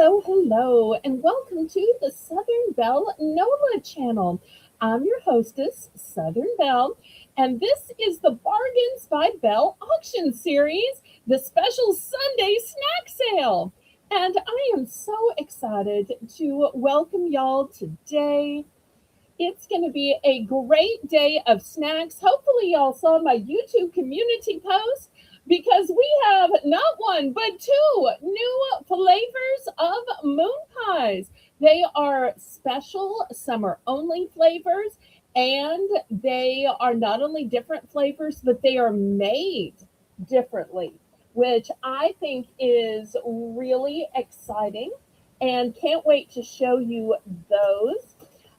Hello, and welcome to the Southern Belle NOLA channel. I'm your hostess, Southern Belle, and this is the Bargains by Belle auction series, the special Sunday snack sale. And I am so excited to welcome y'all today. It's going to be a great day of snacks. Hopefully, y'all saw my YouTube community post because we have not one but two new flavors of moon pies. They are special summer only flavors, and they are not only different flavors, but they are made differently, which I think is really exciting and can't wait to show you those.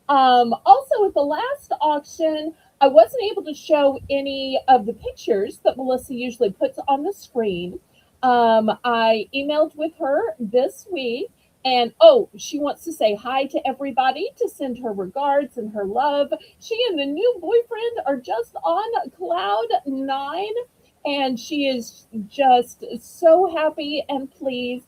Also, at the last auction, I wasn't able to show any of the pictures that Melissa usually puts on the screen. I emailed with her this week, and she wants to say hi to everybody, to send her regards and her love. She and the new boyfriend are just on cloud nine, and she is just so happy and pleased,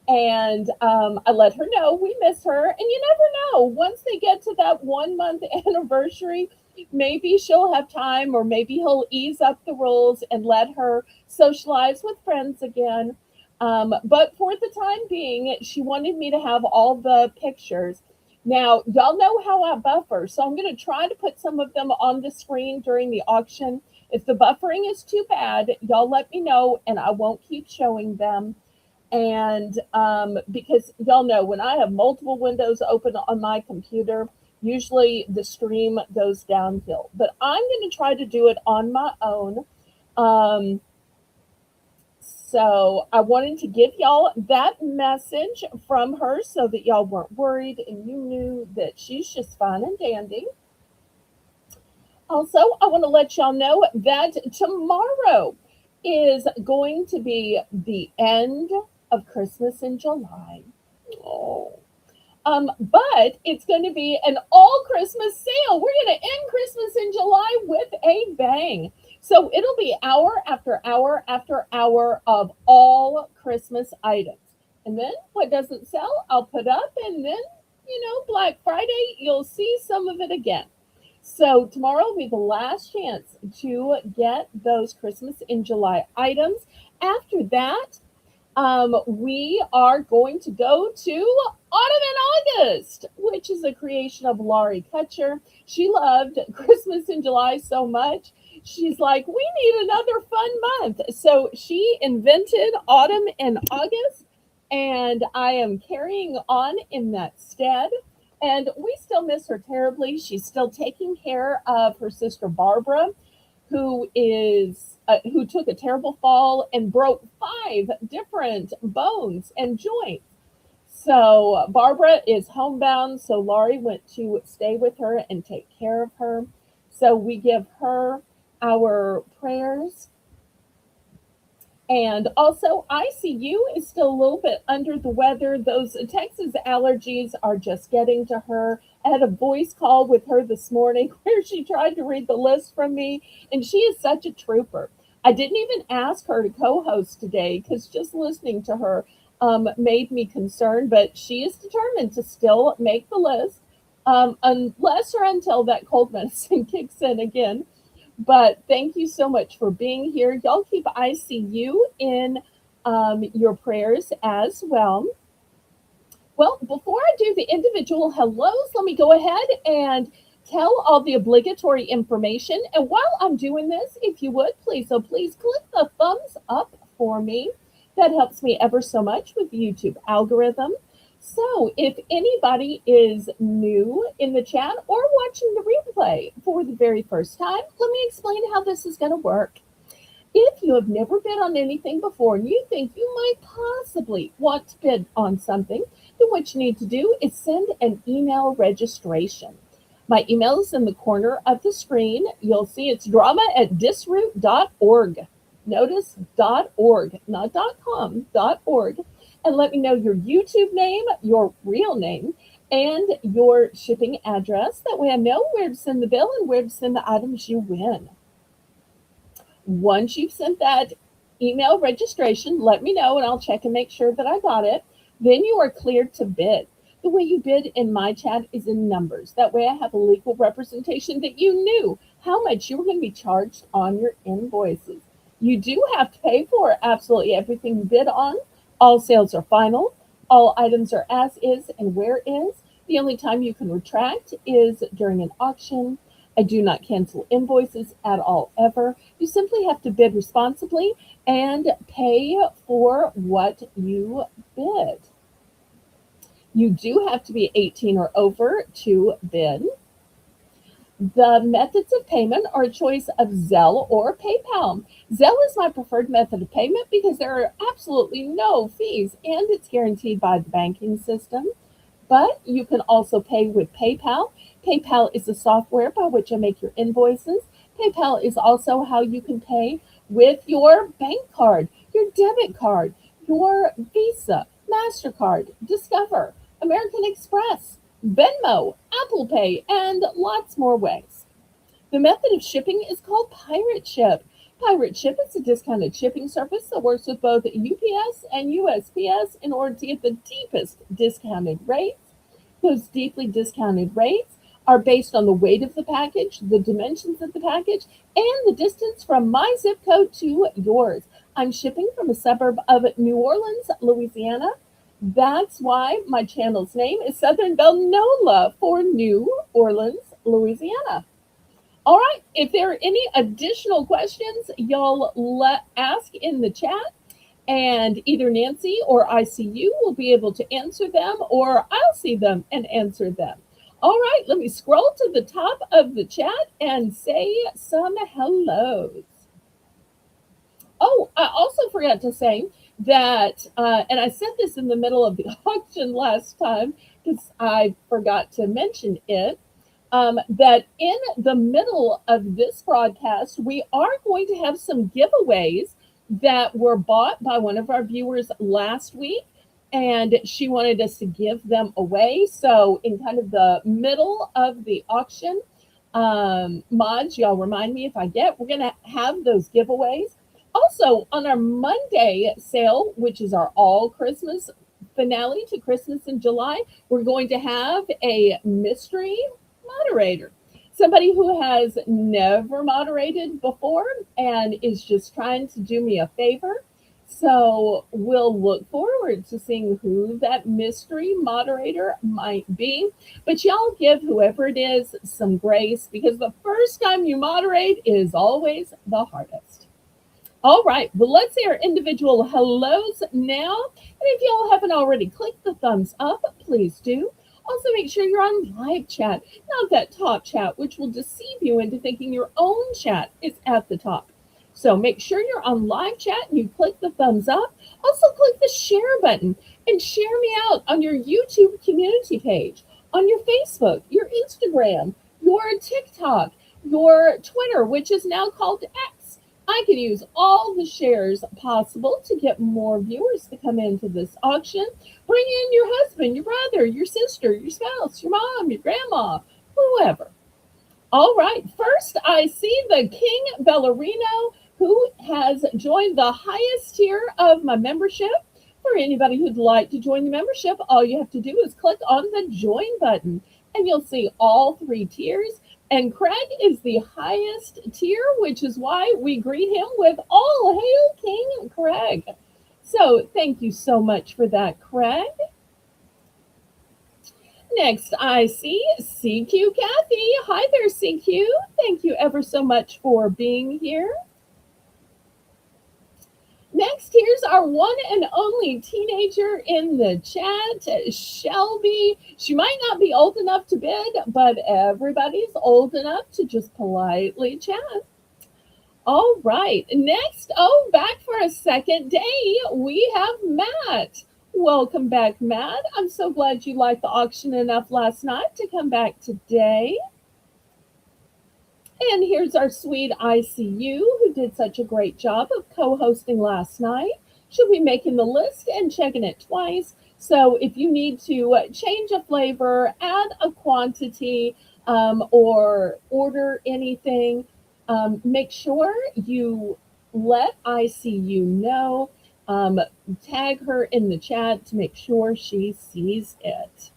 and I let her know we miss her. And you never know, once they get to that 1 month anniversary, maybe she'll have time, or maybe he'll ease up the rules and let her socialize with friends again. But for the time being, she wanted me to have all the pictures. Now, y'all know how I buffer, so I'm going to try to put some of them on the screen during the auction. If the buffering is too bad, y'all let me know and I won't keep showing them. And because y'all know, when I have multiple windows open on my computer, usually the stream goes downhill. But I'm going to try to do it on my own. Um, so I wanted to give y'all that message from her so that y'all weren't worried and you knew that she's just fine and dandy. Also, I want to let y'all know that tomorrow is going to be the end of Christmas in July. Oh. But it's going to be an all Christmas sale. We're going to end Christmas in July with a bang. So it'll be hour after hour after hour of all Christmas items. And then what doesn't sell, I'll put up. And then, Black Friday, you'll see some of it again. So tomorrow will be the last chance to get those Christmas in July items. After that, we are going to go to Autumn in August, which is a creation of Laurie Kutcher. She loved Christmas in July so much. She's like, we need another fun month. So she invented Autumn in August, and I am carrying on in that stead. And we still miss her terribly. She's still taking care of her sister Barbara, who took a terrible fall and broke 5 different bones and joints. So Barbara is homebound. So Laurie went to stay with her and take care of her. So we give her our prayers. And also, ICU is still a little bit under the weather. Those Texas allergies are just getting to her. I had a voice call with her this morning where she tried to read the list from me, and she is such a trooper. I didn't even ask her to co host today because just listening to her made me concerned, but she is determined to still make the list, unless or until that cold medicine kicks in again. But thank you so much for being here. Y'all keep ICU in your prayers as well. Well, before I do the individual hellos, let me go ahead and tell all the obligatory information. And while I'm doing this, if you would, please click the thumbs up for me. That helps me ever so much with the YouTube algorithm. So if anybody is new in the chat or watching the replay for the very first time, let me explain how this is going to work. If you have never bid on anything before and you think you might possibly want to bid on something, then what you need to do is send an email registration. My email is in the corner of the screen. You'll see it's drama@disroot.org. Notice .org, not .com, .org. And let me know your YouTube name, your real name, and your shipping address. That way I know where to send the bill and where to send the items you win. Once you've sent that email registration, let me know and I'll check and make sure that I got it. Then you are cleared to bid. The way you bid in my chat is in numbers. That way I have a legal representation that you knew how much you were going to be charged on your invoices. You do have to pay for absolutely everything you bid on. All sales are final. All items are as is and where is. The only time you can retract is during an auction. I do not cancel invoices at all, ever. You simply have to bid responsibly and pay for what you bid. You do have to be 18 or over to bid. The methods of payment are a choice of Zelle or PayPal. Zelle is my preferred method of payment because there are absolutely no fees and it's guaranteed by the banking system. But you can also pay with PayPal. PayPal is the software by which I make your invoices. PayPal is also how you can pay with your bank card, your debit card, your Visa, MasterCard, Discover, American Express, Venmo, Apple Pay, and lots more ways. The method of shipping is called Pirate Ship. Pirate Ship is a discounted shipping service that works with both UPS and USPS in order to get the deepest discounted rates. Those deeply discounted rates are based on the weight of the package, the dimensions of the package, and the distance from my zip code to yours. I'm shipping from a suburb of New Orleans, Louisiana. That's why my channel's name is Southern Belle NOLA for New Orleans, Louisiana. All right, if there are any additional questions, y'all ask in the chat, and either Nancy or ICU will be able to answer them, or I'll see them and answer them. All right, let me scroll to the top of the chat and say some hellos. Oh, I also forgot to say that, and I said this in the middle of the auction last time because I forgot to mention it, that in the middle of this broadcast, we are going to have some giveaways that were bought by one of our viewers last week, and she wanted us to give them away. So, in kind of the middle of the auction, mods, y'all remind me if I get, we're going to have those giveaways. Also, on our Monday sale, which is our all Christmas finale to Christmas in July, we're going to have a mystery moderator. Somebody who has never moderated before and is just trying to do me a favor. So we'll look forward to seeing who that mystery moderator might be. But y'all give whoever it is some grace because the first time you moderate is always the hardest. All right, well, let's see our individual hellos now. And if y'all haven't already clicked the thumbs up, please do. Also, make sure you're on live chat, not that top chat, which will deceive you into thinking your own chat is at the top. So make sure you're on live chat and you click the thumbs up. Also, click the share button and share me out on your YouTube community page, on your Facebook, your Instagram, your TikTok, your Twitter, which is now called X. I can use all the shares possible to get more viewers to come into this auction. Bring in your husband, your brother, your sister, your spouse, your mom, your grandma, whoever. All right, first I see the King Ballerino, who has joined the highest tier of my membership. For anybody who'd like to join the membership, all you have to do is click on the join button and you'll see all three tiers. And Craig is the highest tier, which is why we greet him with all hail King Craig. So thank you so much for that, Craig. Next, I see CQ Kathy. Hi there, CQ. Thank you ever so much for being here. Next, here's our one and only teenager in the chat, Shelby. She might not be old enough to bid, but everybody's old enough to just politely chat. All right, next, back for a second day, we have Matt. Welcome back, Matt. I'm so glad you liked the auction enough last night to come back today. And here's our sweet ICU, who did such a great job of co-hosting last night. She'll be making the list and checking it twice. So if you need to change a flavor, add a quantity, or order anything, make sure you let ICU know. um, tag her in the chat to make sure she sees it.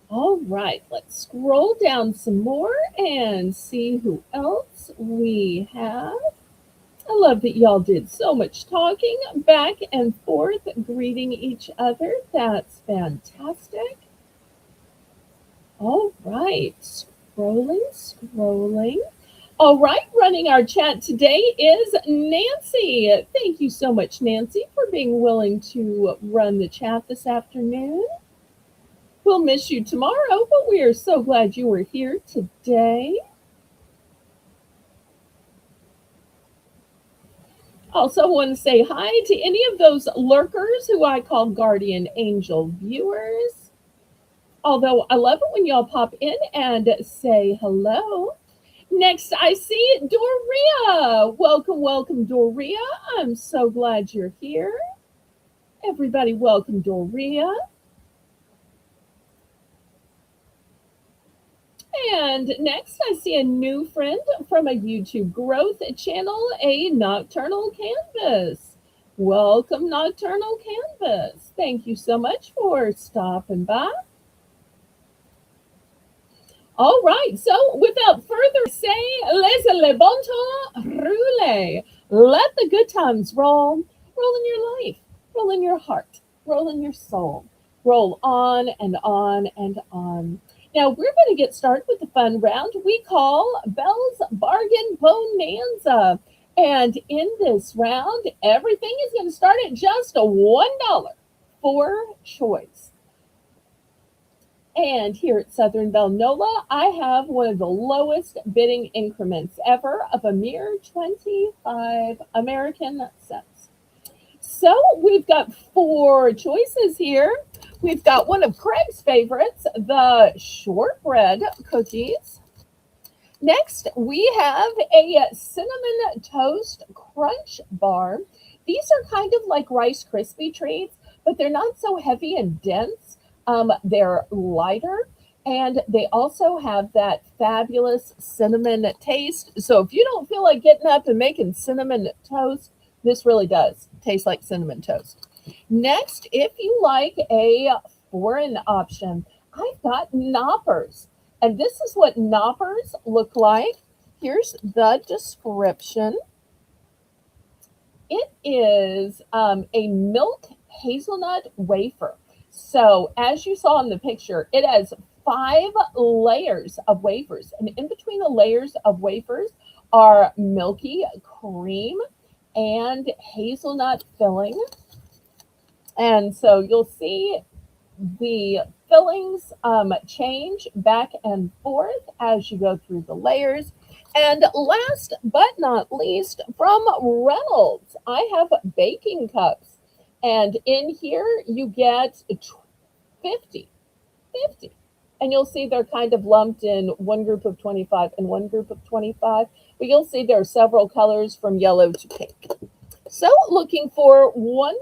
All right, let's scroll down some more and see who else we have. I love that y'all did so much talking back and forth, greeting each other. That's fantastic. All right, scrolling. All right, running our chat today is Nancy. Thank you so much, Nancy, for being willing to run the chat this afternoon. We'll miss you tomorrow, but we are so glad you were here today. Also, want to say hi to any of those lurkers who I call guardian angel viewers. Although I love it when y'all pop in and say hello. Next, I see Doria. Welcome, welcome, Doria. I'm so glad you're here. Everybody, welcome, Doria. And next, I see a new friend from a YouTube growth channel, a Nocturnal Canvas. Welcome, Nocturnal Canvas. Thank you so much for stopping by. All right, so without further say, laissez le bon temps rouler. Let the good times roll. Roll in your life, roll in your heart, roll in your soul. Roll on and on and on. Now, we're going to get started with the fun round we call Belle's Bargain Bonanza. And in this round, everything is going to start at just $1 for choice. And here at Southern Belle NOLA, I have one of the lowest bidding increments ever of a mere 25 American cents. So we've got 4 choices here. We've got one of Craig's favorites, the shortbread cookies. Next, we have a cinnamon toast crunch bar. These are kind of like Rice Krispie treats, but they're not so heavy and dense. They're lighter, and they also have that fabulous cinnamon taste. So if you don't feel like getting up and making cinnamon toast, this really does taste like cinnamon toast. Next, if you like a foreign option, I've got knoppers. And this is what knoppers look like. Here's the description. It is a milk hazelnut wafer. So as you saw in the picture, it has 5 layers of wafers. And in between the layers of wafers are milky cream and hazelnut filling. And so you'll see the fillings change back and forth as you go through the layers. And last but not least, from Reynolds, I have baking cups. And in here you get 50. And you'll see they're kind of lumped in one group of 25 and one group of 25. But you'll see there are several colors from yellow to pink. So looking for $1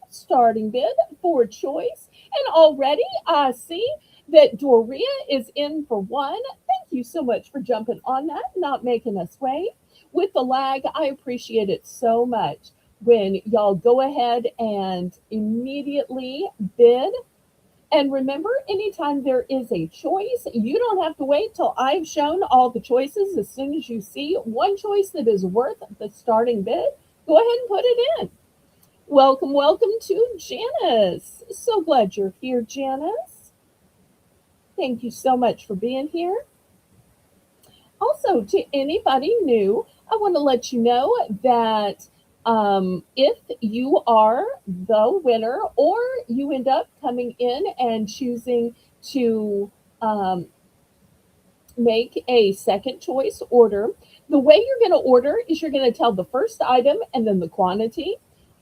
starting bid for choice. And already I see that Doria is in for one. Thank you so much for jumping on that, not making us wait. With the lag, I appreciate it so much when y'all go ahead and immediately bid. And remember, anytime there is a choice, you don't have to wait till I've shown all the choices. As soon as you see one choice that is worth the starting bid, go ahead and put it in. Welcome, welcome to Janice. So glad you're here, Janice. Thank you so much for being here. Also, to anybody new, I want to let you know that if you are the winner or you end up coming in and choosing to make a second choice order, the way you're going to order is you're going to tell the first item and then the quantity,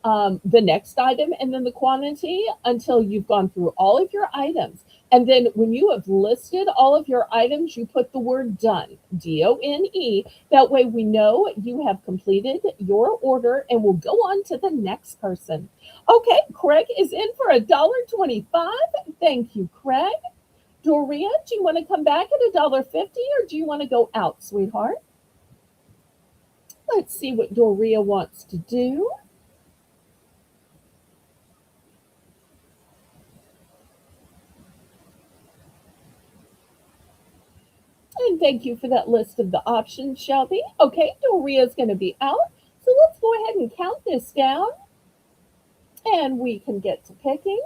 the next item and then the quantity until you've gone through all of your items. And then when you have listed all of your items, you put the word done, D-O-N-E. That way we know you have completed your order and we'll go on to the next person. Okay, Craig is in for $1.25. Thank you, Craig. Doria, do you want to come back at $1.50 or do you want to go out, sweetheart? Let's see what Doria wants to do. And thank you for that list of the options, Shelby. Okay, Doria's going to be out. So let's go ahead and count this down and we can get to picking.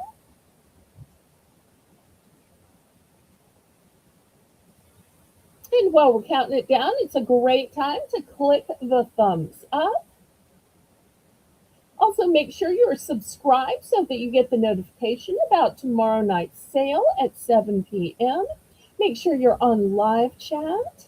And while we're counting it down, it's a great time to click the thumbs up. Also, make sure you're subscribed so that you get the notification about tomorrow night's sale at 7 p.m. Make sure you're on live chat.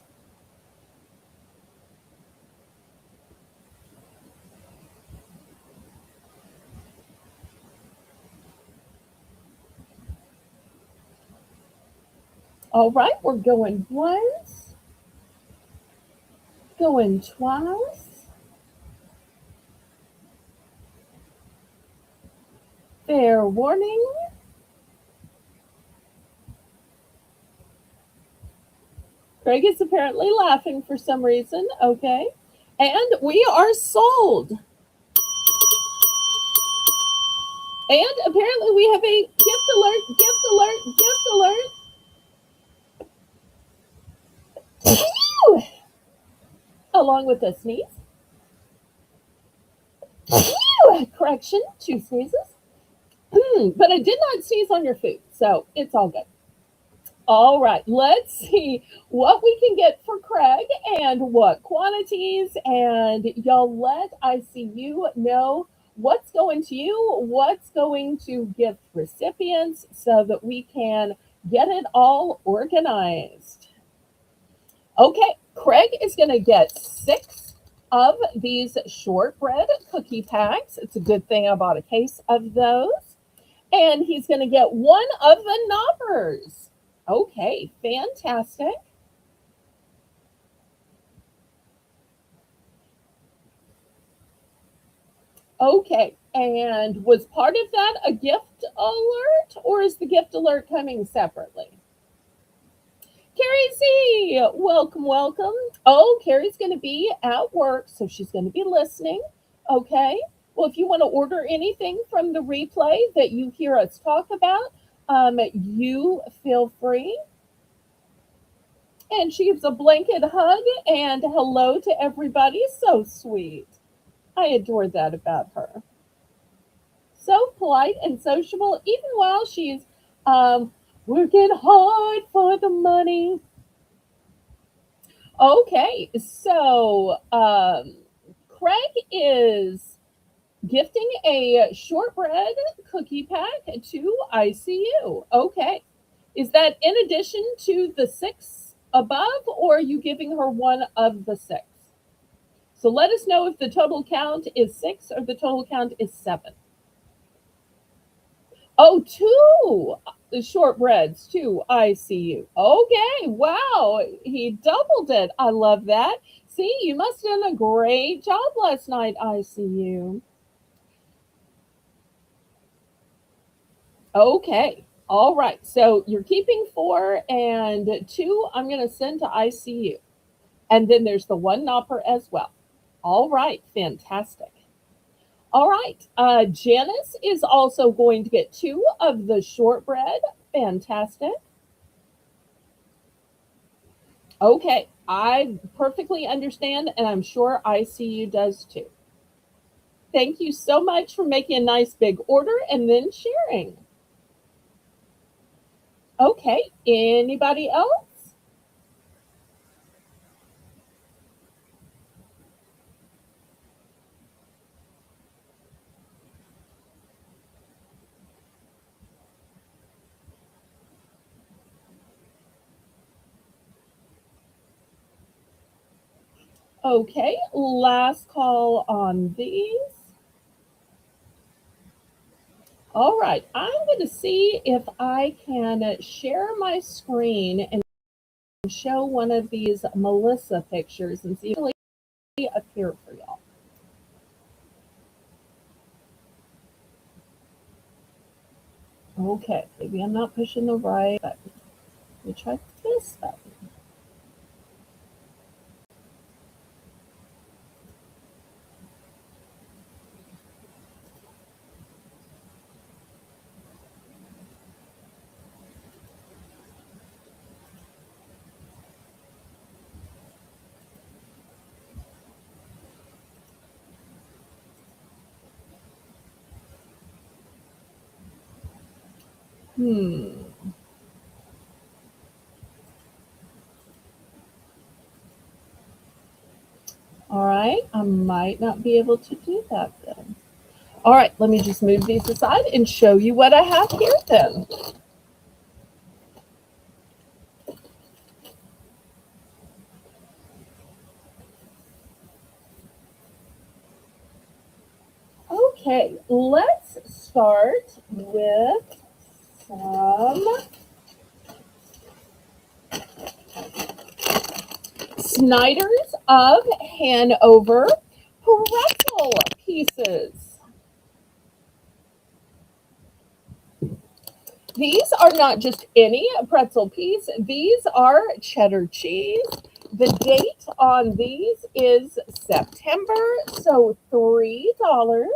All right, we're going once, going twice. Fair warning. Craig is apparently laughing for some reason. Okay. And we are sold. And apparently we have a gift alert, gift alert, gift alert. Along with a sneeze. Correction, 2 sneezes. But I did not sneeze on your food, so it's all good. All right, let's see what we can get for Craig and what quantities. And y'all let ICU know what's going to you, what's going to gift recipients so that we can get it all organized. Okay, Craig is going to get 6 of these shortbread cookie packs. It's a good thing I bought a case of those. And he's going to get 1 of the knoppers. Okay, fantastic. Okay, and was part of that a gift alert, or is the gift alert coming separately? Carrie Z, welcome, welcome. Oh, Carrie's going to be at work, so she's going to be listening. Okay, well, if you want to order anything from the replay that you hear us talk about, you feel free. And she gives a blanket hug and hello to everybody. So sweet. I adore that about her. So polite and sociable, even while she's working hard for the money. Okay, so Craig is gifting a shortbread cookie pack to ICU. Okay. Is that in addition to the 6 above, or are you giving her 1 of the 6? So let us know if the total count is 6 or the total count is 7. Oh, 2 the shortbreads to ICU. Okay, wow, he doubled it. I love that. See, you must have done a great job last night, ICU. Okay. All right. So you're keeping 4 and 2 I'm going to send to ICU. And then there's the 1 knopper as well. All right. Fantastic. All right. Janice is also going to get 2 of the shortbread. Fantastic. Okay. I perfectly understand, and I'm sure ICU does too. Thank you so much for making a nice big order and then sharing. Okay. Anybody else? Okay, last call on these. All right, I'm going to see if I can share my screen and show one of these Melissa pictures and see if it really appear for y'all. Okay, maybe I'm not pushing the right button. Let me try this button. Hmm. All right. I might not be able to do that then. All right. Let me just move these aside and show you what I have here then. Okay. Let's start with some Snyder's of Hanover pretzel pieces. These are not just any pretzel piece, these are cheddar cheese. The date on these is September, so $3.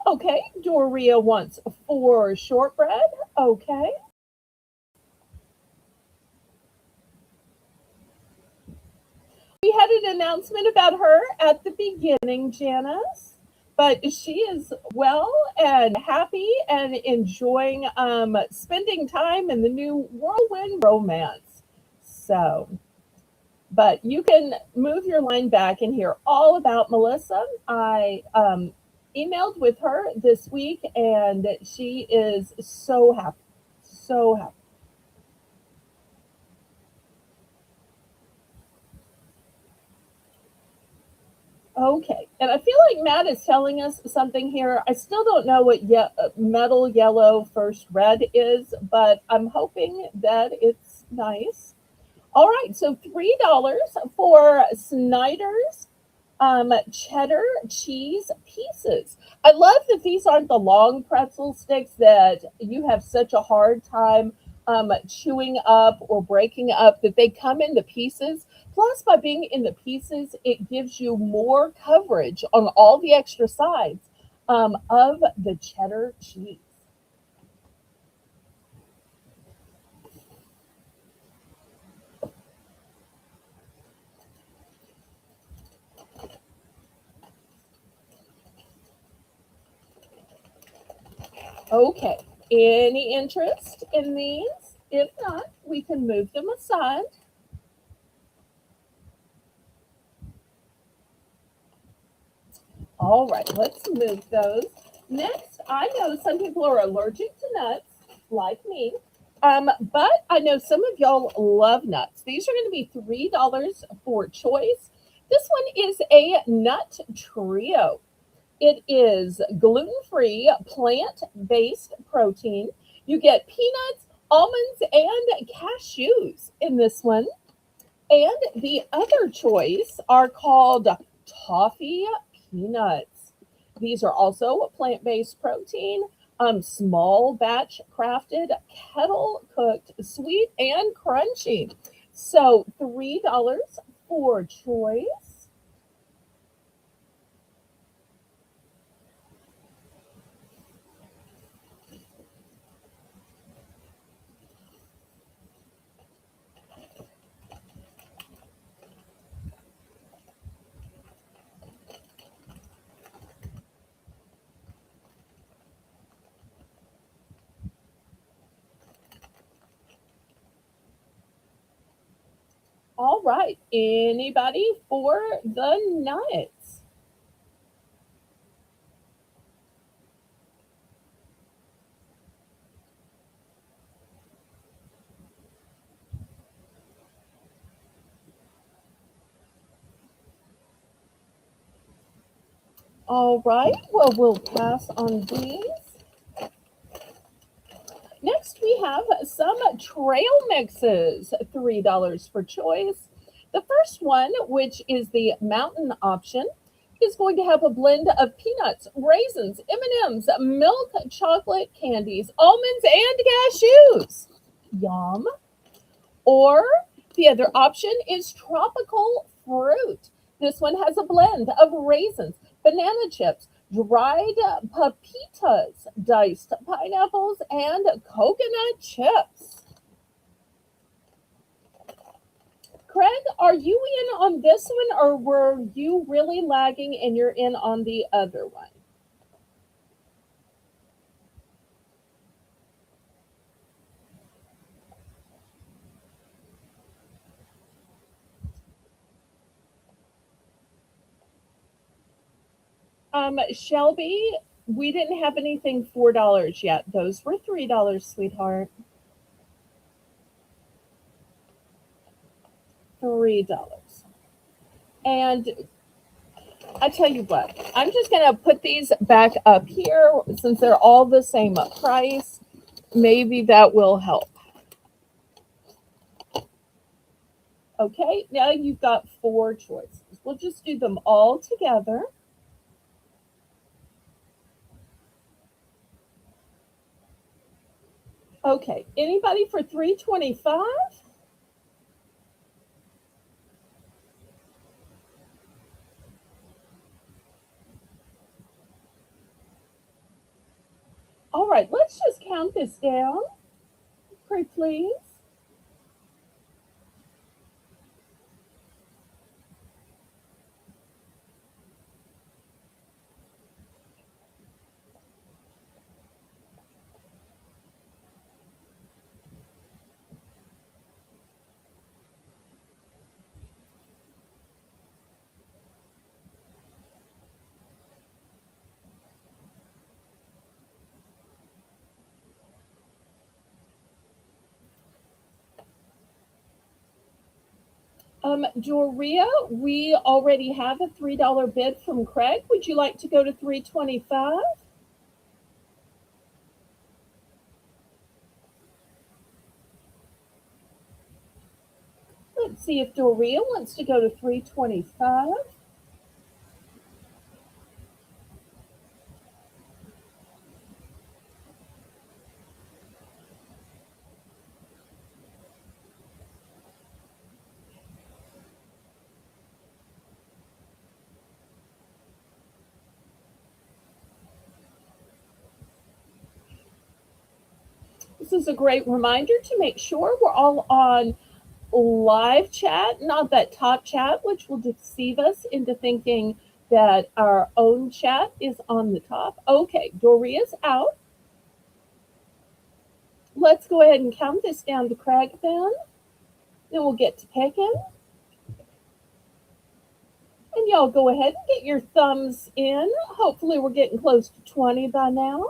Okay, Doria wants 4 shortbread. Okay. We had an announcement about her at the beginning, Janice, but she is well and happy and enjoying spending time in the new whirlwind romance. So, but you can move your line back and hear all about Melissa. I emailed with her this week, and she is so happy, so happy. Okay, and I feel like Matt is telling us something here. I still don't know what metal yellow first red is, but I'm hoping that it's nice. All right, so $3 for Snyder's cheddar cheese pieces. I love that these aren't the long pretzel sticks that you have such a hard time chewing up or breaking up, that they come in the pieces. Plus, by being in the pieces, it gives you more coverage on all the extra sides of the cheddar cheese. Okay, any interest in these? If not, we can move them aside. All right, let's move those. Next, I know some people are allergic to nuts, like me, but I know some of y'all love nuts. These are going to be $3 for choice. This one is a nut trio. It is gluten free, plant based protein. You get peanuts, almonds, and cashews in this one. And the other choice are called toffee peanuts. These are also plant based protein, small batch crafted, kettle cooked, sweet and crunchy. So $3 for choice. All right. Anybody for the nuts? All right. Well, we'll pass on these. Next, we have some trail mixes, $3 for choice. The first one, which is the mountain option, is going to have a blend of peanuts, raisins, M&Ms, milk, chocolate candies, almonds, and cashews. Yum. Or the other option is tropical fruit. This one has a blend of raisins, banana chips, dried pepitas, diced pineapples, and coconut chips. Craig, are you in on this one, or were you really lagging and you're in on the other one? Shelby, we didn't have anything $4 yet. Those were $3, sweetheart. $3. And I tell you what, I'm just gonna put these back up here since they're all the same price. Maybe that will help. Okay, now you've got four choices. We'll just do them all together. Okay, anybody for 325? All right, let's just count this down, pretty please. Doria, we already have a $3 bid from Craig. Would you like to go to 325? Let's see if Doria wants to go to 325. This is a great reminder to make sure we're all on live chat, not that top chat, which will deceive us into thinking that our own chat is on the top. Okay, Doria's out. Let's go ahead and count this down to Craig then. Then we'll get to picking. And y'all go ahead and get your thumbs in. Hopefully, we're getting close to 20 by now.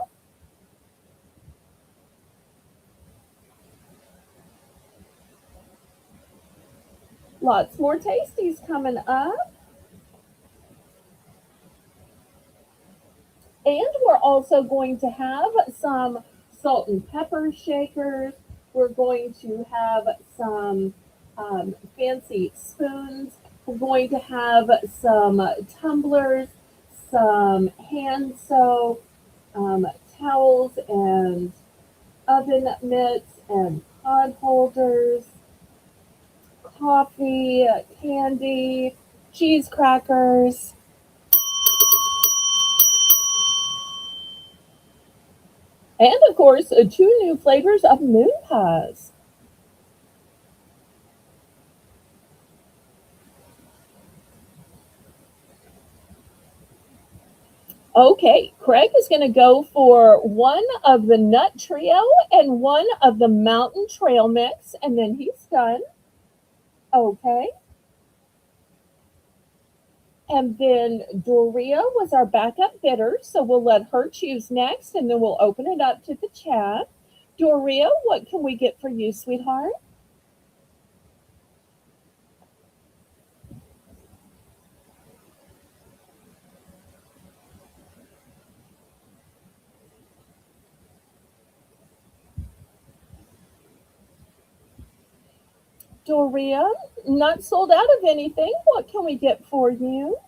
Lots more tasties coming up. And we're also going to have some salt and pepper shakers. We're going to have some fancy spoons. We're going to have some tumblers, some hand soap, towels, and oven mitts, and pod holders, coffee, candy, cheese crackers, and of course, two new flavors of moon pies. Okay, Craig is going to go for one of the nut trio and one of the mountain trail mix, and then he's done. Okay. And then Doria was our backup bidder, so we'll let her choose next, and then we'll open it up to the chat. Doria, what can we get for you, sweetheart? Doria, not sold out of anything. What can we get for you?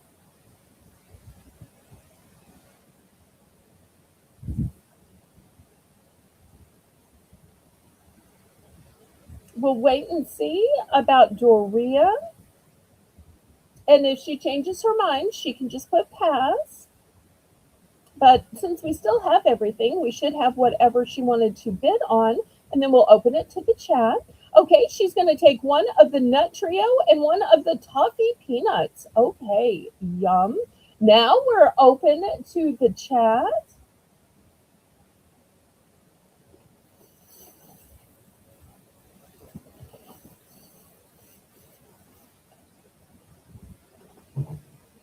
We'll wait and see about Doria. And if she changes her mind, she can just put pass. But since we still have everything, we should have whatever she wanted to bid on. And then we'll open it to the chat. Okay, she's going to take one of the nut trio and one of the toffee peanuts. Okay, yum. Now we're open to the chat.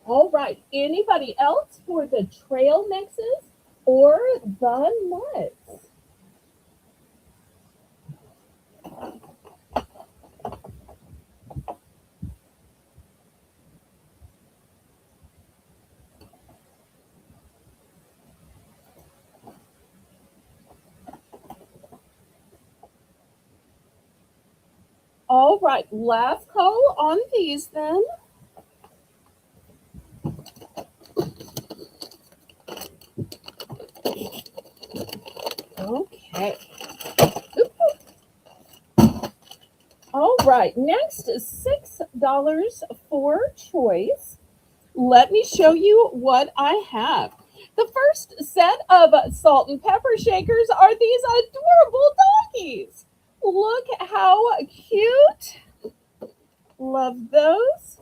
All right. Anybody else for the trail mixes or the nuts? All right. Last call on these then. Okay. All right. Next is $6 for choice. Let me show you what I have. The first set of salt and pepper shakers are these adorable doggies. Look how cute. Love those.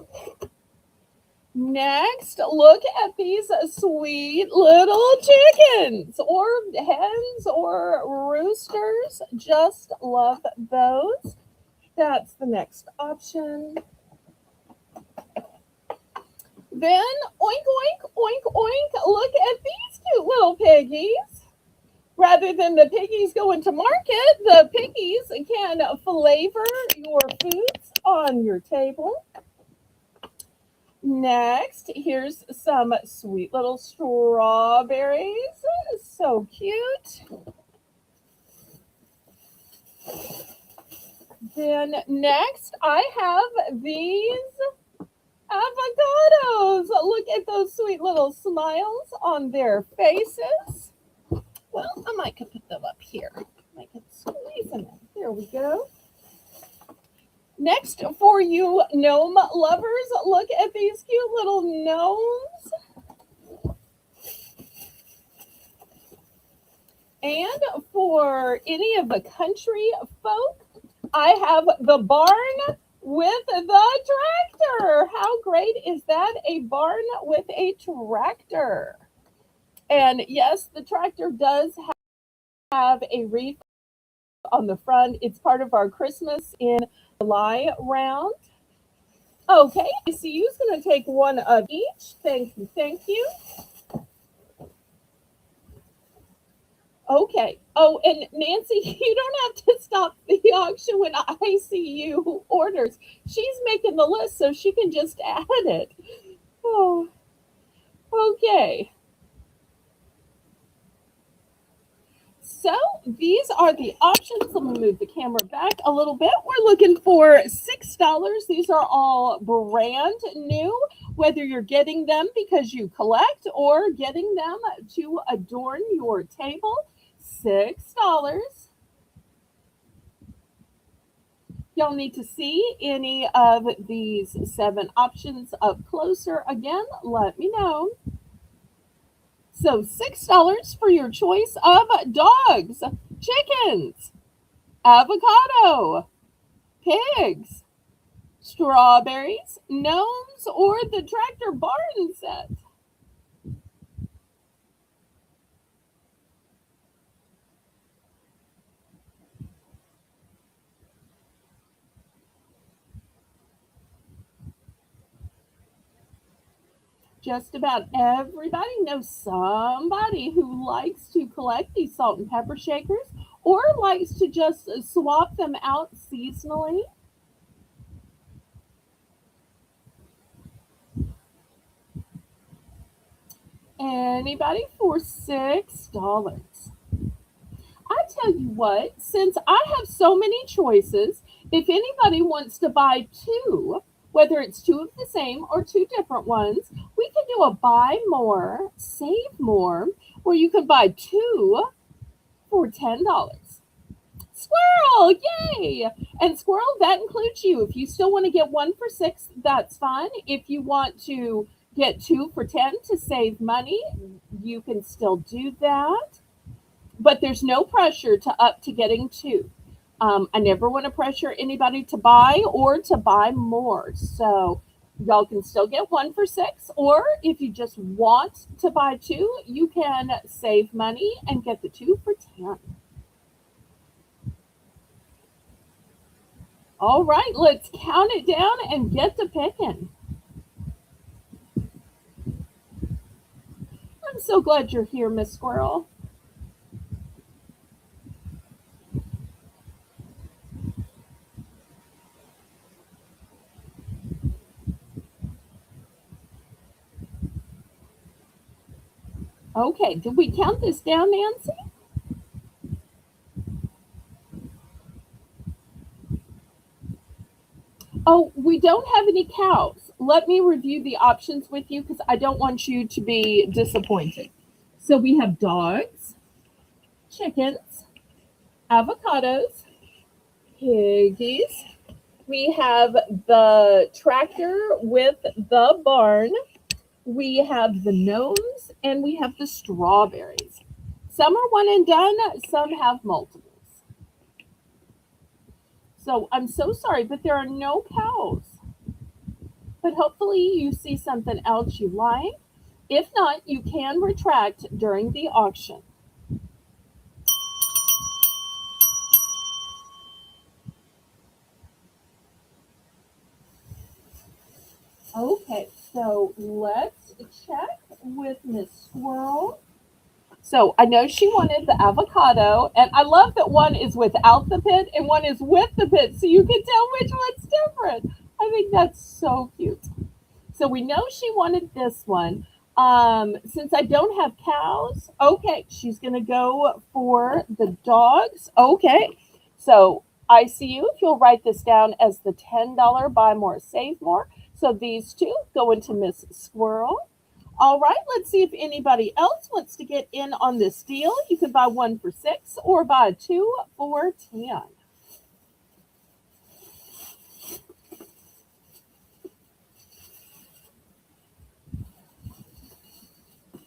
Next, look at these sweet little chickens or hens or roosters. Just love those. That's the next option. Then, oink, oink, oink, oink, look at these cute little piggies. Rather than the piggies going to market, the piggies can flavor your foods on your table. Next, here's some sweet little strawberries. So cute. Then next, I have these avocados. Look at those sweet little smiles on their faces. Well, I might could put them up here. I could squeeze them in. There we go. Next, for you gnome lovers, look at these cute little gnomes. And for any of the country folk, I have the barn with the tractor. How great is that? A barn with a tractor. And yes, the tractor does have a wreath on the front. It's part of our Christmas in July round. Okay, I see you's going to take one of each. Thank you, thank you. Okay. Oh, and Nancy, you don't have to stop the auction when I see you orders. She's making the list so she can just add it. Oh, okay. So these are the options. Let me move the camera back a little bit. We're looking for $6. These are all brand new, whether you're getting them because you collect or getting them to adorn your table. $6. Y'all need to see any of these 7 options up closer. Again, let me know. So $6 for your choice of dogs, chickens, avocado, pigs, strawberries, gnomes, or the tractor barn set. Just about everybody knows somebody who likes to collect these salt and pepper shakers or likes to just swap them out seasonally. Anybody for $6? I tell you what, since I have so many choices, if anybody wants to buy two, whether it's two of the same or two different ones, we can do a buy more, save more, where you can buy two for $10. Squirrel, yay! And squirrel, that includes you. If you still want to get one for 6, that's fine. If you want to get two for 10 to save money, you can still do that. But there's no pressure to up to getting two. I never want to pressure anybody to buy or to buy more. So y'all can still get one for 6, or if you just want to buy two, you can save money and get the two for 10. All right, let's count it down and get to picking. I'm so glad you're here, Miss Squirrel. Okay, did we count this down, Nancy? Oh, we don't have any cows. Let me review the options with you because I don't want you to be disappointed. So we have dogs, chickens, avocados, piggies. We have the tractor with the barn. We have the gnomes and we have the strawberries. Some are one and done, some have multiples. So I'm so sorry, but there are no cows. But hopefully you see something else you like. If not, you can retract during the auction. Okay, so let's check with Miss Squirrel. So I know she wanted the avocado, and I love that one is without the pit and one is with the pit, so you can tell which one's different. I think that's so cute. So we know she wanted this one. Since I don't have cows, okay, she's gonna go for the dogs. Okay, so I see you. If you'll write this down as the $10 buy more, save more. So these two go into Miss Squirrel. All right, let's see if anybody else wants to get in on this deal. You can buy one for six or buy two for 10.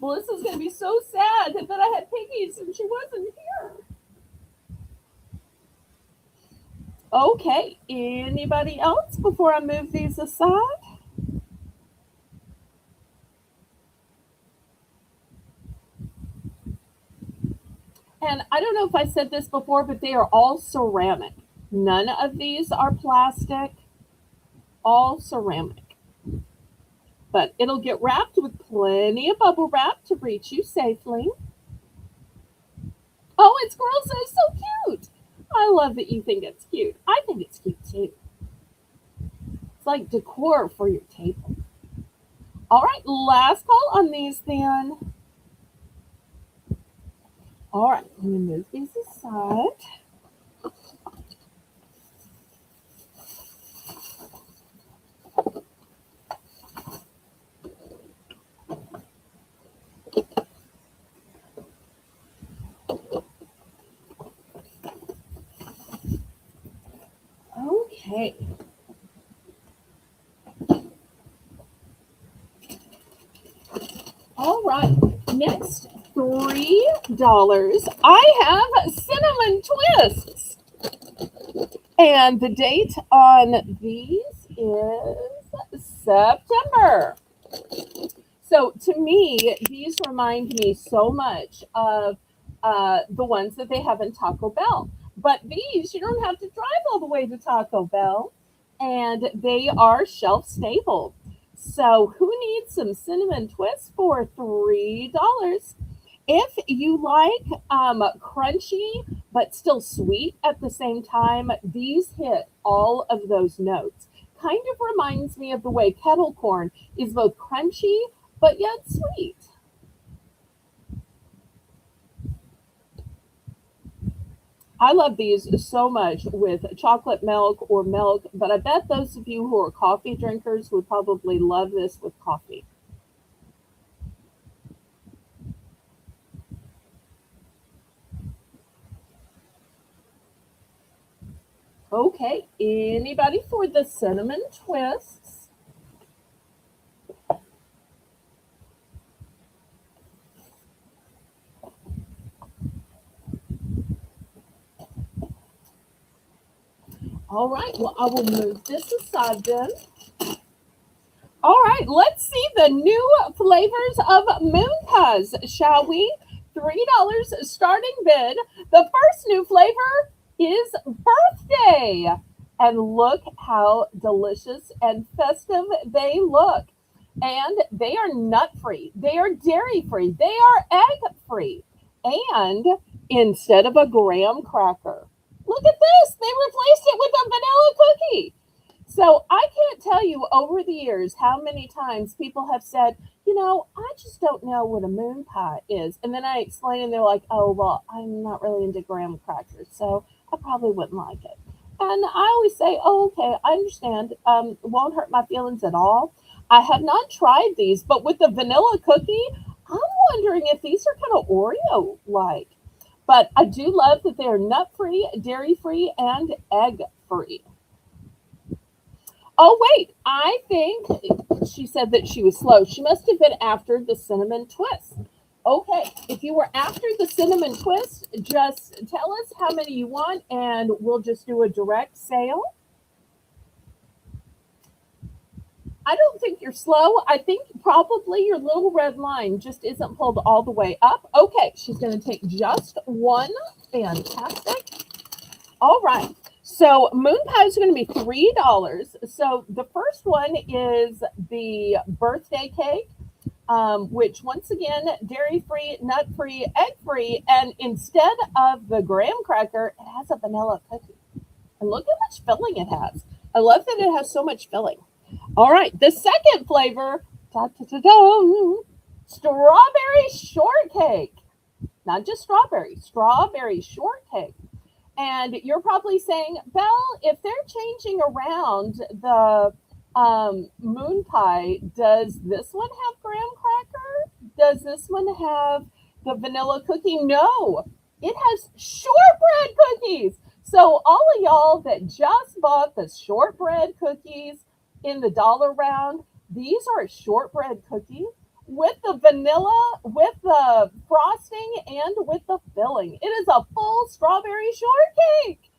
Melissa's going to be so sad that I had piggies and she wasn't here. Okay, anybody else before I move these aside? And I don't know if I said this before, but they are all ceramic. None of these are plastic, all ceramic. But it'll get wrapped with plenty of bubble wrap to reach you safely. Oh, and squirrels are so cute. I love that you think it's cute. I think it's cute too. It's like decor for your table. All right, last call on these then. All right, let me move these aside. Okay. All right. Next, $3. I have cinnamon twists. And the date on these is September. So to me, these remind me so much of the ones that they have in Taco Bell. But these, you don't have to drive all the way to Taco Bell, and they are shelf stable. So who needs some cinnamon twists for $3? If you like crunchy but still sweet at the same time, these hit all of those notes. Kind of reminds me of the way kettle corn is both crunchy but yet sweet. I love these so much with chocolate milk or milk, but I bet those of you who are coffee drinkers would probably love this with coffee. Okay, anybody for the cinnamon twists? All right, well, I will move this aside then. All right, let's see the new flavors of moon pies, shall we? $3 starting bid. The first new flavor is birthday. And look how delicious and festive they look. And they are nut free, they are dairy free, they are egg free. And instead of a graham cracker, look at this, they replaced it with a vanilla cookie. So I can't tell you over the years how many times people have said, I just don't know what a moon pie is. And then I explain and they're like, oh, well, I'm not really into graham crackers, so I probably wouldn't like it. And I always say, oh, okay, I understand. It won't hurt my feelings at all. I have not tried these, but with the vanilla cookie, I'm wondering if these are kind of Oreo like. But I do love that they're nut free, dairy free, and egg free. Oh, wait, I think she said that she was slow. She must have been after the cinnamon twist. Okay, if you were after the cinnamon twist, just tell us how many you want and we'll just do a direct sale. I don't think you're slow. I think probably your little red line just isn't pulled all the way up. Okay, she's going to take just one. Fantastic. All right. So moon pie is going to be $3. So the first one is the birthday cake, which once again, dairy free, nut free, egg free, and instead of the graham cracker, it has a vanilla cookie. And look how much filling it has. I love that it has so much filling. All right, the second flavor, strawberry shortcake. Not just strawberry shortcake. And you're probably saying, Belle, if they're changing around the moon pie, does this one have graham cracker? Does this one have the vanilla cookie? No, it has shortbread cookies. So all of y'all that just bought the shortbread cookies in the dollar round, these are shortbread cookies with the vanilla, with the frosting, and with the filling. It is a full strawberry shortcake.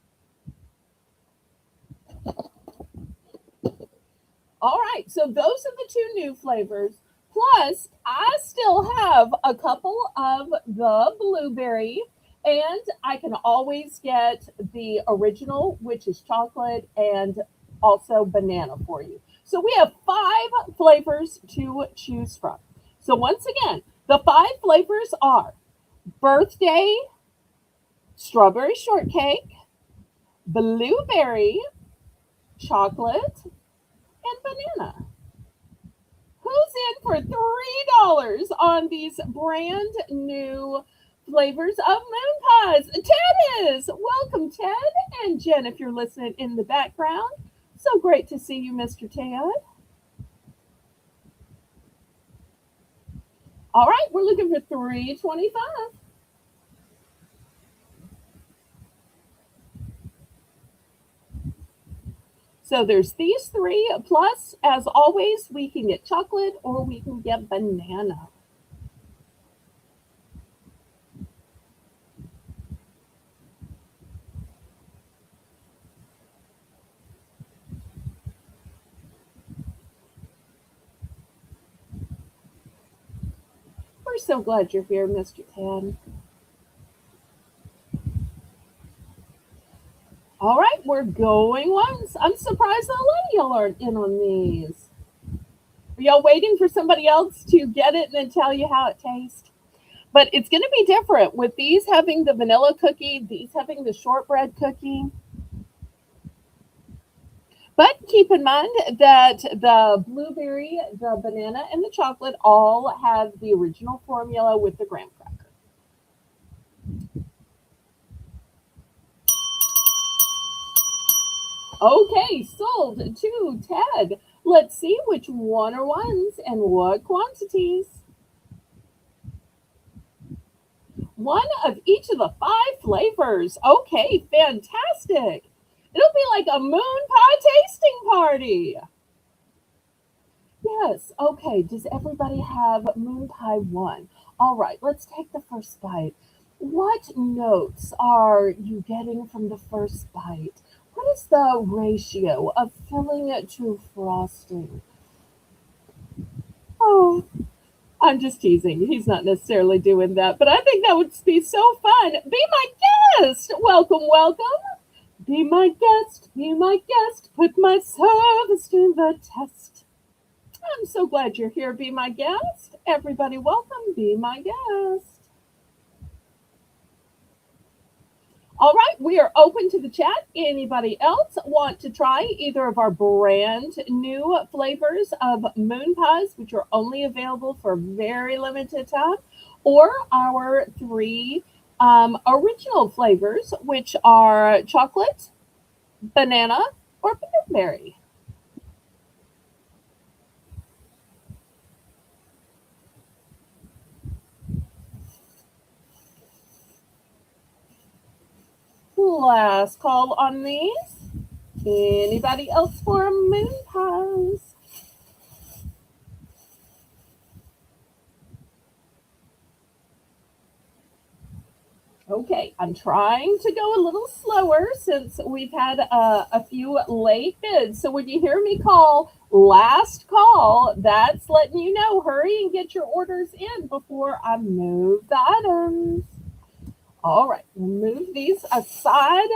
All right, so those are the two new flavors. Plus, I still have a couple of the blueberry, and I can always get the original, which is chocolate, and also banana for you. So we have 5 flavors to choose from. So once again, the 5 flavors are birthday, strawberry shortcake, blueberry, chocolate, and banana. Who's in for $3 on these brand new flavors of moon pies? Ted is. Welcome, Ted. And Jen, if you're listening in the background. So great to see you, Mr. Ted. All right, we're looking for 325. So there's these 3, plus, as always, we can get chocolate or we can get banana. We're so glad you're here, Mr. Tan. All right, we're going once. I'm surprised a lot of y'all aren't in on these. Are y'all waiting for somebody else to get it and then tell you how it tastes? But it's going to be different with these having the vanilla cookie, these having the shortbread cookie. But keep in mind that the blueberry, the banana, and the chocolate all have the original formula with the graham cracker. Okay, sold to Ted. Let's see which one are ones and what quantities. One of each of the 5 flavors. Okay, fantastic. It'll be like a moon pie tasting party. Yes, okay. Does everybody have moon pie 1? All right, let's take the first bite. What notes are you getting from the first bite? What is the ratio of filling it to frosting? Oh, I'm just teasing. He's not necessarily doing that, but I think that would be so fun. Be my guest. Welcome, welcome. Be my guest, put my service to the test. I'm so glad you're here. Be my guest. Everybody, welcome. Be my guest. All right, we are open to the chat. Anybody else want to try either of our brand new flavors of moon pies, which are only available for a very limited time, or our three original flavors, which are chocolate, banana, or blueberry? Last call on these. Anybody else for moon pies? Okay, I'm trying to go a little slower since we've had a few late bids. So when you hear me call last call, that's letting you know hurry and get your orders in before I move the items. All right, we'll move these aside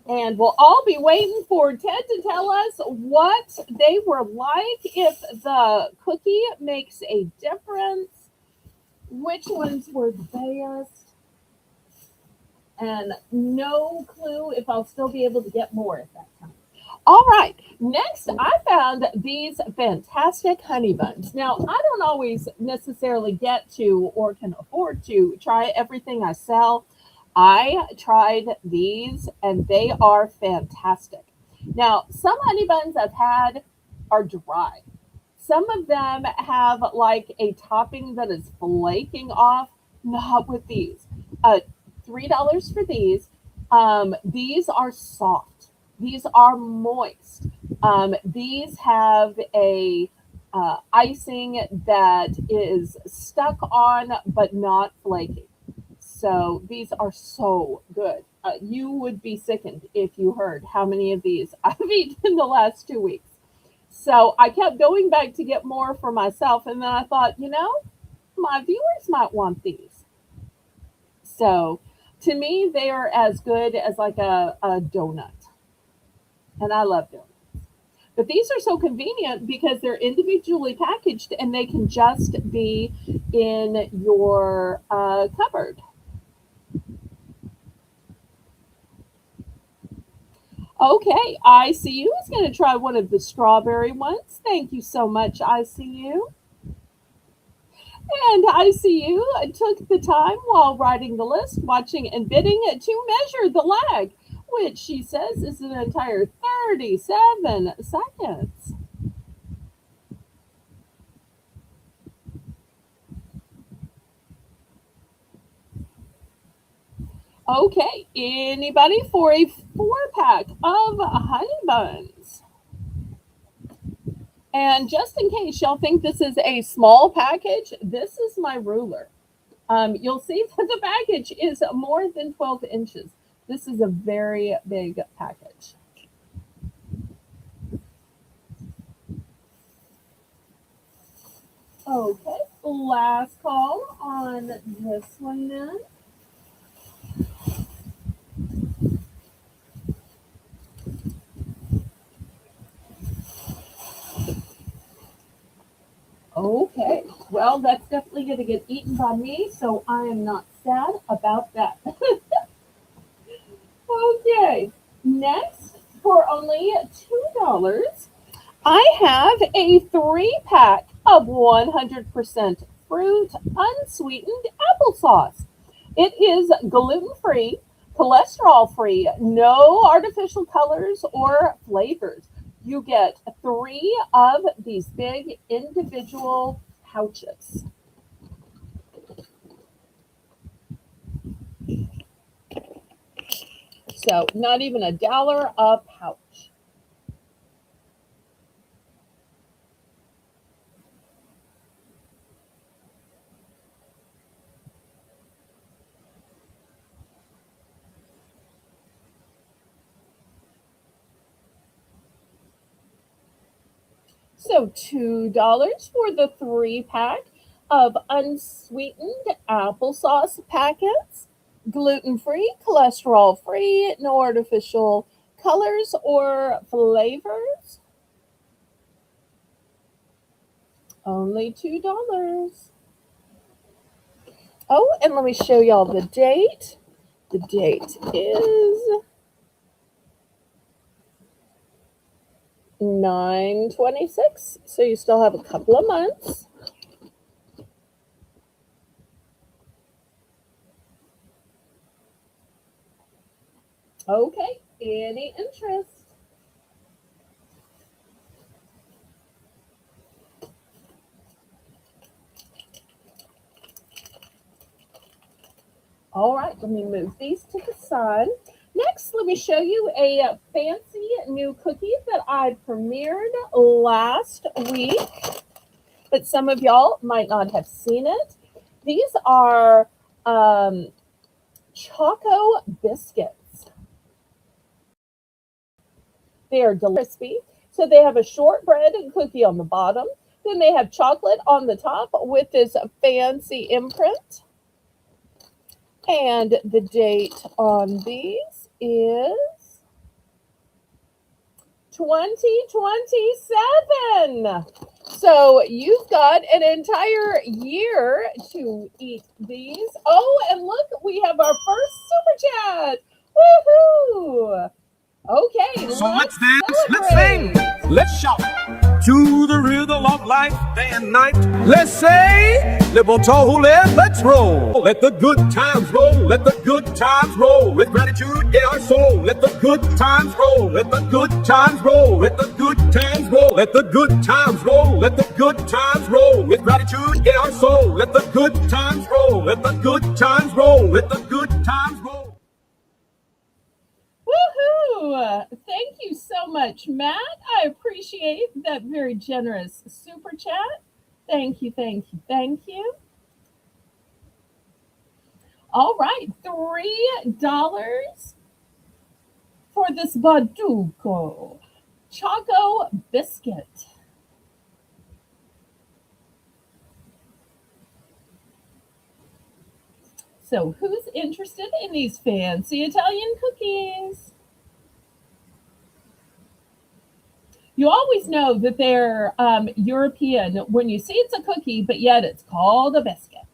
and we'll all be waiting for Ted to tell us what they were like, if the cookie makes a difference, which ones were the best, and no clue if I'll still be able to get more at that time. All right, next I found these fantastic honey buns. Now, I don't always necessarily get to or can afford to try everything I sell. I tried these and they are fantastic. Now, some honey buns I've had are dry. Some of them have like a topping that is flaking off. Not with these. $3 for these. These are soft. These are moist. These have a icing that is stuck on but not flaky. So these are so good. You would be sickened if you heard how many of these I've eaten in the last 2 weeks. So I kept going back to get more for myself. And then I thought, my viewers might want these. So to me, they are as good as like a donut. And I love donuts. But these are so convenient because they're individually packaged and they can just be in your cupboard. Okay, ICU is going to try one of the strawberry ones. Thank you so much, ICU. And ICU took the time while writing the list, watching, and bidding to measure the lag, which she says is an entire 37 seconds. Okay, anybody for a 4 pack of honey buns? And just in case y'all think this is a small package, this is my ruler. You'll see that the package is more than 12 inches. This is a very big package. Okay, last call on this one then. Okay, well, that's definitely going to get eaten by me, so I am not sad about that. Okay, next, for only $2, I have a 3 pack of 100% fruit unsweetened applesauce. It is gluten free, cholesterol free, no artificial colors or flavors. You get 3 of these big individual pouches. So, not even $1 a pouch. So $2 for the 3 pack of unsweetened applesauce packets, gluten free, cholesterol free, no artificial colors or flavors. Only $2. Oh, and let me show y'all the date. The date is 9/26, so you still have a couple of months. Okay, any interest? All right, let me move these to the side. Next, let me show you a fancy new cookie that I premiered last week, but some of y'all might not have seen it. These are Choco biscuits. They are crispy. So they have a shortbread cookie on the bottom. Then they have chocolate on the top with this fancy imprint. And the date on these is 2027. So you've got an entire year to eat these. Oh, and look, we have our first super chat. Woohoo! Okay, So let's dance, let's celebrate. sing, let's shout to the rhythm of life day and night. Let's say, Liverpool, let's roll. Let the good times roll, let the good times roll. With gratitude in our soul, let the good times roll. Let the good times roll, let the good times roll. Let the good times roll, let the good times roll. With gratitude in our soul, let the good times roll. Let the good times roll, let the good times roll. Woohoo! Thank you so much, Matt. I appreciate that very generous super chat. Thank you, thank you, thank you. All right, $3 for this Baduco Choco biscuit. So, who's interested in these fancy Italian cookies? You always know that they're European when you see it's a cookie, but yet it's called a biscuit.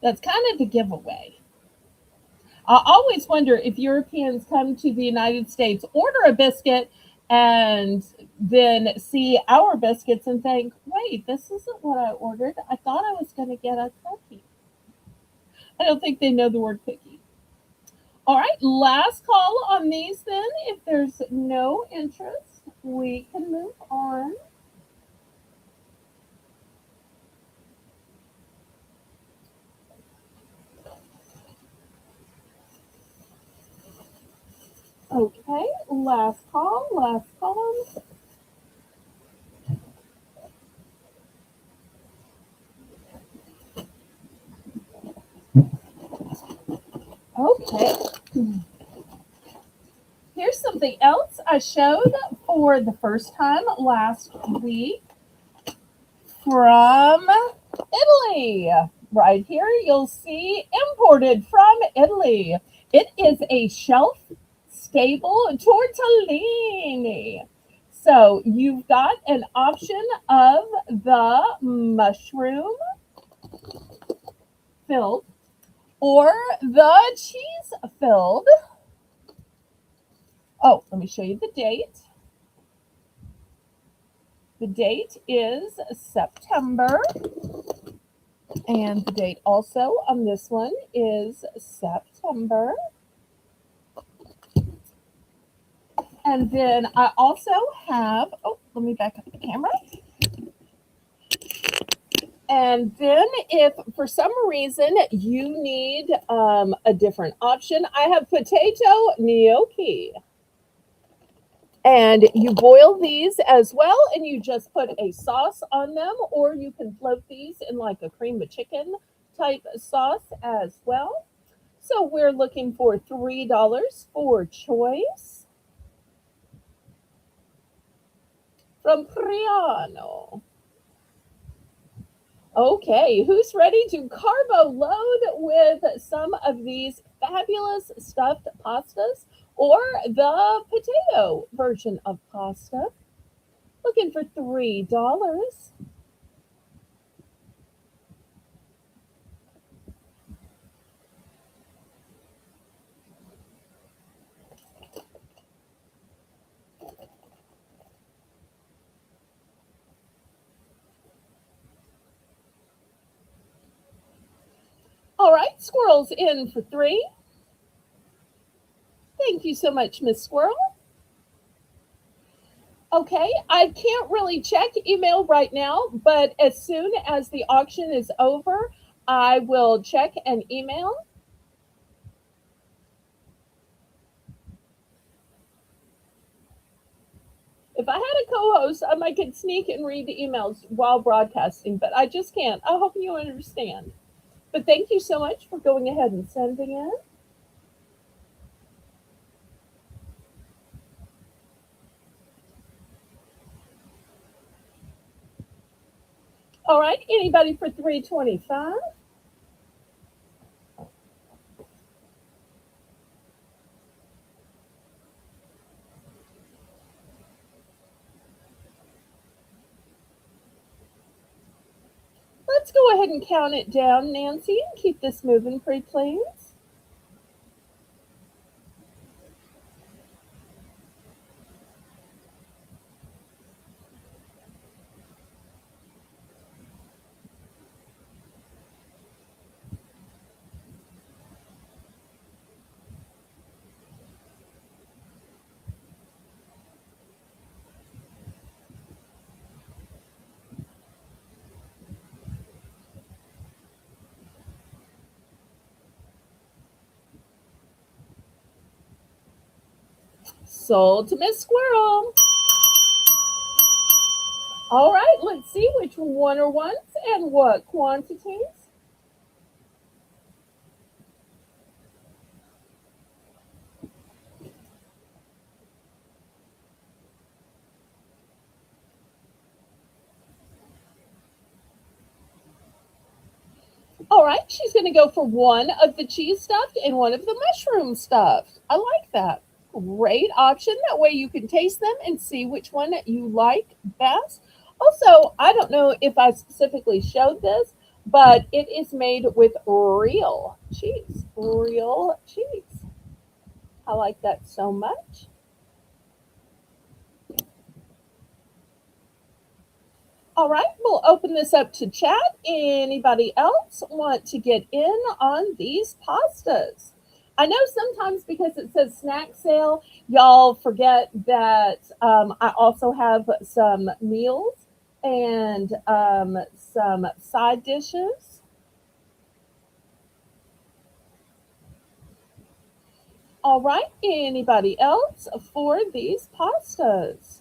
That's kind of the giveaway. I always wonder if Europeans come to the United States, order a biscuit, and then see our biscuits and think, wait, this isn't what I ordered. I thought I was going to get a cookie. I don't think they know the word cookie. All right, last call on these then. If there's no interest, we can move on. Okay, last call, last call. Okay. Here's something else I showed for the first time last week from Italy. Right here, you'll see imported from Italy. It is a shelf stable tortellini. So you've got an option of the mushroom filled or the cheese filled. Oh, let me show you the date. The date is September. And the date also on this one is September. And then I also have, oh, let me back up the camera. And then if for some reason you need a different option, I have potato gnocchi. And you boil these as well, and you just put a sauce on them, or you can float these in like a cream of chicken type sauce as well. So we're looking for $3 for choice from Priano. Okay, who's ready to carbo load with some of these fabulous stuffed pastas or the potato version of pasta? Looking for $3. All right, squirrel's in for 3. Thank you so much, Miss Squirrel. Okay, I can't really check email right now, but as soon as the auction is over, I will check an email. If I had a co-host, I might could sneak and read the emails while broadcasting, but I just can't. I hope you understand. But thank you so much for going ahead and sending it. All right, anybody for 325? Let's go ahead and count it down, Nancy, and keep this moving, pretty please. Sold to Miss Squirrel. All right, let's see which one are ones and what quantities. All right, she's going to go for one of the cheese stuffed and one of the mushroom stuffed. I like that. Great option. That way you can taste them and see which one you like best. Also, I don't know if I specifically showed this, but it is made with real cheese. Real cheese. I like that so much. All right, we'll open this up to chat. Anybody else want to get in on these pastas? I know sometimes because it says snack sale, y'all forget that I also have some meals and some side dishes. All right, anybody else for these pastas?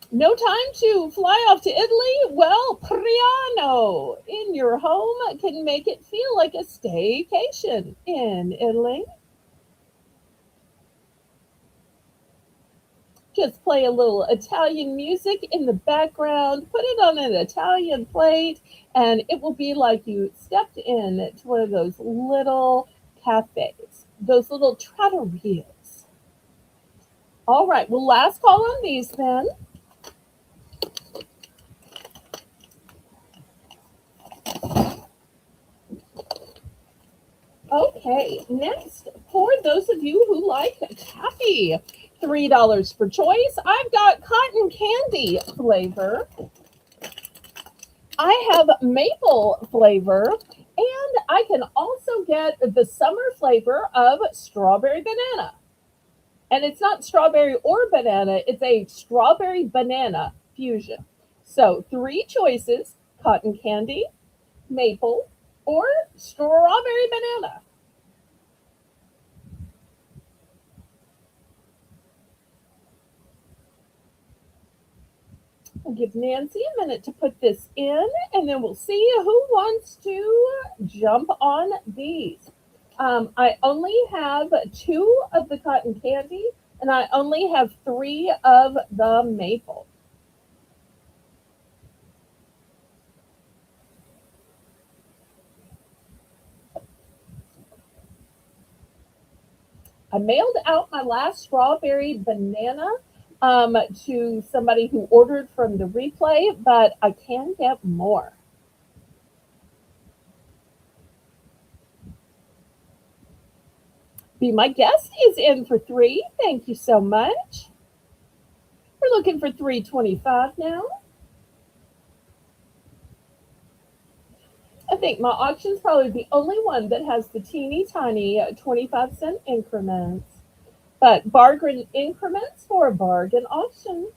No time to fly off to Italy? Well, Priano in your home can make it feel like a staycation in Italy. Just play a little Italian music in the background, put it on an Italian plate, and it will be like you stepped in to one of those little cafes, those little trattorias. All right, well, last call on these then. Okay, next, for those of you who like taffy, $3 per choice. I've got cotton candy flavor. I have maple flavor, and I can also get the summer flavor of strawberry banana. And it's not strawberry or banana, it's a strawberry banana fusion. So, three choices: cotton candy, maple, or strawberry banana. We'll give Nancy a minute to put this in, and then we'll see who wants to jump on these. I only have two of the cotton candy, and I only have three of the maple. I mailed out my last strawberry banana to somebody who ordered from the replay, but I can get more. Be My Guest is in for 3. Thank you so much. We're looking for 325 now. I think my auction's probably the only one that has the teeny tiny 25-cent increments, but bargain increments for a bargain auction.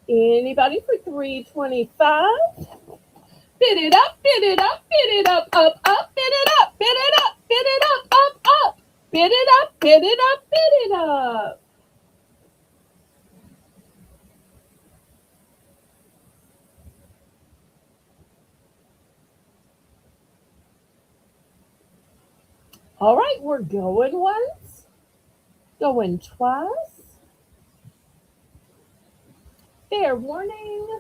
Anybody for 325? Bid it up, bid it up, bid it up, up, bid it up, bid it up, bid it up, up. Bid it up, bid it up, bid it up. All right, we're going once, going twice. Fair warning.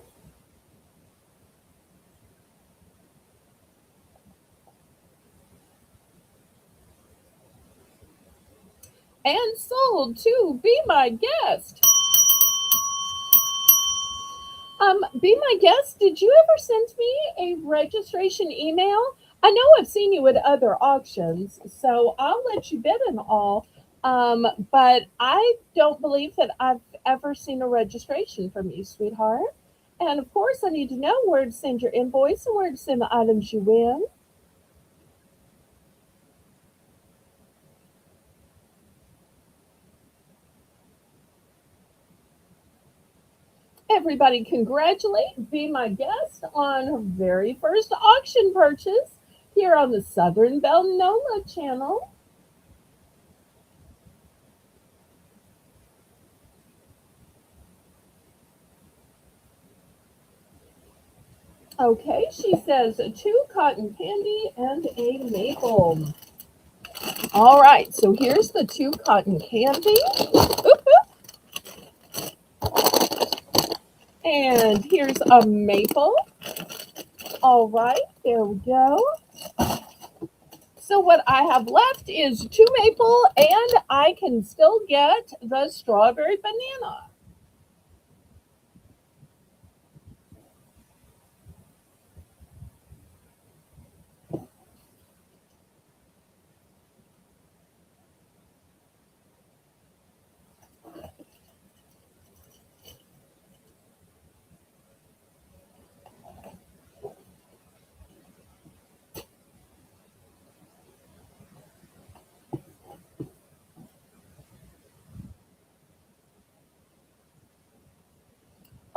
And sold to Be My Guest. Be My Guest, did you ever send me a registration email? I know I've seen you at other auctions, so I'll let you bid and all. But I don't believe that I've ever seen a registration from you, sweetheart. And of course, I need to know where to send your invoice and where to send the items you win. Everybody congratulate Be My Guest on her very first auction purchase here on the Southern Belle NOLA channel. Okay, she says 2 cotton candy and a maple. All right, so here's the 2 cotton candy. And here's a maple. All right, there we go. So what I have left is 2 maple, and I can still get the strawberry banana.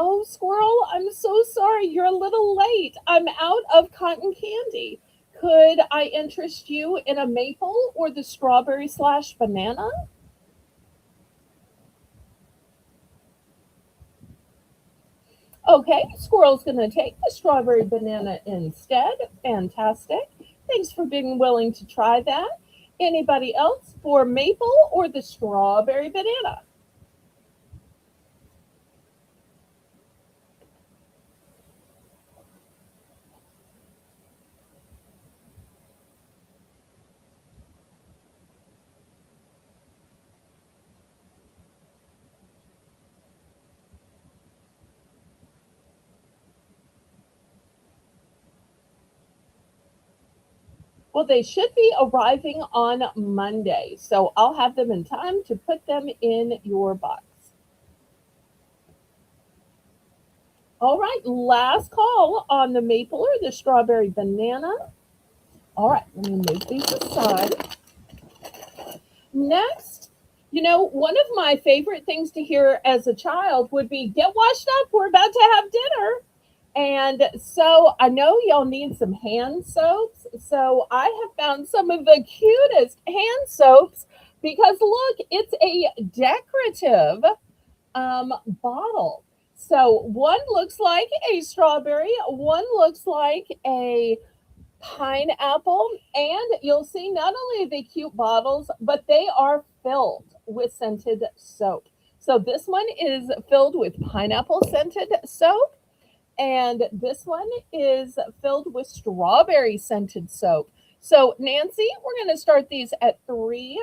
Oh, squirrel, I'm so sorry. You're a little late. I'm out of cotton candy. Could I interest you in a maple or the strawberry slash banana? Okay, squirrel's going to take the strawberry banana instead. Fantastic. Thanks for being willing to try that. Anybody else for maple or the strawberry banana? Well, they should be arriving on Monday, so I'll have them in time to put them in your box. All right, last call on the maple or the strawberry banana. All right, let me move these aside. Next, one of my favorite things to hear as a child would be, get washed up, we're about to have dinner. And so I know y'all need some hand soaps. So I have found some of the cutest hand soaps because look, it's a decorative bottle. So one looks like a strawberry, one looks like a pineapple, and you'll see not only are they cute bottles, but they are filled with scented soap. So this one is filled with pineapple scented soap. And this one is filled with strawberry scented soap. So, Nancy, we're going to start these at $3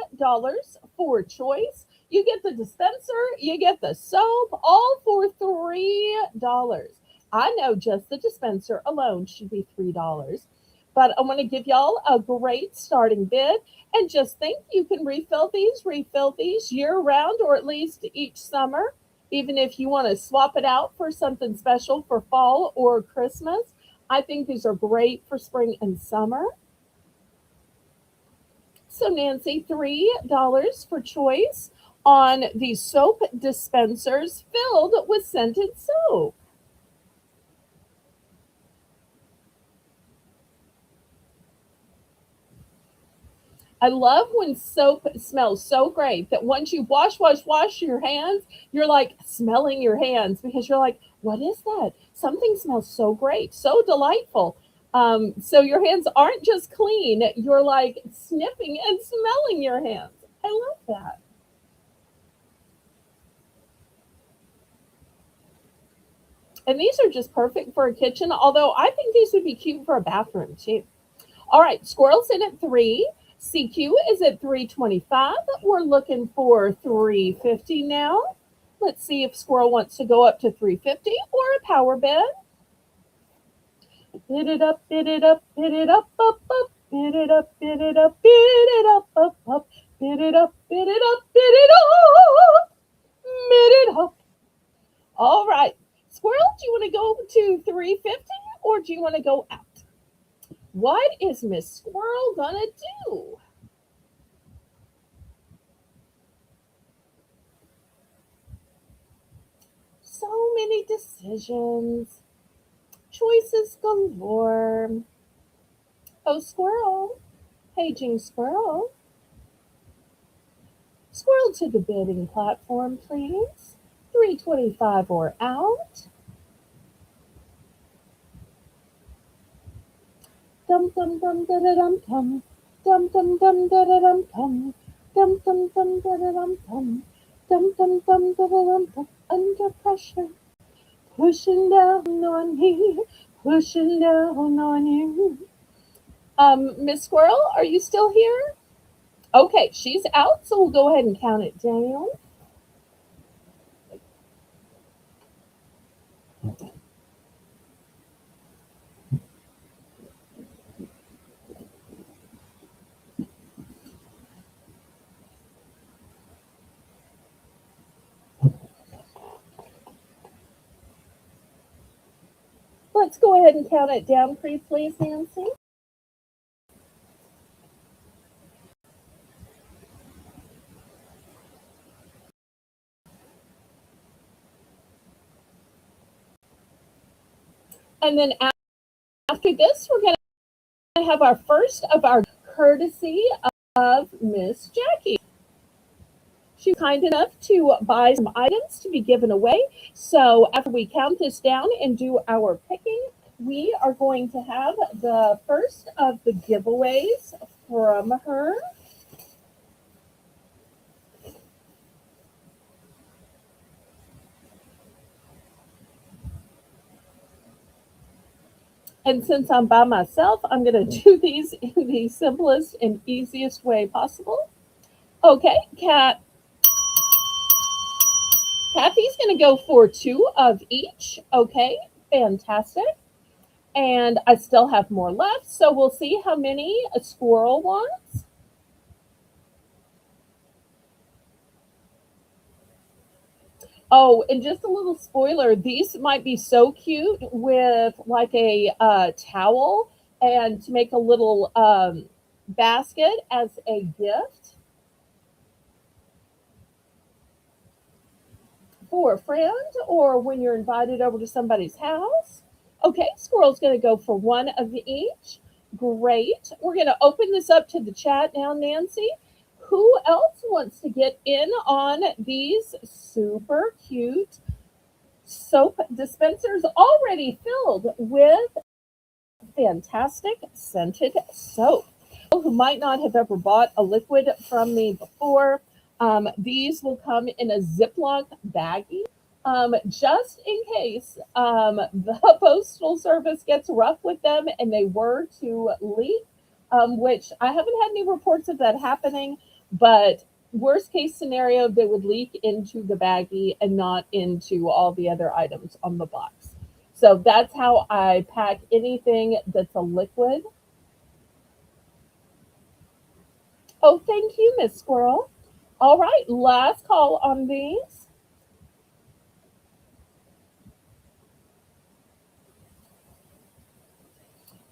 for choice. You get the dispenser, you get the soap, all for $3. I know just the dispenser alone should be $3. But I want to give y'all a great starting bid. And just think you can refill these year round or at least each summer, even if you want to swap it out for something special for fall or Christmas. I think these are great for spring and summer. So, Nancy, $3 for choice on these soap dispensers filled with scented soap. I love when soap smells so great that once you wash your hands, you're like smelling your hands because you're like, what is that? Something smells so great, so delightful. So your hands aren't just clean, you're like sniffing and smelling your hands. I love that. And these are just perfect for a kitchen, although I think these would be cute for a bathroom too. All right, squirrels in at 3. CQ is at 325. We're looking for 350 now. Let's see if squirrel wants to go up to 350 or a power bed. Bid it up, bid it up, bid it up, up, up. Bid it up, bid it up, bid it up, up, up. Bid it up, bid it up, bid it up. Bid it up. All right. Squirrel, do you want to go to 350 or do you want to go out? What is Miss Squirrel gonna do? So many decisions, choices galore. Oh, Squirrel, paging Squirrel. Squirrel to the bidding platform, please. 325 or out. Dum dum dum da da dum dum. Dum dum dum da da dum dum. Dum dum dum da da dum dum. Dum dum dum da da dum dum. Under pressure, pushing down on me, pushing down on you. Miss Squirrel, are you still here? Okay, she's out, so we'll go ahead and count it down. Let's go ahead and count it down, please, Nancy. And then after this, we're going to have our first of our courtesy of Miss Jackie. She was kind enough to buy some items to be given away. So after we count this down and do our picking, we are going to have the first of the giveaways from her. And since I'm by myself, I'm going to do these in the simplest and easiest way possible. Okay, Kathy's going to go for 2 of each. Okay, fantastic. And I still have more left, so we'll see how many a squirrel wants. Oh, and just a little spoiler, these might be so cute with like a towel and to make a little basket as a gift for a friend or when you're invited over to somebody's house. Okay, squirrel's going to go for 1 of each. Great. We're going to open this up to the chat now, Nancy. Who else wants to get in on these super cute soap dispensers already filled with fantastic scented soap? Who might not have ever bought a liquid from me before, these will come in a Ziploc baggie. just in case the Postal Service gets rough with them and they were to leak, which I haven't had any reports of that happening, but worst case scenario, they would leak into the baggie and not into all the other items on the box. So that's how I pack anything that's a liquid. Oh, thank you, Miss Squirrel. All right, last call on these.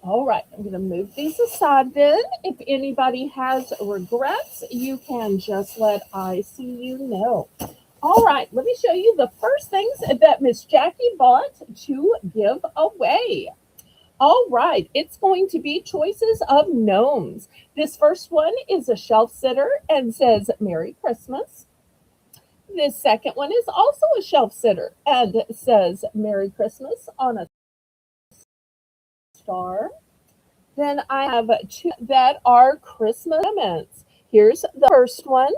All right, I'm going to move these aside then. If anybody has regrets, you can just let I see you know. All right, let me show you the first things that Miss Jackie bought to give away. All right, it's going to be choices of gnomes. This first one is a shelf sitter and says Merry Christmas. This second one is also a shelf sitter and says Merry Christmas on a star. Then I have two that are Christmas ornaments. Here's the first one.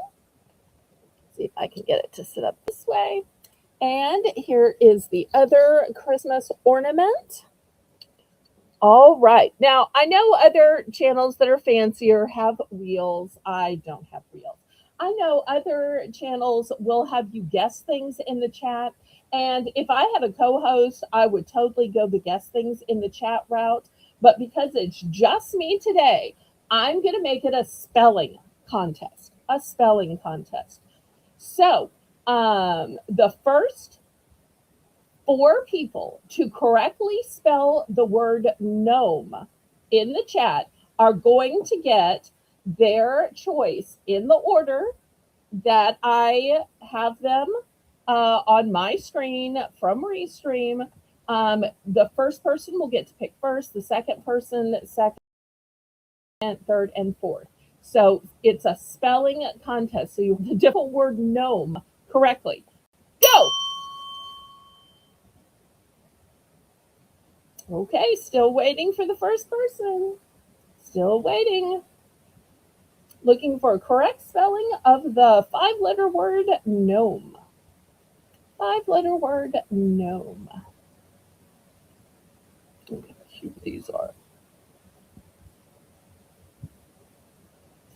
See if I can get it to sit up this way. And here is the other Christmas ornament. All right. Now, I know other channels that are fancier have wheels. I don't have wheels. I know other channels will have you guess things in the chat. And if I had a co host, I would totally go the guess things in the chat route. But because it's just me today, I'm going to make it a spelling contest. A spelling contest. So, the first four people to correctly spell the word gnome in the chat are going to get their choice in the order that I have them on my screen from Restream. The first person will get to pick first, the second person, second, third, and fourth. So it's a spelling contest. So you have the different word gnome correctly. Go! Okay, still waiting for the first person. Still waiting. Looking for a correct spelling of the 5-letter word gnome. 5-letter word gnome. Okay, who these are.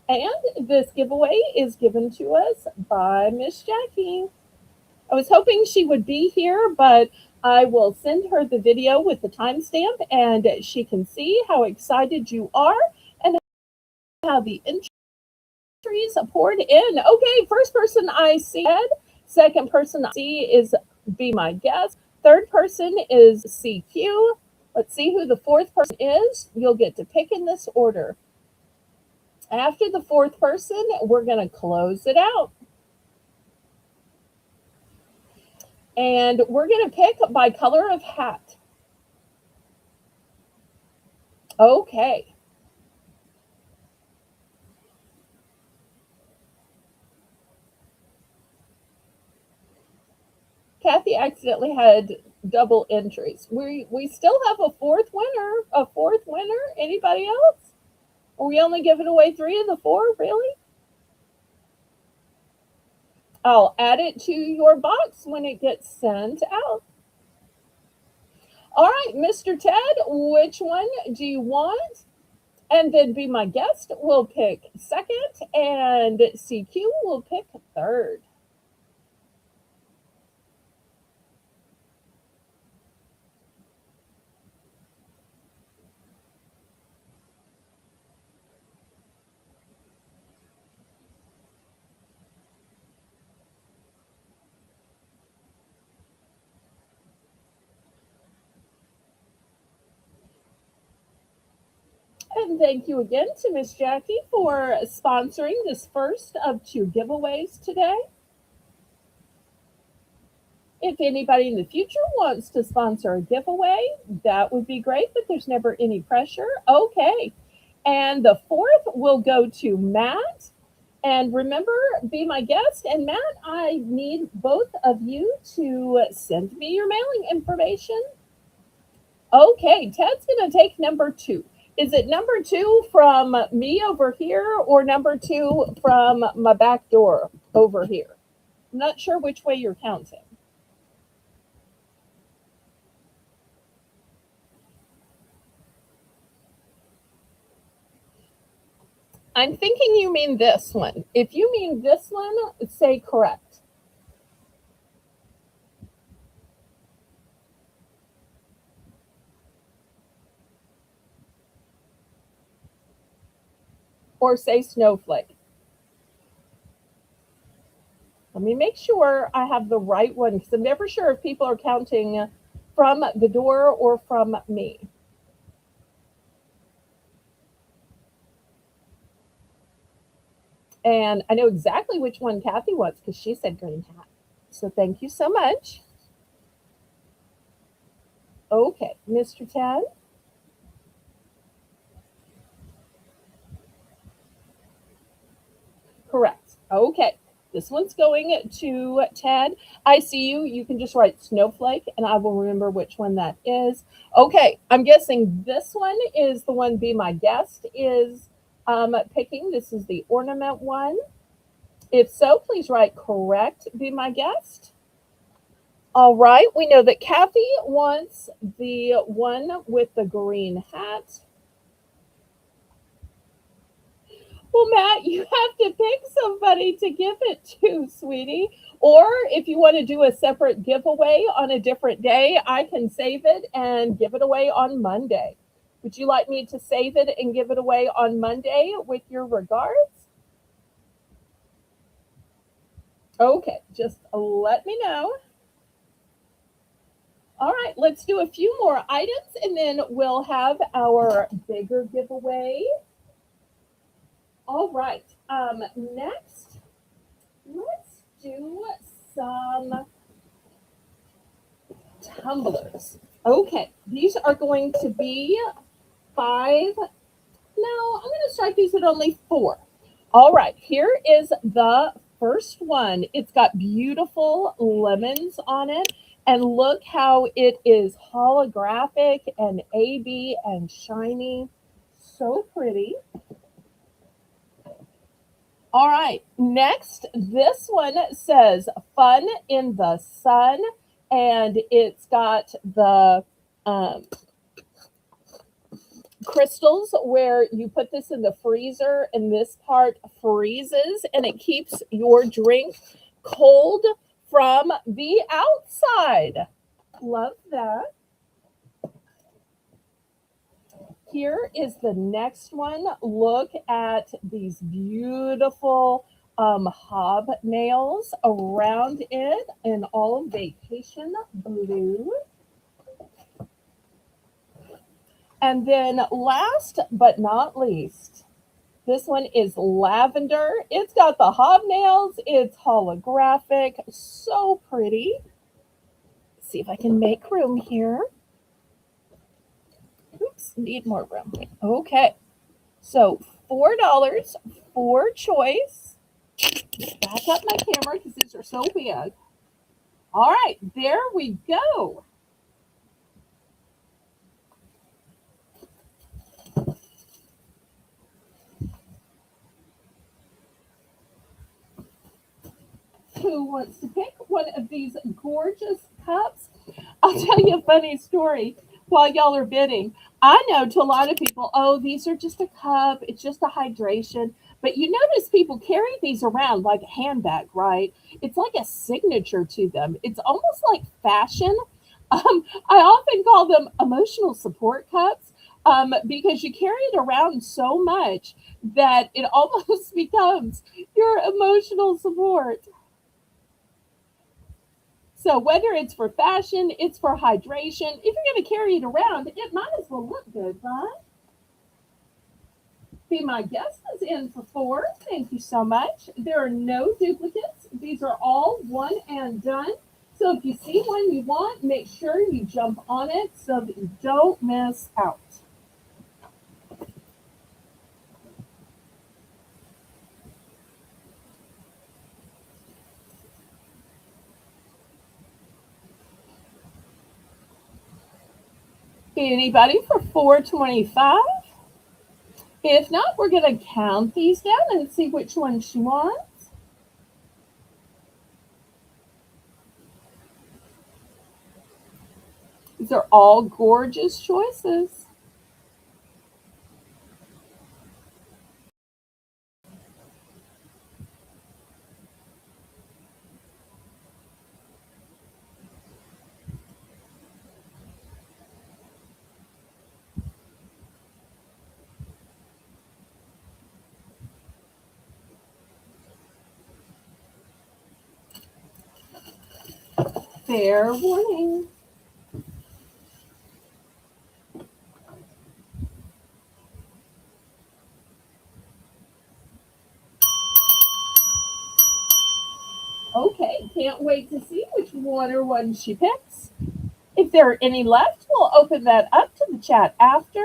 And this giveaway is given to us by Miss Jackie. I was hoping she would be here, but I will send her the video with the timestamp and she can see how excited you are and how the entries poured in. Okay, first person I see, Ed. Second person I see is Be My Guest. Third person is CQ. Let's see who the fourth person is. You'll get to pick in this order. After the fourth person, we're going to close it out. And we're going to pick by color of hat. Okay. Kathy accidentally had double entries. We still have a fourth winner. A fourth winner? Anybody else? Are we only giving away 3 of the 4? Really? I'll add it to your box when it gets sent out. All right, Mr. Ted, which one do you want? And then Be My Guest will pick second, and CQ will pick third. And thank you again to Miss Jackie for sponsoring this first of 2 giveaways today. If anybody in the future wants to sponsor a giveaway, that would be great, but there's never any pressure. Okay. And the fourth will go to Matt. And remember, Be My Guest. And Matt, I need both of you to send me your mailing information. Okay, Ted's going to take number 2. Is it number 2 from me over here or number 2 from my back door over here? I'm not sure which way you're counting. I'm thinking you mean this one. If you mean this one, say correct. Or say snowflake. Let me make sure I have the right one because I'm never sure if people are counting from the door or from me. And I know exactly which one Kathy wants because she said green hat. So thank you so much. Okay, Mr. Ted. Correct. Okay. This one's going to Ted. I see you. You can just write snowflake and I will remember which one that is. Okay. I'm guessing this one is the one Be My Guest is picking. This is the ornament one. If so, please write correct. Be My Guest. All right. We know that Kathy wants the one with the green hat. Well, Matt, you have to pick somebody to give it to, sweetie. Or if you want to do a separate giveaway on a different day, I can save it and give it away on Monday. Would you like me to save it and give it away on Monday with your regards? Okay, just let me know. All right, let's do a few more items and then we'll have our bigger giveaway. All right, next, let's do some tumblers. Okay, these are going to be five. No, I'm going to start these at only four. All right, here is the first one. It's got beautiful lemons on it. And look how it is holographic and AB and shiny. So pretty. All right, next, this one says fun in the sun, and it's got the crystals where you put this in the freezer, and this part freezes, and it keeps your drink cold from the outside. Love that. Here is the next one. Look at these beautiful hobnails around it in all vacation blue. And then last but not least, this one is lavender. It's got the hobnails. It's holographic. So pretty. Let's see if I can make room here. Oops, need more room. Okay. So $4 for choice. Back up my camera because these are so big. All right, there we go. Who wants to pick one of these gorgeous cups? I'll tell you a funny story while y'all are bidding. I know to a lot of people, oh, these are just a cup, it's just a hydration. But you notice people carry these around like a handbag, right? It's like a signature to them. It's almost like fashion. I often call them emotional support cups because you carry it around so much that it almost becomes your emotional support. So whether it's for fashion, it's for hydration, if you're going to carry it around, it might as well look good, right? Be My Guest is in for four. Thank you so much. There are no duplicates. These are all one and done. So if you see one you want, make sure you jump on it so that you don't miss out. Anybody for 425? If not, we're going to count these down and see which one she wants. These are all gorgeous choices. Fair warning. Okay, can't wait to see which one she picks. If there are any left, we'll open that up to the chat after.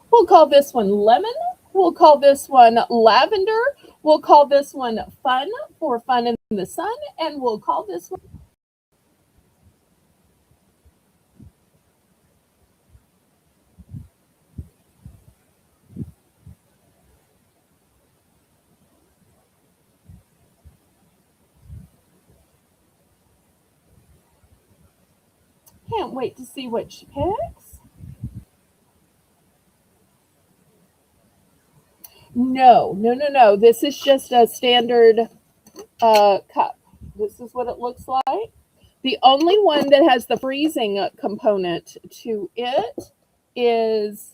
We'll call this one lemon. We'll call this one lavender. We'll call this one fun for fun in the sun. And we'll call this one. Can't wait to see what she picks. No. This is just a standard cup. This is what it looks like. The only one that has the freezing component to it is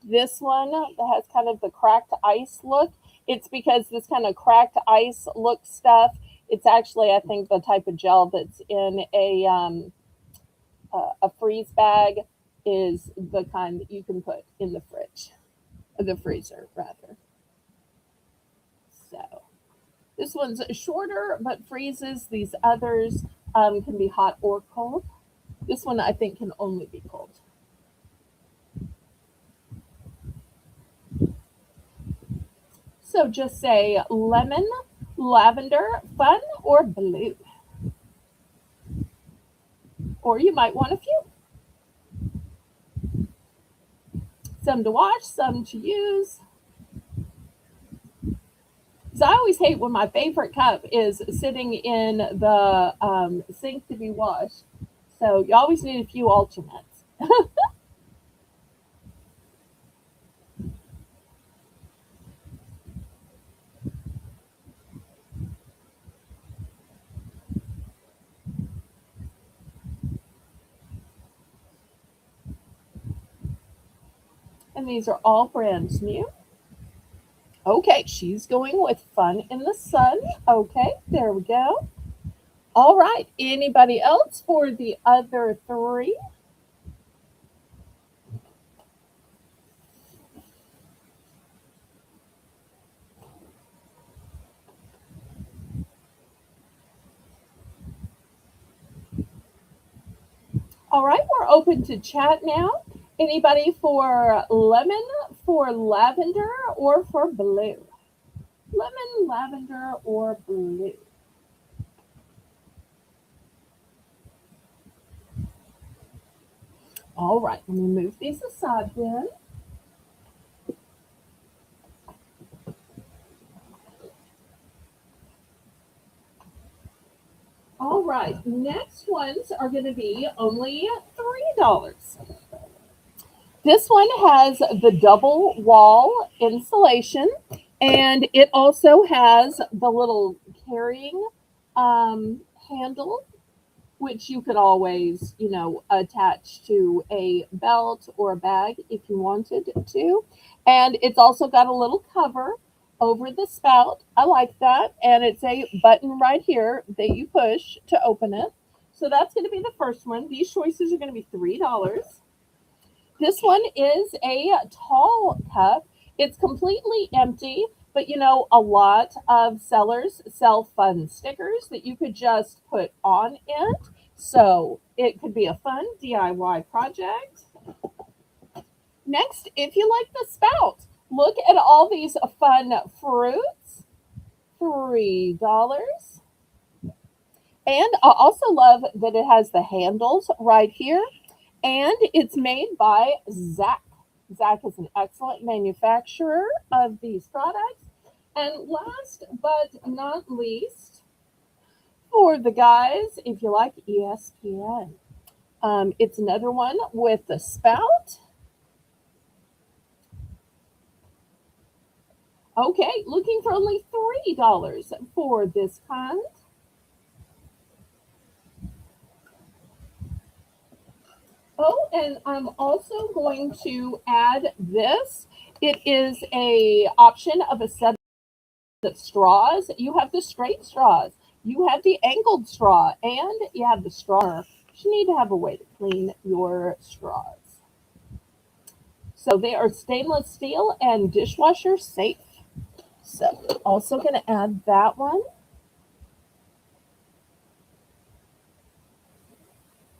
this one that has kind of the cracked ice look. It's because this kind of cracked ice look stuff, it's actually, I think, the type of gel that's in a freeze bag is the kind that you can put in the fridge, the freezer rather. So this one's shorter but freezes. These others can be hot or cold. This one I think can only be cold. So just say lemon, lavender, fun, or blue. Or you might want a few. Some to wash, some to use. So I always hate when my favorite cup is sitting in the sink to be washed. So you always need a few alternates. And these are all brand new. Okay, she's going with fun in the sun. Okay, there we go. All right, anybody else for the other three? All right, we're open to chat now. Anybody for lemon, for lavender, or for blue? Lemon, lavender, or blue? All right, let me move these aside then. All right, next ones are going to be only $3. This one has the double wall insulation, and it also has the little carrying handle, which you could always, attach to a belt or a bag if you wanted to. And it's also got a little cover over the spout. I like that. And it's a button right here that you push to open it. So that's going to be the first one. These choices are going to be $3. This one is a tall cup. It's completely empty, but a lot of sellers sell fun stickers that you could just put on it. So it could be a fun DIY project. Next, if you like the spout, look at all these fun fruits. $3. And I also love that it has the handles right here. And it's made by Zach. Zach is an excellent manufacturer of these products. And last but not least, for the guys, if you like ESPN, it's another one with the spout. Okay, looking for only $3 for this kind. Oh, and I'm also going to add this. It is a option of a set of straws. You have the straight straws, you have the angled straw, and you have the straw. You need to have a way to clean your straws. So they are stainless steel and dishwasher safe. So also going to add that one.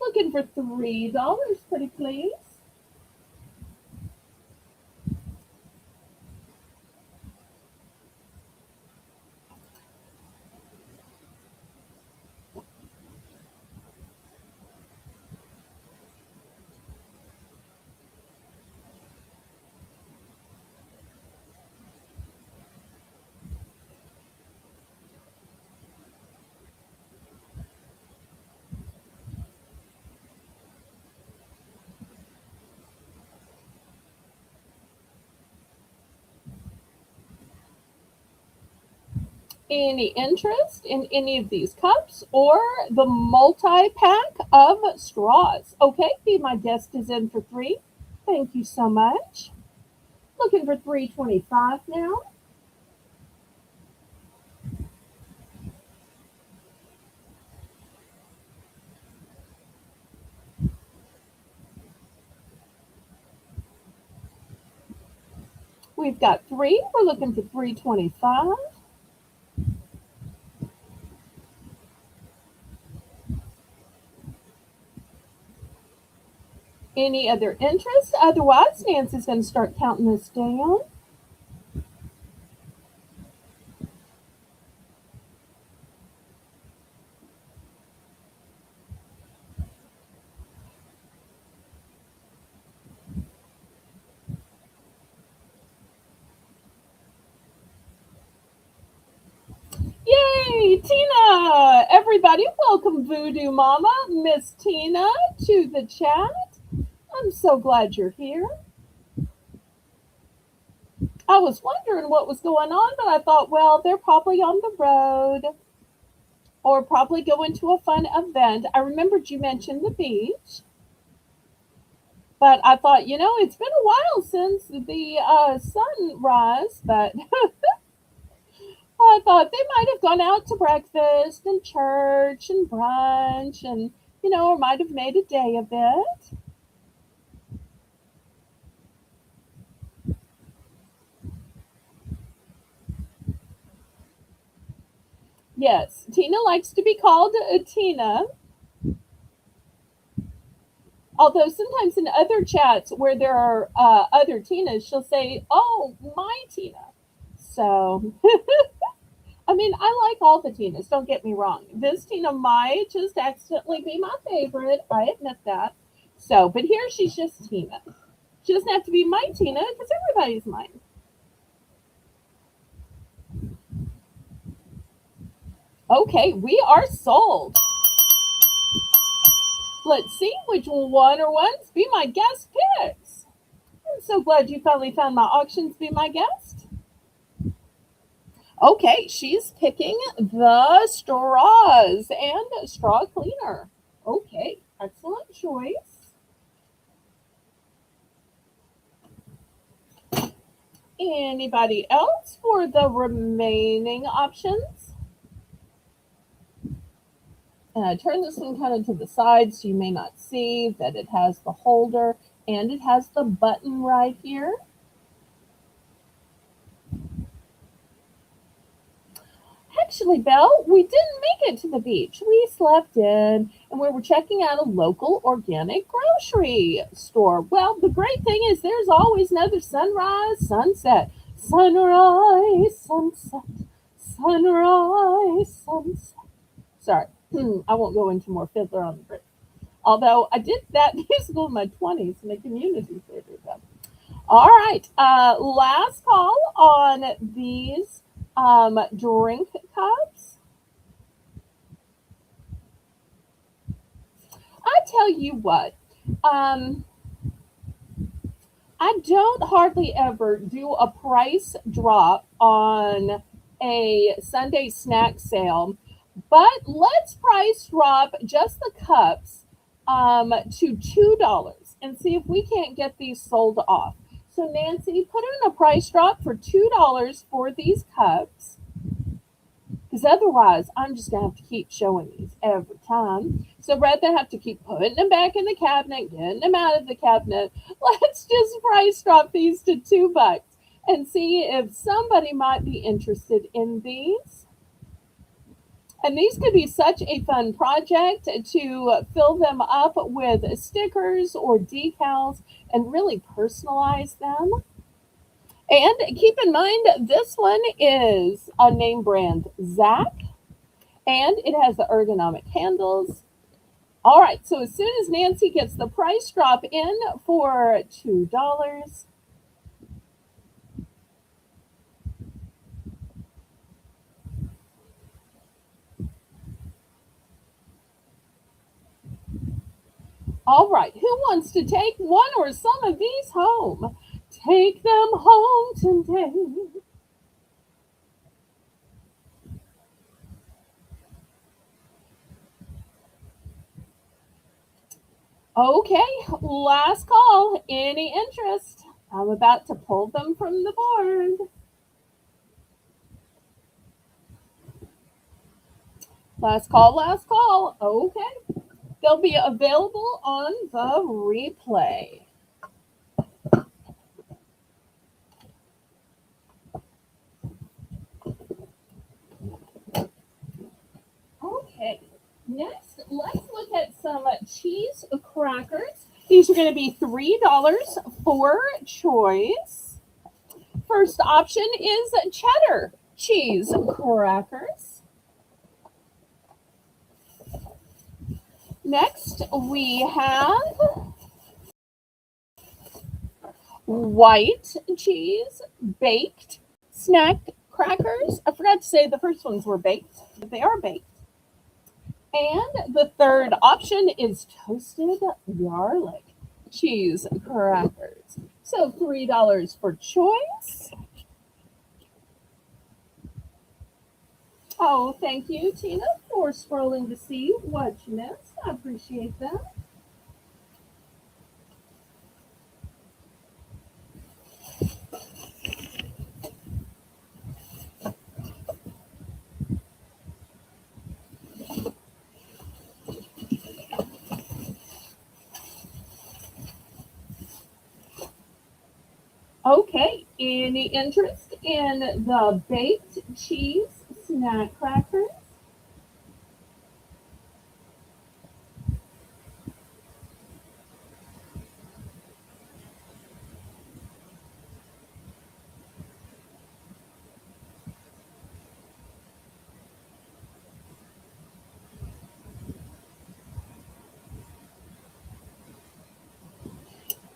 Looking for $3, pretty please. Any interest in any of these cups or the multi-pack of straws? Okay, Be My Guest is in for three. Thank you so much. Looking for 325 now. We've got three. We're looking for 325. Any other interest? Otherwise, Nancy's going to start counting this down. Yay, Tina! Everybody, welcome Voodoo Mama, Miss Tina, to the chat. I'm so glad you're here. I was wondering what was going on, but I thought, well, they're probably on the road or probably going to a fun event. I remembered you mentioned the beach, but I thought, it's been a while since the sunrise, but I thought they might have gone out to breakfast and church and brunch and, or might have made a day of it. Yes, Tina likes to be called Tina. Although sometimes in other chats where there are other Tinas, she'll say, "Oh, my Tina." So, I mean, I like all the Tinas. Don't get me wrong. This Tina might just accidentally be my favorite. I admit that. So, but here she's just Tina. She doesn't have to be my Tina because everybody's mine. Okay, we are sold. Let's see which one or ones Be My Guest picks. I'm so glad you finally found my auctions Be My Guest. Okay, she's picking the straws and straw cleaner. Okay, excellent choice. Anybody else for the remaining options? And I turn this one kind of to the side so you may not see that it has the holder and it has the button right here. Actually, Belle, we didn't make it to the beach. We slept in and we were checking out a local organic grocery store. Well, the great thing is there's always another sunrise, sunset, sunrise, sunset, sunrise, sunset. Sorry, I won't go into more Fiddler on the Roof. Although I did that musical in my 20s in a community theater. Though. All right, last call on these drink cups. I tell you what, I don't hardly ever do a price drop on a Sunday snack sale, but let's price drop just the cups to $2 and see if we can't get these sold off. So Nancy, put in a price drop for $2 for these cups, because otherwise I'm just gonna have to keep showing these every time. So rather than have to keep putting them back in the cabinet, getting them out of the cabinet, let's just price drop these to $2 and see if somebody might be interested in these. And these could be such a fun project to fill them up with stickers or decals and really personalize them. And keep in mind, this one is a name brand Zach, and it has the ergonomic handles. All right, so as soon as Nancy gets the price drop in for $2, all right, who wants to take one or some of these home? Take them home today. Okay, last call. Any interest? I'm about to pull them from the board. Last call, last call. Okay. They'll be available on the replay. Okay. Next, let's look at some cheese crackers. These are going to be $3 for choice. First option is cheddar cheese crackers. Next, we have white cheese baked snack crackers. I forgot to say the first ones were baked, but they are baked. And the third option is toasted garlic cheese crackers. So $3 for choice. Oh, thank you, Tina, for scrolling to see what you missed. I appreciate that. Okay, any interest in the baked cheese snack crackers?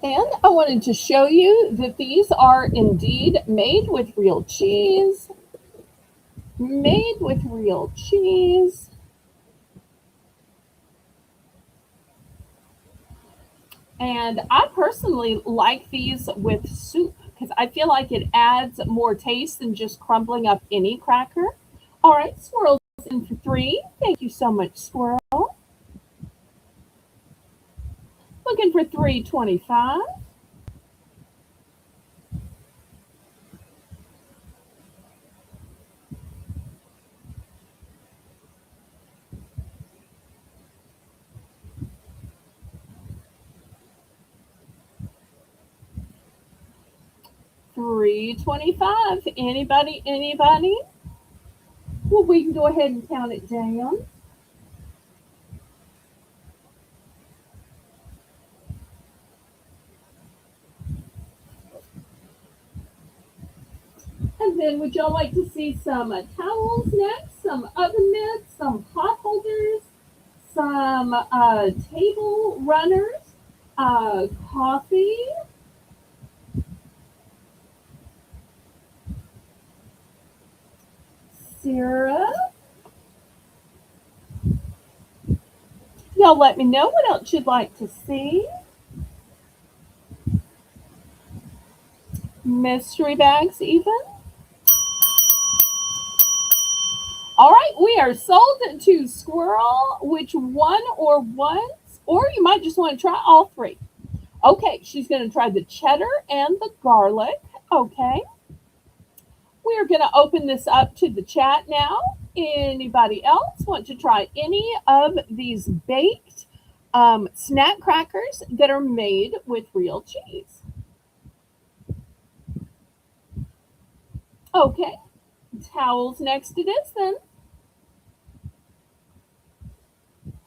And I wanted to show you that these are indeed made with real cheese. Made with real cheese. And I personally like these with soup because I feel like it adds more taste than just crumbling up any cracker. All right, Squirrel's in for 3. Thank you so much, Squirrel. Looking for 3.25. $3.25. Anybody? Anybody? Well, we can go ahead and count it down. And then would y'all like to see some towels next, some oven mitts, some pot holders, some table runners, coffee, syrup? Y'all let me know what else you'd like to see. Mystery bags even. All right, we are sold to Squirrel. Which one or ones Or you might just want to try all three. Okay, she's going to try the cheddar and the garlic. Okay, we are going to open this up to the chat now. Anybody else want to try any of these baked snack crackers that are made with real cheese? Okay, towels next to this then.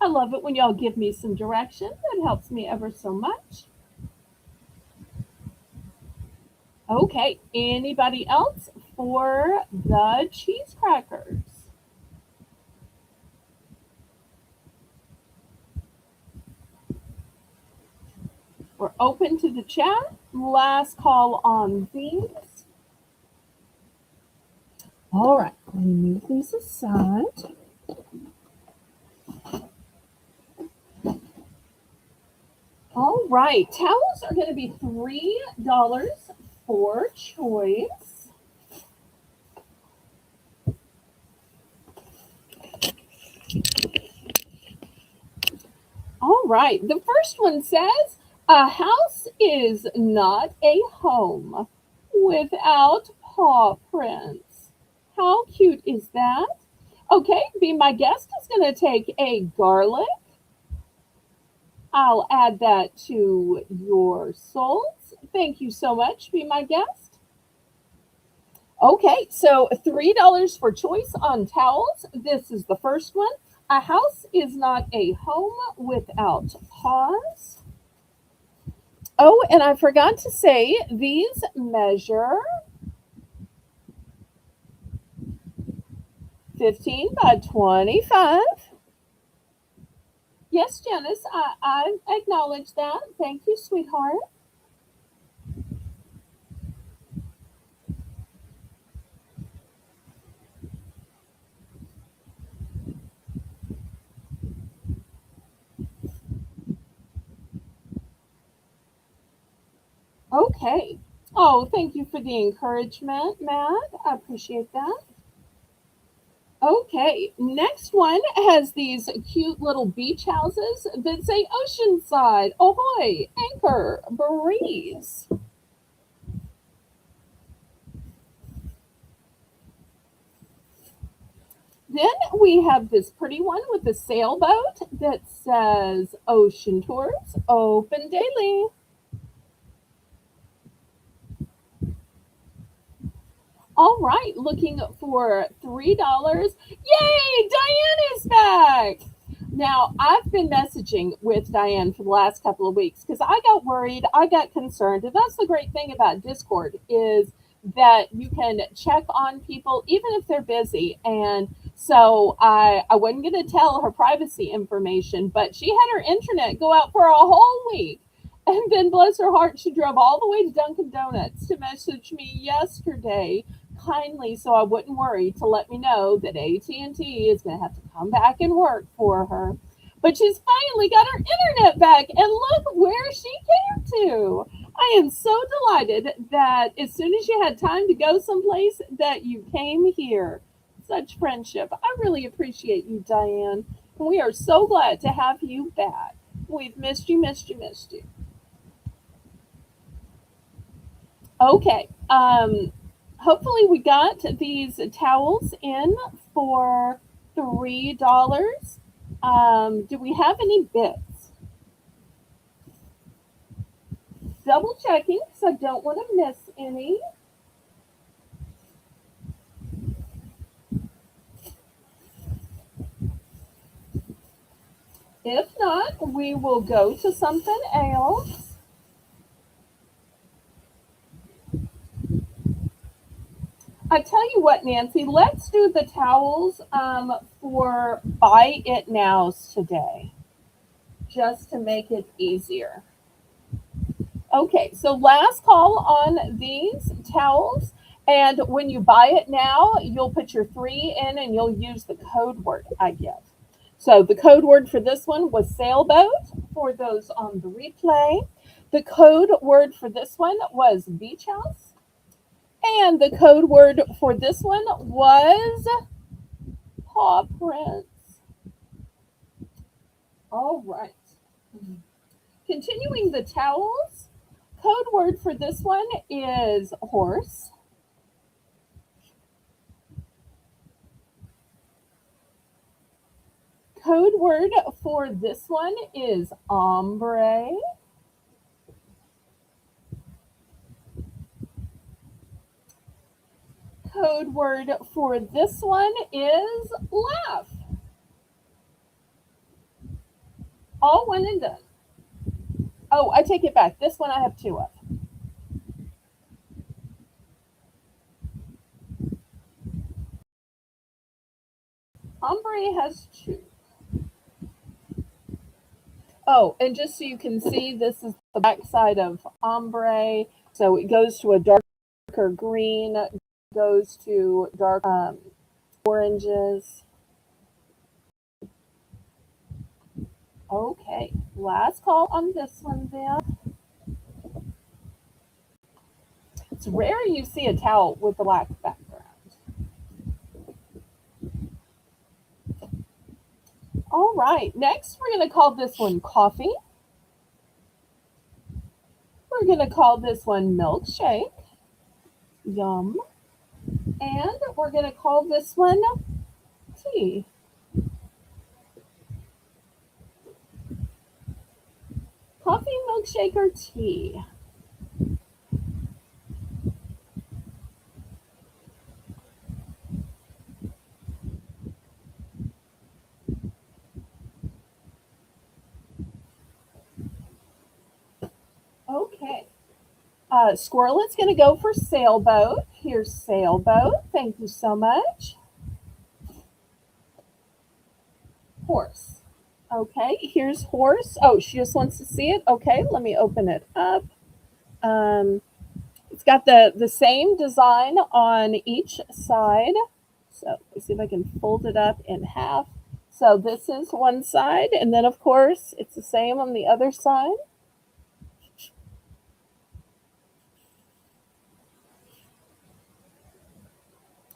I love it when y'all give me some direction. That helps me ever so much. Okay, anybody else for the cheese crackers? We're open to the chat. Last call on these. All right, let me move these aside. All right, towels are going to be $3 for choice. All right, the first one says, a house is not a home without paw prints. How cute is that? Okay, Be My Guest is going to take a garlic. I'll add that to your souls. Thank you so much, Be My Guest. Okay, so $3 for choice on towels. This is the first one. A house is not a home without paws. Oh, and I forgot to say these measure 15 by 25. Yes, Janice, I acknowledge that. Thank you, sweetheart. Okay. Oh, thank you for the encouragement, Matt. I appreciate that. Okay, next one has these cute little beach houses that say Oceanside, Ahoy, Anchor, Breeze. Then we have this pretty one with a sailboat that says Ocean Tours, open daily. All right, looking for $3. Yay, Diane is back. Now, I've been messaging with Diane for the last couple of weeks because I got worried, I got concerned. And that's the great thing about Discord is that you can check on people even if they're busy. And so I wasn't going to tell her privacy information, but she had her internet go out for a whole week. And then, bless her heart, she drove all the way to Dunkin' Donuts to message me yesterday kindly so I wouldn't worry to let me know that AT&T is going to have to come back and work for her. But she's finally got her internet back and look where she came to. I am so delighted that as soon as you had time to go someplace that you came here. Such friendship. I really appreciate you, Diane. We are so glad to have you back. We've missed you, missed you, missed you. Okay. Hopefully we got these towels in for $3. Do we have any bits? Double checking because I don't want to miss any. If not, we will go to something else. I tell you what, Nancy, let's do the towels for buy it nows today, just to make it easier. Okay, so last call on these towels. And when you buy it now, you'll put your 3 in and you'll use the code word I give. So the code word for this one was sailboat for those on the replay. The code word for this one was beach house. And the code word for this one was paw prints. All right. Continuing the towels, code word for this one is horse. Code word for this one is ombre. Code word for this one is laugh. All one and done. Oh, I take it back. This one I have two of. Ombre has two. Oh, and just so you can see, this is the back side of ombre. So it goes to a darker green, goes to dark oranges. Okay, last call on this one then. It's rare you see a towel with a black background. All right, next we're going to call this one coffee. We're going to call this one milkshake. Yum. And we're going to call this one tea. Coffee, milkshake, or tea? Okay. Squirrel is going to go for sailboat. Here's sailboat. Thank you so much. Horse. Okay, here's horse. Oh, she just wants to see it. Okay, let me open it up. It's got the same design on each side. So let's see if I can fold it up in half. So this is one side, and then of course it's the same on the other side.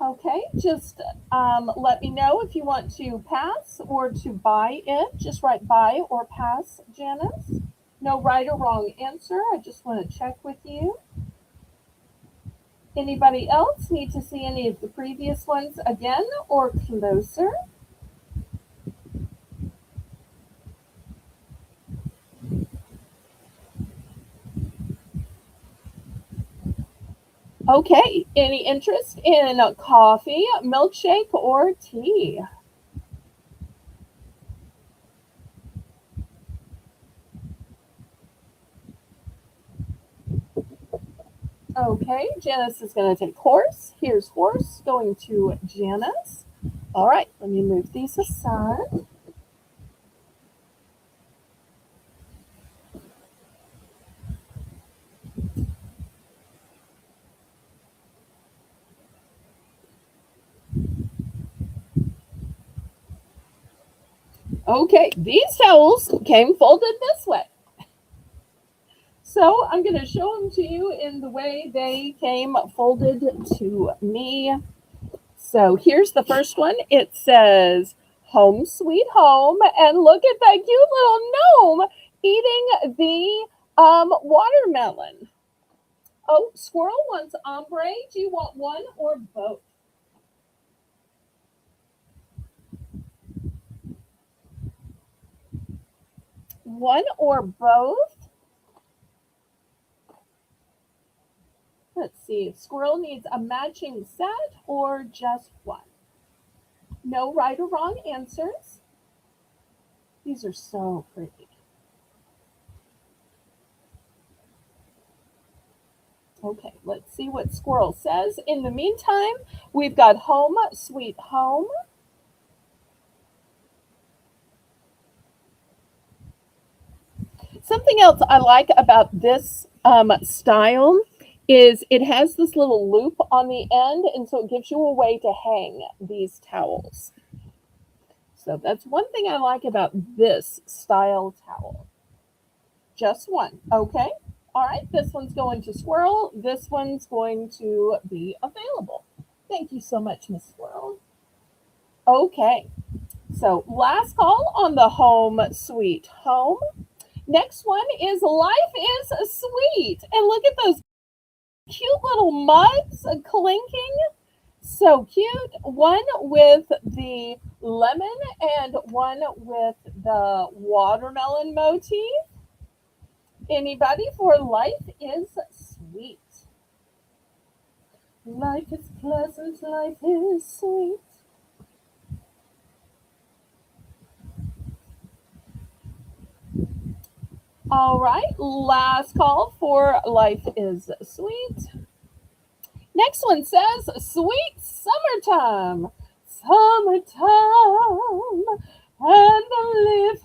Okay, just let me know if you want to pass or to buy it. Just write buy or pass, Janice. No right or wrong answer. I just want to check with you. Anybody else need to see any of the previous ones again or closer? Okay, any interest in coffee, milkshake, or tea? Okay, Janice is going to take horse. Here's horse going to Janice. All right, let me move these aside. Okay, these towels came folded this way. So I'm going to show them to you in the way they came folded to me. So here's the first one. It says, home sweet home. And look at that cute little gnome eating the watermelon. Oh, squirrel wants ombre. Do you want one or both? One or both? Let's see. Squirrel needs a matching set or just one. No right or wrong answers. These are so pretty. Okay, let's see what squirrel says. In the meantime, we've got home sweet home. Something else I like about this style is it has this little loop on the end, and so it gives you a way to hang these towels. So that's one thing I like about this style towel. Just one, okay? All right, this one's going to Squirrel. This one's going to be available. Thank you so much, Miss Squirrel. Okay, so last call on the home sweet home. Next one is Life is Sweet. And look at those cute little mugs clinking. So cute. One with the lemon and one with the watermelon motif. Anybody for Life is Sweet? Life is pleasant, life is sweet. All right, last call for Life is Sweet. Next one says Sweet Summertime. Summertime, and the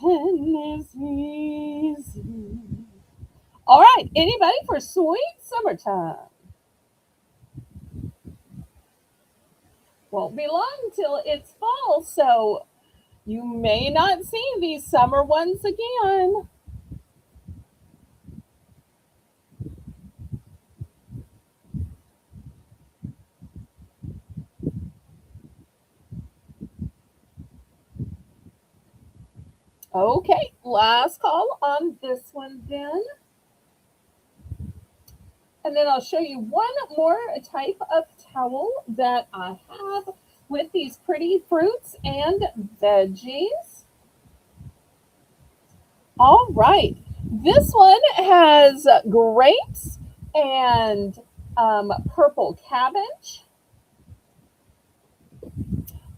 living is easy. All right, anybody for Sweet Summertime? Won't be long till it's fall, so you may not see these summer ones again. Okay, last call on this one then. And then I'll show you one more type of towel that I have with these pretty fruits and veggies. All right, this one has grapes and purple cabbage.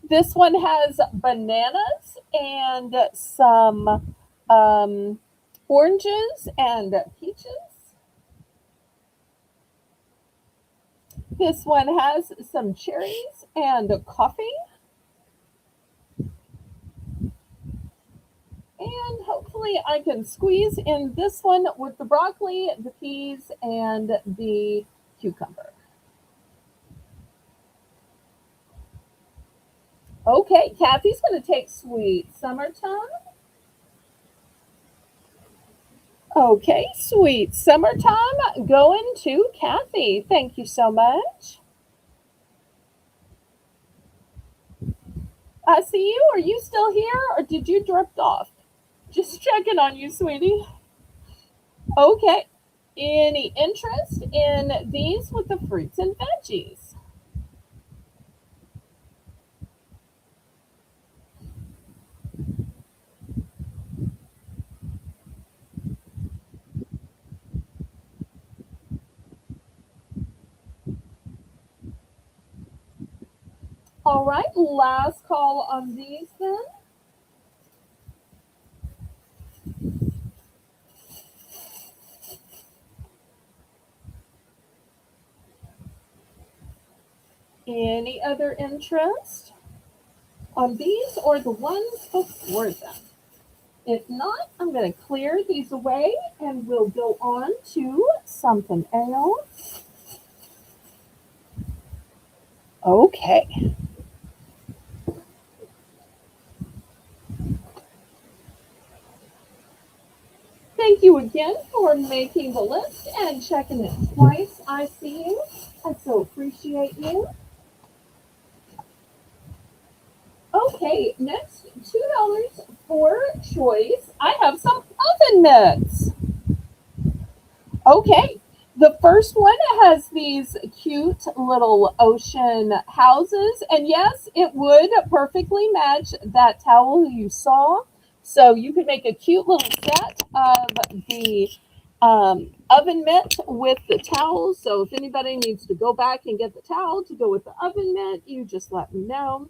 This one has bananas and some oranges and peaches. This one has some cherries and coffee. And hopefully I can squeeze in this one with the broccoli, the peas, and the cucumber. Okay, Kathy's going to take Sweet Summertime. Okay, Sweet Summertime going to Kathy. Thank you so much. I see you. Are you still here or did you drift off? Just checking on you, sweetie. Okay. Any interest in these with the fruits and veggies? All right, last call on these then. Any other interest on these or the ones before them? If not, I'm going to clear these away and we'll go on to something else. Okay. Thank you again for making the list and checking it twice. I see you. I so appreciate you. Okay, next $2 for choice. I have some oven mitts. Okay, the first one has these cute little ocean houses, and yes, it would perfectly match that towel you saw. So you could make a cute little set of the oven mitt with the towels. So if anybody needs to go back and get the towel to go with the oven mitt, you just let me know.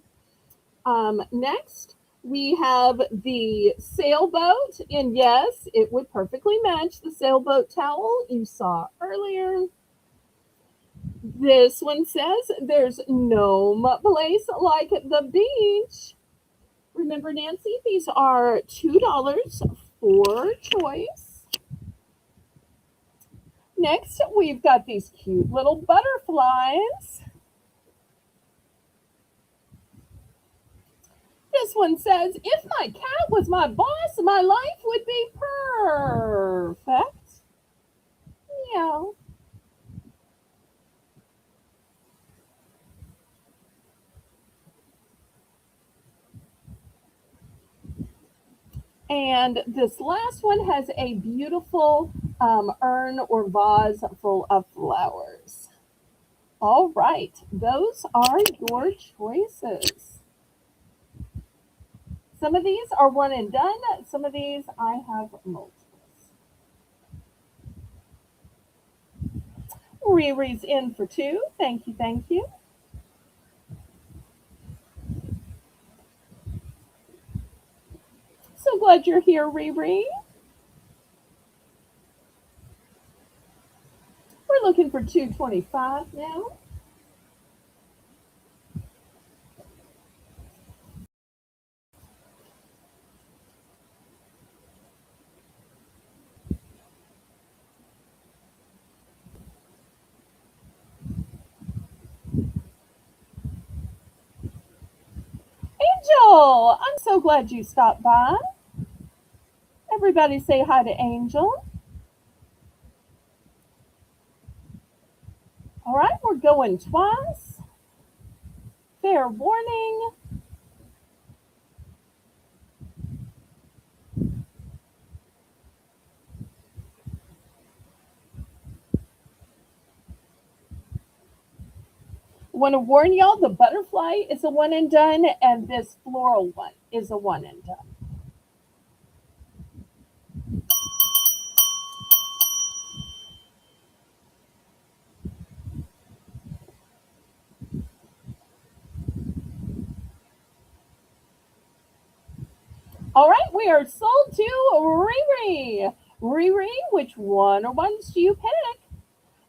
Next, we have the sailboat, and yes, it would perfectly match the sailboat towel you saw earlier. This one says there's no place like the beach. Remember, Nancy, these are $2 for choice. Next, we've got these cute little butterflies. This one says, if my cat was my boss, my life would be perfect. Meow. And this last one has a beautiful urn or vase full of flowers. All right, those are your choices. Some of these are one and done. Some of these I have multiples. Riri's in for two. Thank you, thank you. So glad you're here, Riri. We're looking for 225 now. Angel, I'm so glad you stopped by. Everybody say hi to Angel. All right, we're going twice. Fair warning. Want to warn y'all, the butterfly is a one and done, and this floral one is a one and done. All right, we are sold to Riri. Riri, which one or ones do you pick?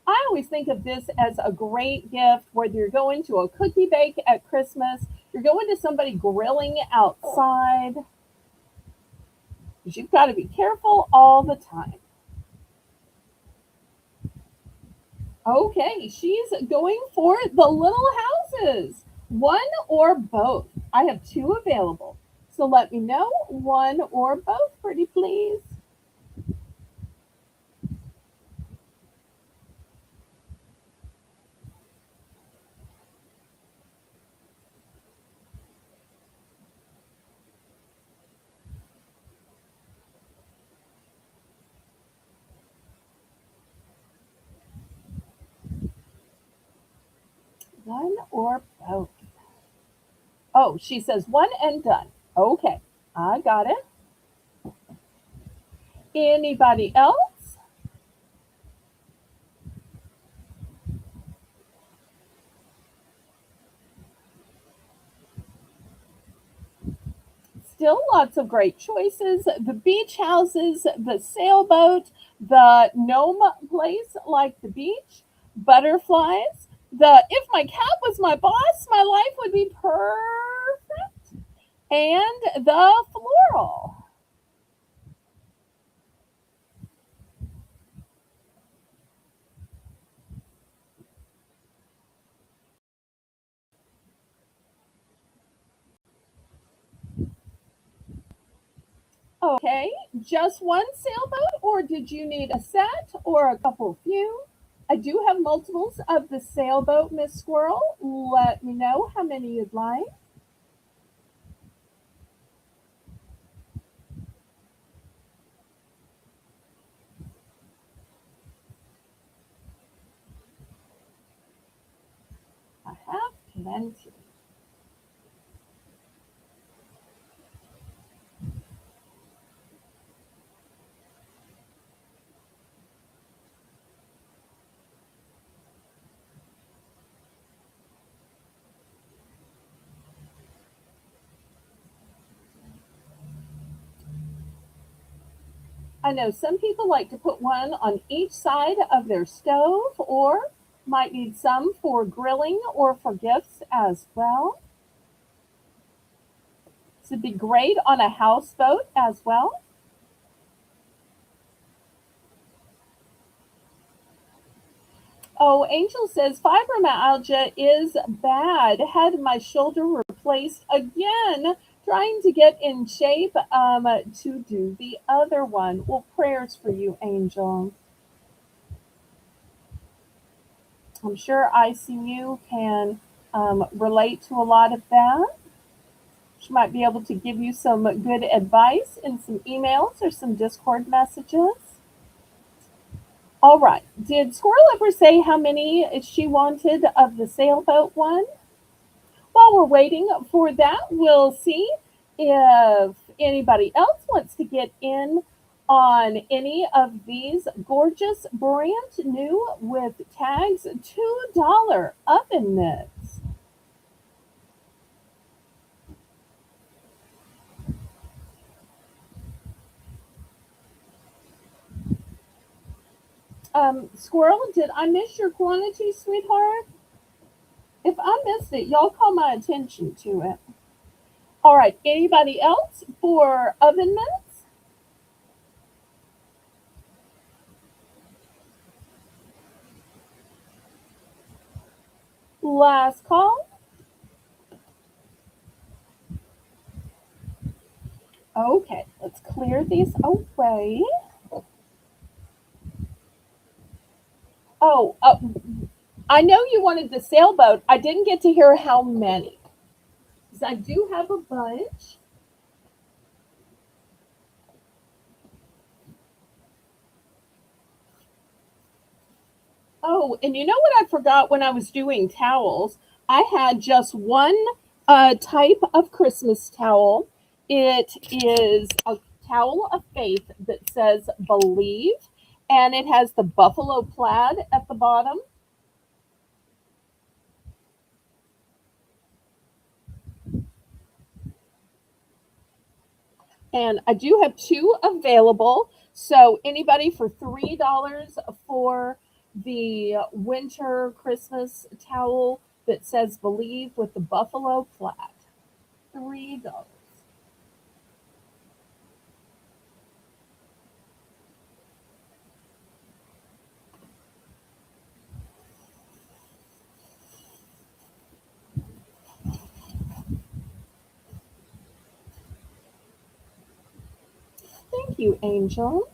I always think of this as a great gift, whether you're going to a cookie bake at Christmas, you're going to somebody grilling outside, because you've got to be careful all the time. Okay, she's going for the little houses, one or both. I have two available. So let me know one or both, pretty please. One or both. Oh, she says one and done. Okay, I got it. Anybody else? Still lots of great choices. The beach houses, the sailboat, the gnome place like the beach, butterflies. The if my cat was my boss, my life would be perfect. And the floral. Okay, just one sailboat, or did you need a set or a couple few? I do have multiples of the sailboat, Miss Squirrel. Let me know how many you'd like. I have plenty. I know some people like to put one on each side of their stove, or might need some for grilling or for gifts as well. This would be great on a houseboat as well. Oh, Angel says fibromyalgia is bad. Had my shoulder replaced again, trying to get in shape to do the other one. Well, prayers for you, Angel. I'm sure ICU can relate to a lot of that. She might be able to give you some good advice in some emails or some Discord messages. All right. Did Squirrel ever say how many she wanted of the sailboat one? While we're waiting for that, we'll see if anybody else wants to get in on any of these gorgeous, brand new with tags $2 oven mitts. Squirrel, did I miss your quantity, sweetheart? If I missed it, y'all call my attention to it. All right, anybody else for oven mitts? Last call. Okay, let's clear these away. Oh, I know you wanted the sailboat. I didn't get to hear how many. 'Cause I do have a bunch. Oh, and you know what I forgot when I was doing towels? I had just one type of Christmas towel. It is a towel of faith that says believe, and it has the buffalo plaid at the bottom. And I do have two available. So anybody for $3 for the winter Christmas towel that says believe with the buffalo plaid. $3. Thank you, Angel.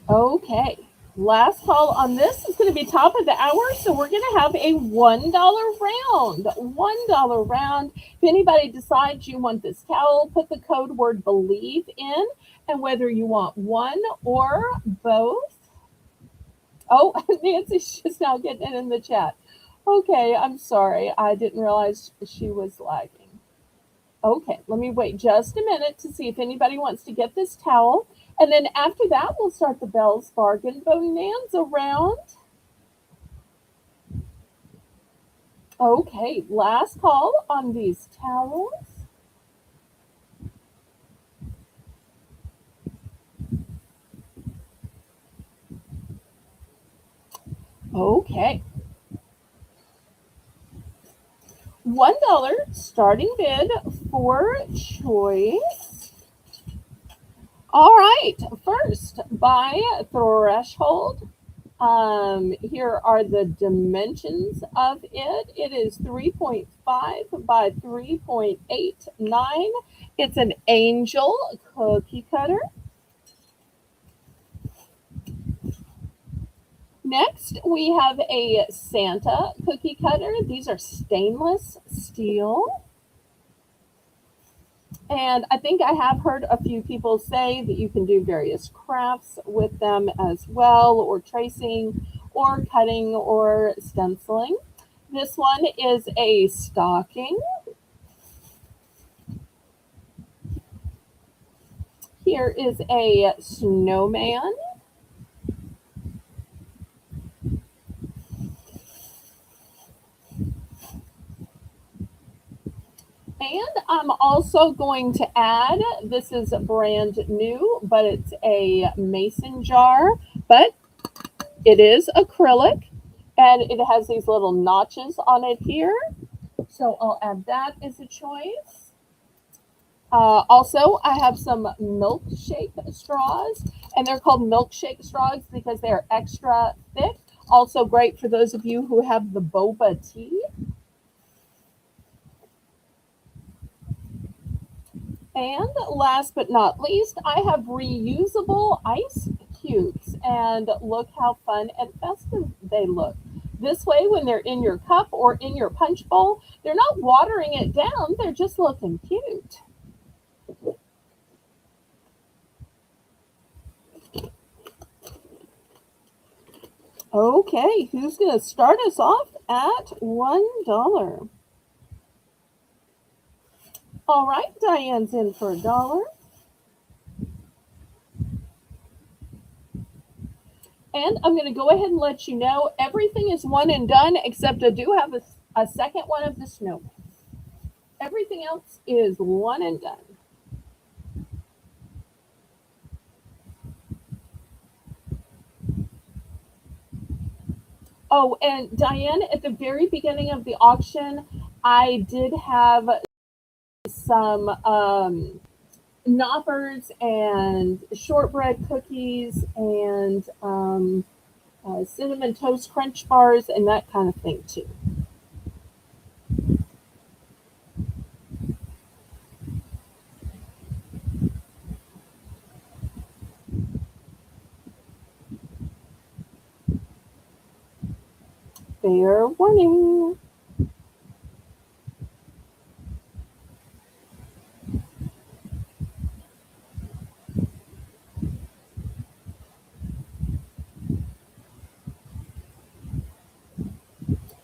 Okay. Last call on this is going to be top of the hour, so we're going to have a $1 round. $1 round. If anybody decides you want this towel, put the code word believe in, and whether you want one or both. Oh, Nancy's just now getting it in the chat. Okay, I'm sorry. I didn't realize she was lagging. Okay, let me wait just a minute to see if anybody wants to get this towel. And then after that, we'll start the Belle's Bargain Bonanza round. Okay, last call on these towels. Okay. $1 starting bid for choice. All right, first by threshold. Here are the dimensions of it. It is 3.5 by 3.89. It's an angel cookie cutter. Next, we have a Santa cookie cutter. These are stainless steel. And I think I have heard a few people say that you can do various crafts with them as well, or tracing, or cutting, or stenciling. This one is a stocking. Here is a snowman. And I'm also going to add, this is brand new, but it's a mason jar, but it is acrylic, and it has these little notches on it here. So I'll add that as a choice. Also, I have some milkshake straws, and they're called milkshake straws because they're extra thick. Also great for those of you who have the boba tea. And last but not least, I have reusable ice cubes. And look how fun and festive they look. This way, when they're in your cup or in your punch bowl, they're not watering it down, they're just looking cute. Okay, who's going to start us off at $1? All right, Diane's in for $1. And I'm going to go ahead and let you know everything is one and done, except I do have a second one of the snowman. Everything else is one and done. Oh, and Diane, at the very beginning of the auction, I did have some knoppers and shortbread cookies and cinnamon toast crunch bars and that kind of thing too. Fair warning.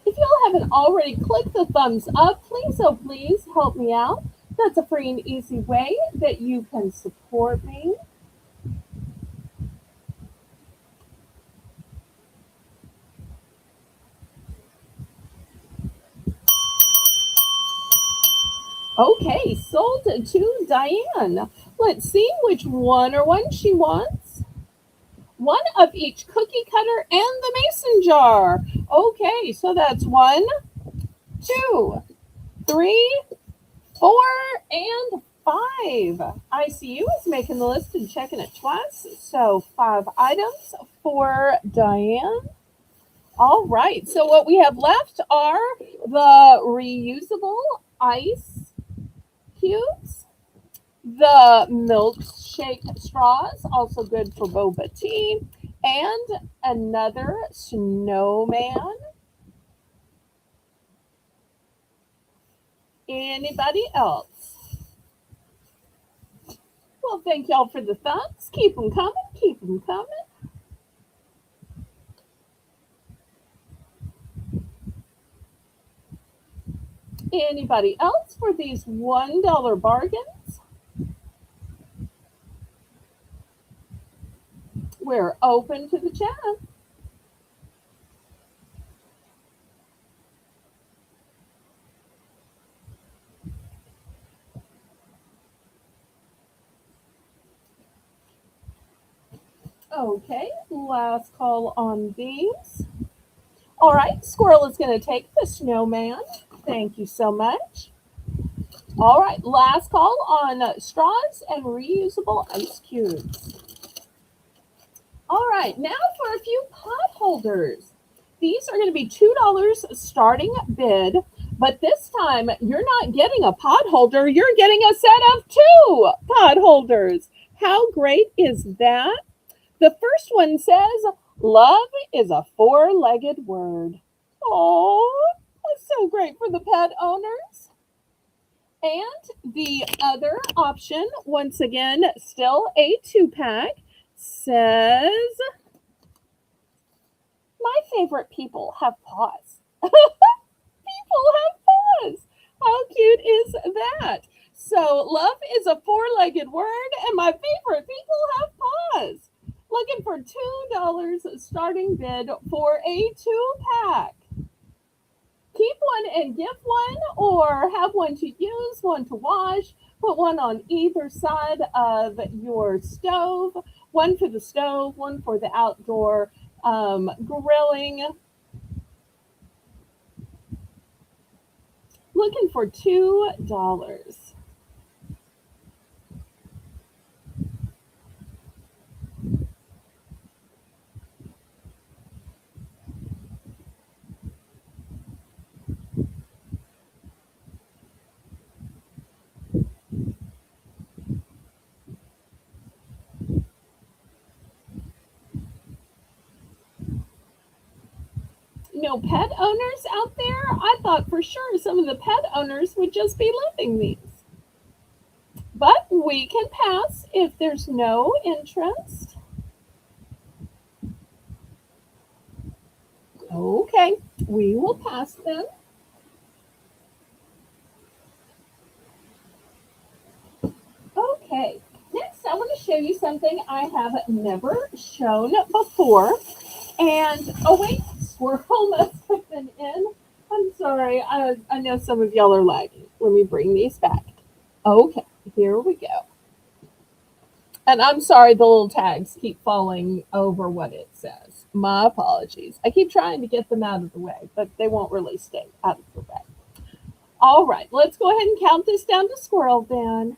If y'all haven't already clicked the thumbs up, please, oh please, help me out. That's a free and easy way that you can support me. Okay, sold to Diane. Let's see which one she wants. One of each cookie cutter and the mason jar. Okay, so that's 1, 2, 3, 4, and 5. ICU is making the list and checking it twice. So 5 items for Diane. All right, so what we have left are the reusable ice cubes, the milkshake straws, also good for boba tea, and another snowman. Anybody else? Well, thank y'all for the thumbs. Keep them coming. Keep them coming. Anybody else for these $1 bargains? We're open to the chat. Okay, last call on these. All right, Squirrel is going to take the snowman. Thank you so much. All right, last call on straws and reusable ice cubes. All right, now for a few pot holders. These are going to be $2 starting bid, but this time you're not getting a pot holder, you're getting a set of 2 pot holders. How great is that? The first one says, love is a 4-legged word. Oh, that's so great for the pet owners. And the other option, once again, still a 2-pack, says, my favorite people have paws. People have paws. How cute is that? So love is a 4-legged word, and my favorite people have paws. Looking for $2 starting bid for a 2-pack. Keep one and give one, or have one to use, one to wash. Put one on either side of your stove. One for the stove, one for the outdoor grilling. Looking for $2. no pet owners out there? I thought for sure some of the pet owners would just be loving these. But we can pass if there's no interest. Okay, we will pass then. Okay, next I want to show you something I have never shown before. And oh wait, squirrel must have been in. I'm sorry, I know some of y'all are lagging. Let me bring these back. Okay, here we go. And I'm sorry the little tags keep falling over what it says. My apologies. I keep trying to get them out of the way, but they won't really stay out of the way. All right, let's go ahead and count this down to squirrel then.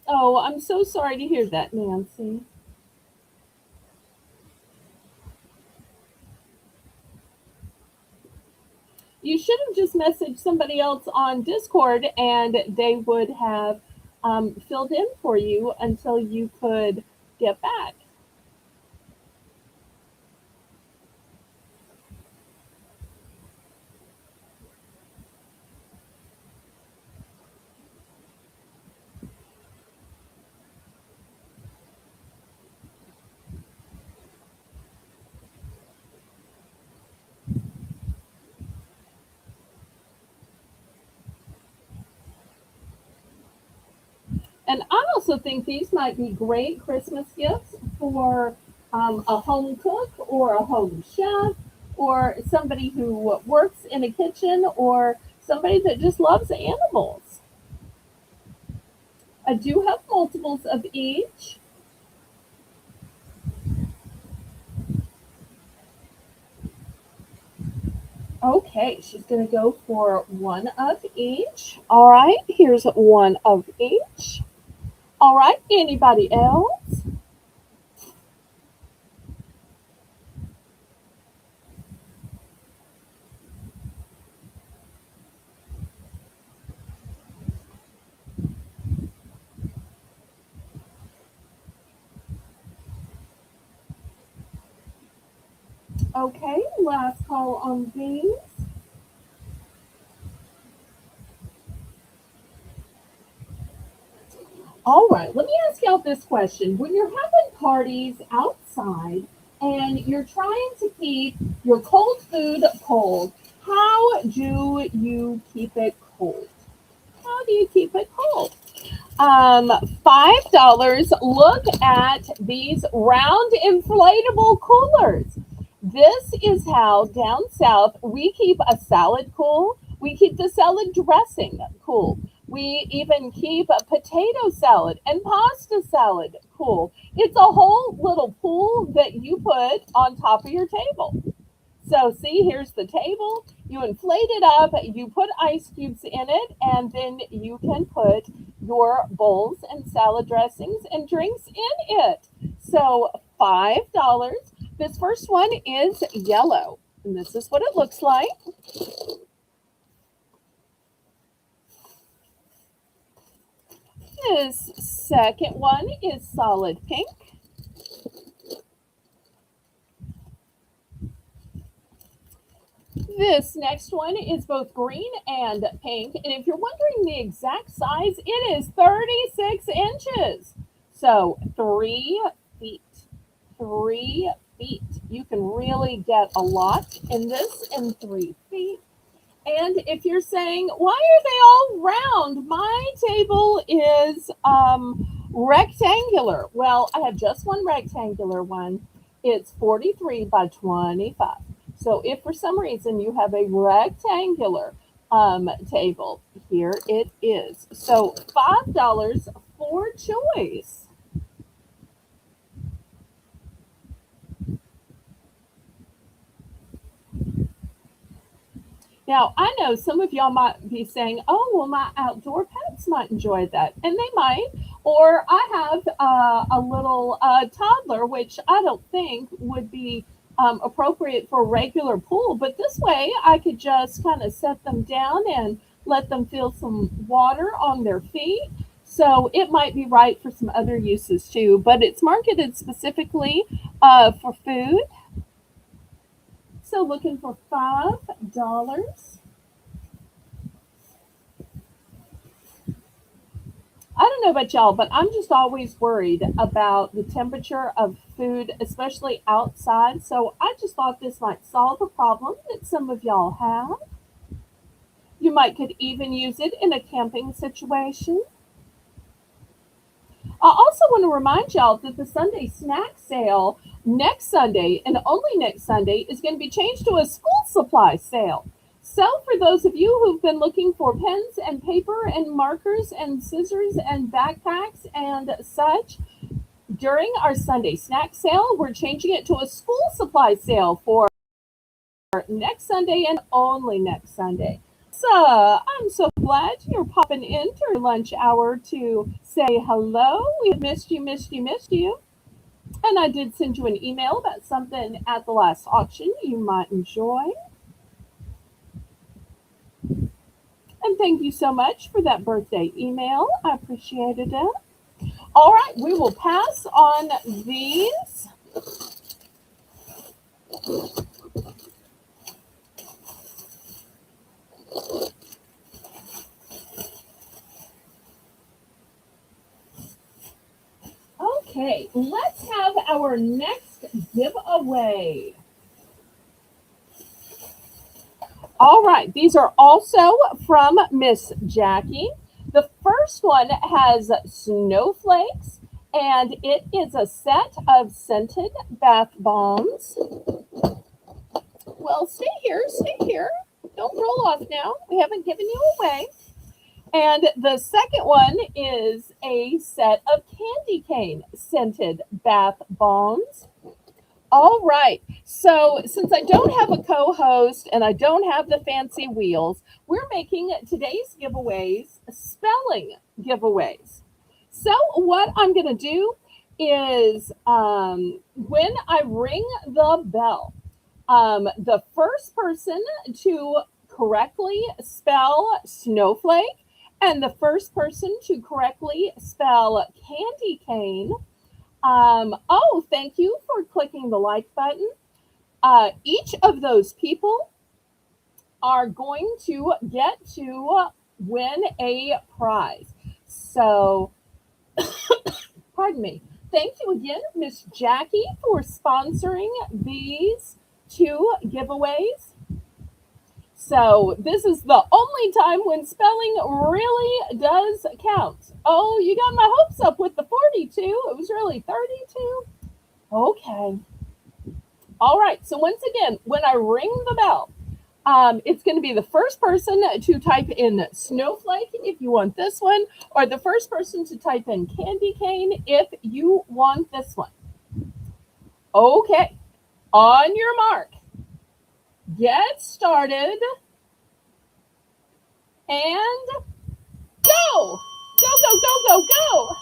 Oh, I'm so sorry to hear that, Nancy. You should have just messaged somebody else on Discord and they would have filled in for you until you could get back. And I also think these might be great Christmas gifts for a home cook or a home chef or somebody who works in a kitchen or somebody that just loves animals. I do have multiples of each. Okay, she's going to go for one of each. All right, here's one of each. All right, anybody else? Okay, last call on these. All right, let me ask y'all this question. When you're having parties outside and you're trying to keep your cold food cold, how do you keep it cold? How do you keep it cold? $5. Look at these round inflatable coolers. This is how down south we keep a salad cool. We keep the salad dressing cool. We even keep a potato salad and pasta salad cool. It's a whole little pool that you put on top of your table. So see, here's the table. You inflate it up, you put ice cubes in it, and then you can put your bowls and salad dressings and drinks in it. So $5. This first one is yellow, and this is what it looks like. This second one is solid pink. This next one is both green and pink. And if you're wondering the exact size, it is 36 inches. So 3 feet. 3 feet. You can really get a lot in this in 3 feet. And if you're saying, why are they all round? My table is rectangular. Well, I have just one rectangular one. It's 43 by 25. So if for some reason you have a rectangular table, here it is. So $5 for choice. Now, I know some of y'all might be saying, oh, well, my outdoor pets might enjoy that. And they might. Or I have a little toddler, which I don't think would be appropriate for a regular pool. But this way, I could just kind of set them down and let them feel some water on their feet. So it might be right for some other uses too, but it's marketed specifically for food. So looking for $5. I don't know about y'all, but I'm just always worried about the temperature of food, especially outside. So I just thought this might solve a problem that some of y'all have. You might could even use it in a camping situation. I also want to remind y'all that the Sunday snack sale next Sunday and only next Sunday is going to be changed to a school supply sale. So, for those of you who've been looking for pens and paper and markers and scissors and backpacks and such, during our Sunday snack sale, we're changing it to a school supply sale for next Sunday and only next Sunday. So I'm so glad you're popping in during lunch hour to say hello. We missed you, missed you, missed you. And I did send you an email about something at the last auction you might enjoy. And thank you so much for that birthday email. I appreciated it. All right, we will pass on these. Okay, let's have our next giveaway. All right, these are also from Miss Jackie. The first one has snowflakes, and it is a set of scented bath bombs. Well, stay here, stay here. Don't roll off now. We haven't given you away. And the second one is a set of candy cane scented bath bombs. All right. So, since I don't have a co host and I don't have the fancy wheels, we're making today's giveaways spelling giveaways. So, what I'm going to do is when I ring the bell, the first person to correctly spell snowflake and the first person to correctly spell candy cane. Oh, thank you for clicking the like button. Each of those people are going to get to win a prize. So, pardon me. Thank you again, Miss Jackie, for sponsoring these two giveaways. So this is the only time when spelling really does count. Oh, you got my hopes up with the 42. It was really 32. Okay. All right. So once again, when I ring the bell, it's going to be the first person to type in snowflake if you want this one, or the first person to type in candy cane if you want this one. Okay. On your mark. Get started. And go! Go, go, go, go, go!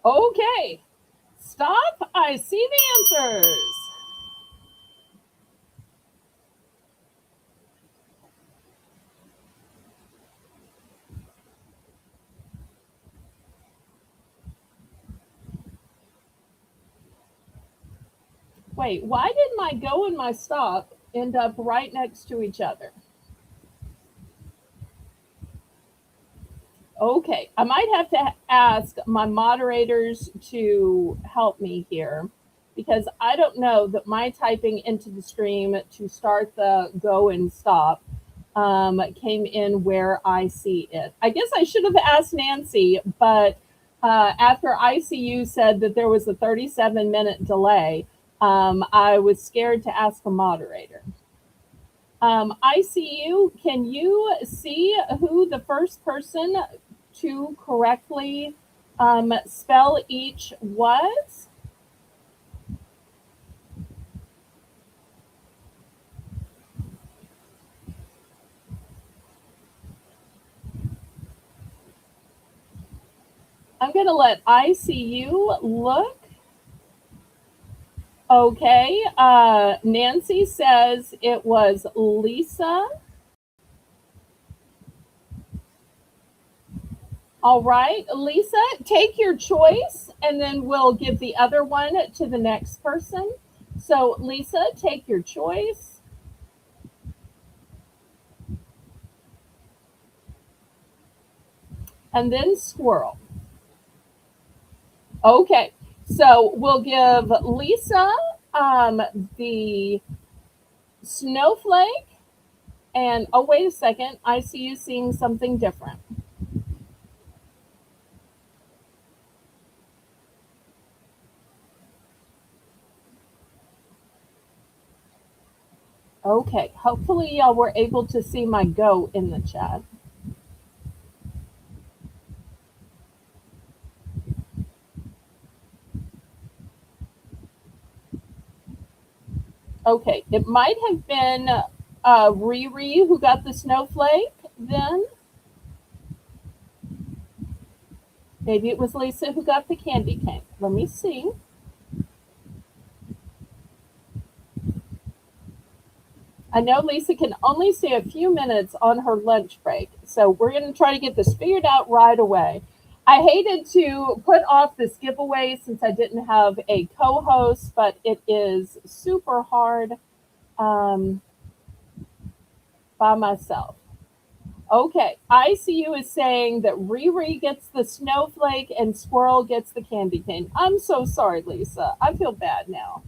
Okay. Stop. I see the answers. Wait, why did my go and my stop end up right next to each other? Okay, I might have to ask my moderators to help me here because I don't know that my typing into the stream to start the go and stop came in where I see it. I guess I should have asked Nancy, but after ICU said that there was a 37-minute delay, I was scared to ask a moderator. ICU, can you see who the first person to correctly spell each was? I'm going to let ICU look. Okay. Nancy says it was Lisa. All right, Lisa, take your choice and then we'll give the other one to the next person. So, Lisa, take your choice. And then squirrel. Okay, so we'll give Lisa the snowflake. And oh, wait a second, I see you seeing something different. Okay, hopefully y'all were able to see my go in the chat. Okay, it might have been Riri who got the snowflake then. Maybe it was Lisa who got the candy cane. Let me see. I know Lisa can only stay a few minutes on her lunch break, so we're going to try to get this figured out right away. I hated to put off this giveaway since I didn't have a co host, but it is super hard um, by myself. Okay, ICU is saying that Riri gets the snowflake and Squirrel gets the candy cane. I'm so sorry, Lisa. I feel bad now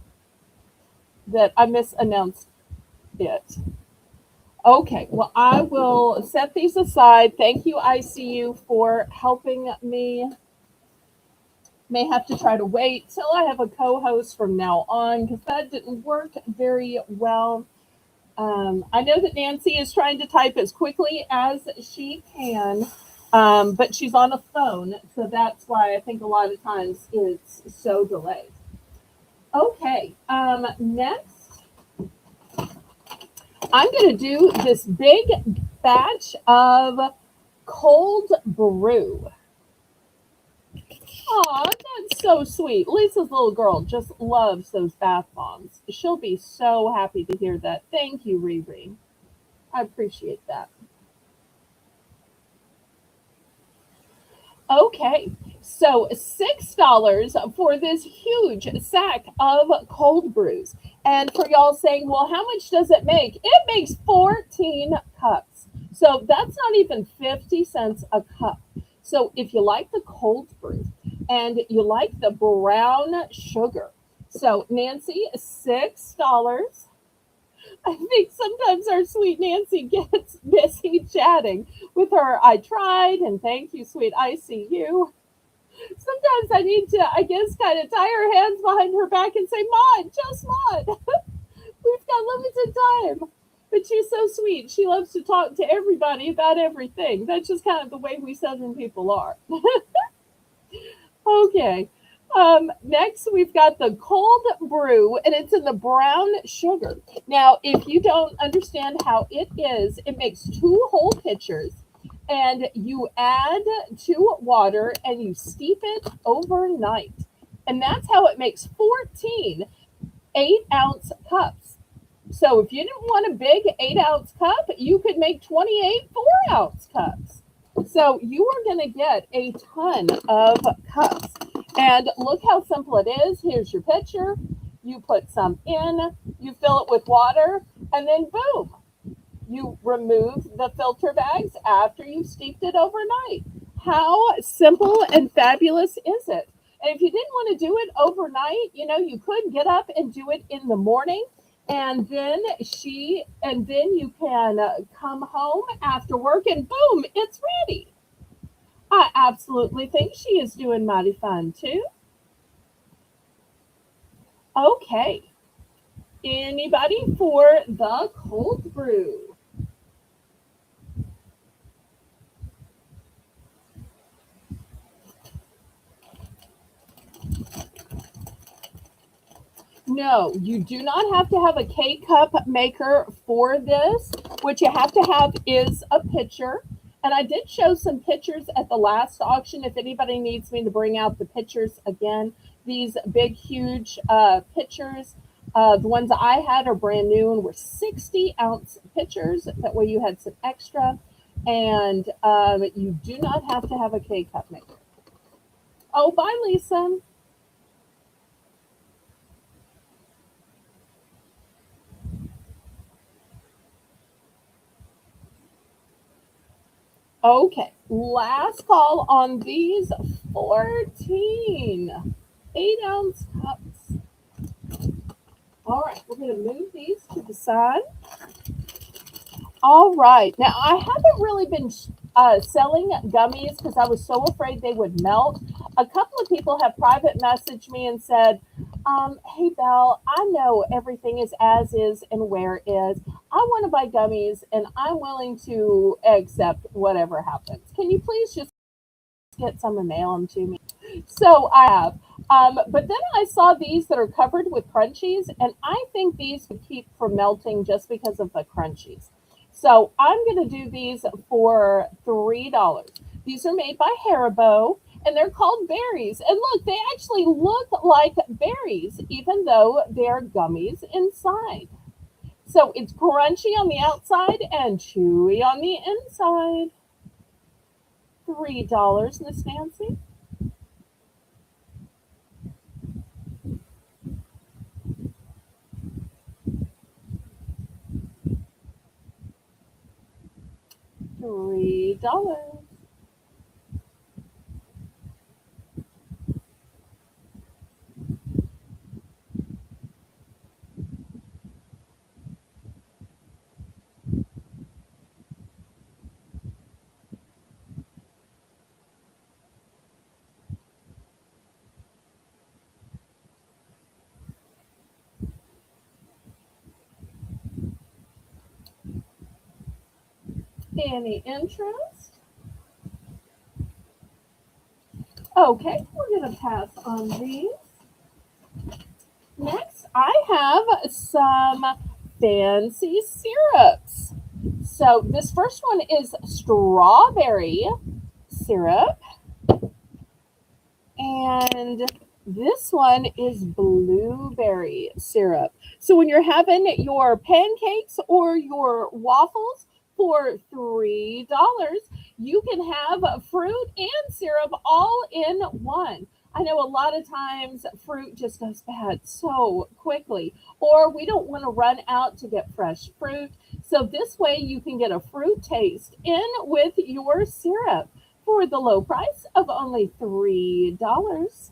that I misannounced it. Okay, well, I will set these aside. Thank you, ICU, for helping me. May have to try to wait till I have a co host from now on because that didn't work very well. I know that Nancy is trying to type as quickly as she can, but she's on a phone, so that's why I think a lot of times it's so delayed. Okay, next, I'm going to do this big batch of cold brew. Aw, that's so sweet. Lisa's little girl just loves those bath bombs. She'll be so happy to hear that. Thank you, Riri. I appreciate that. Okay, so $6 for this huge sack of cold brews. And for y'all saying, well, how much does it make? It makes 14 cups. So that's not even 50 cents a cup. So if you like the cold brew and you like the brown sugar, so Nancy, $6. I think sometimes our sweet Nancy gets busy chatting with her. I tried, and thank you, sweet ICU. Sometimes I need to, I guess, kind of tie her hands behind her back and say, Maud, just Maud. We've got limited time. But she's so sweet. She loves to talk to everybody about everything. That's just kind of the way we Southern people are. Okay. Next, we've got the cold brew, and it's in the brown sugar. Now, if you don't understand how it is, it makes two whole pitchers, and you add to water and you steep it overnight. And that's how it makes 14 8-ounce cups. So if you didn't want a big 8-ounce cup, you could make 28 4-ounce cups. So you are going to get a ton of cups. And look how simple it is. Here's your pitcher. You put some in, you fill it with water, and then boom, you remove the filter bags after you've steeped it overnight. How simple and fabulous is it? And if you didn't want to do it overnight, you could get up and do it in the morning. And then you can come home after work and boom, it's ready. I absolutely think she is doing mighty fine too. Okay. Anybody for the cold brew? No, you do not have to have a K cup maker for this. What you have to have is a pitcher. And I did show some pictures at the last auction. If anybody needs me to bring out the pictures again, these big, huge pitchers. The ones I had are brand new and were 60-ounce pitchers. That way you had some extra. And you do not have to have a K cup maker. Oh, bye, Lisa. Okay, last call on these 14 8-ounce cups. All right, we're going to move these to the side. All right. Now, I haven't really been selling gummies because I was so afraid they would melt. A couple of people have private messaged me and said, hey, Belle, I know everything is as is and where is. I want to buy gummies and I'm willing to accept whatever happens. Can you please just get some and mail them to me? So I have. But then I saw these that are covered with crunchies, and I think these would keep from melting just because of the crunchies. So I'm going to do these for $3. These are made by Haribo, and they're called berries. And look, they actually look like berries, even though they're gummies inside. So it's crunchy on the outside and chewy on the inside. $3, Miss Nancy. $3. Any interest? Okay, we're going to pass on these. Next, I have some fancy syrups. So this first one is strawberry syrup, and this one is blueberry syrup. So when you're having your pancakes or your waffles for $3, you can have fruit and syrup all in one. I know a lot of times fruit just goes bad so quickly, or we don't want to run out to get fresh fruit. So this way you can get a fruit taste in with your syrup for the low price of only $3.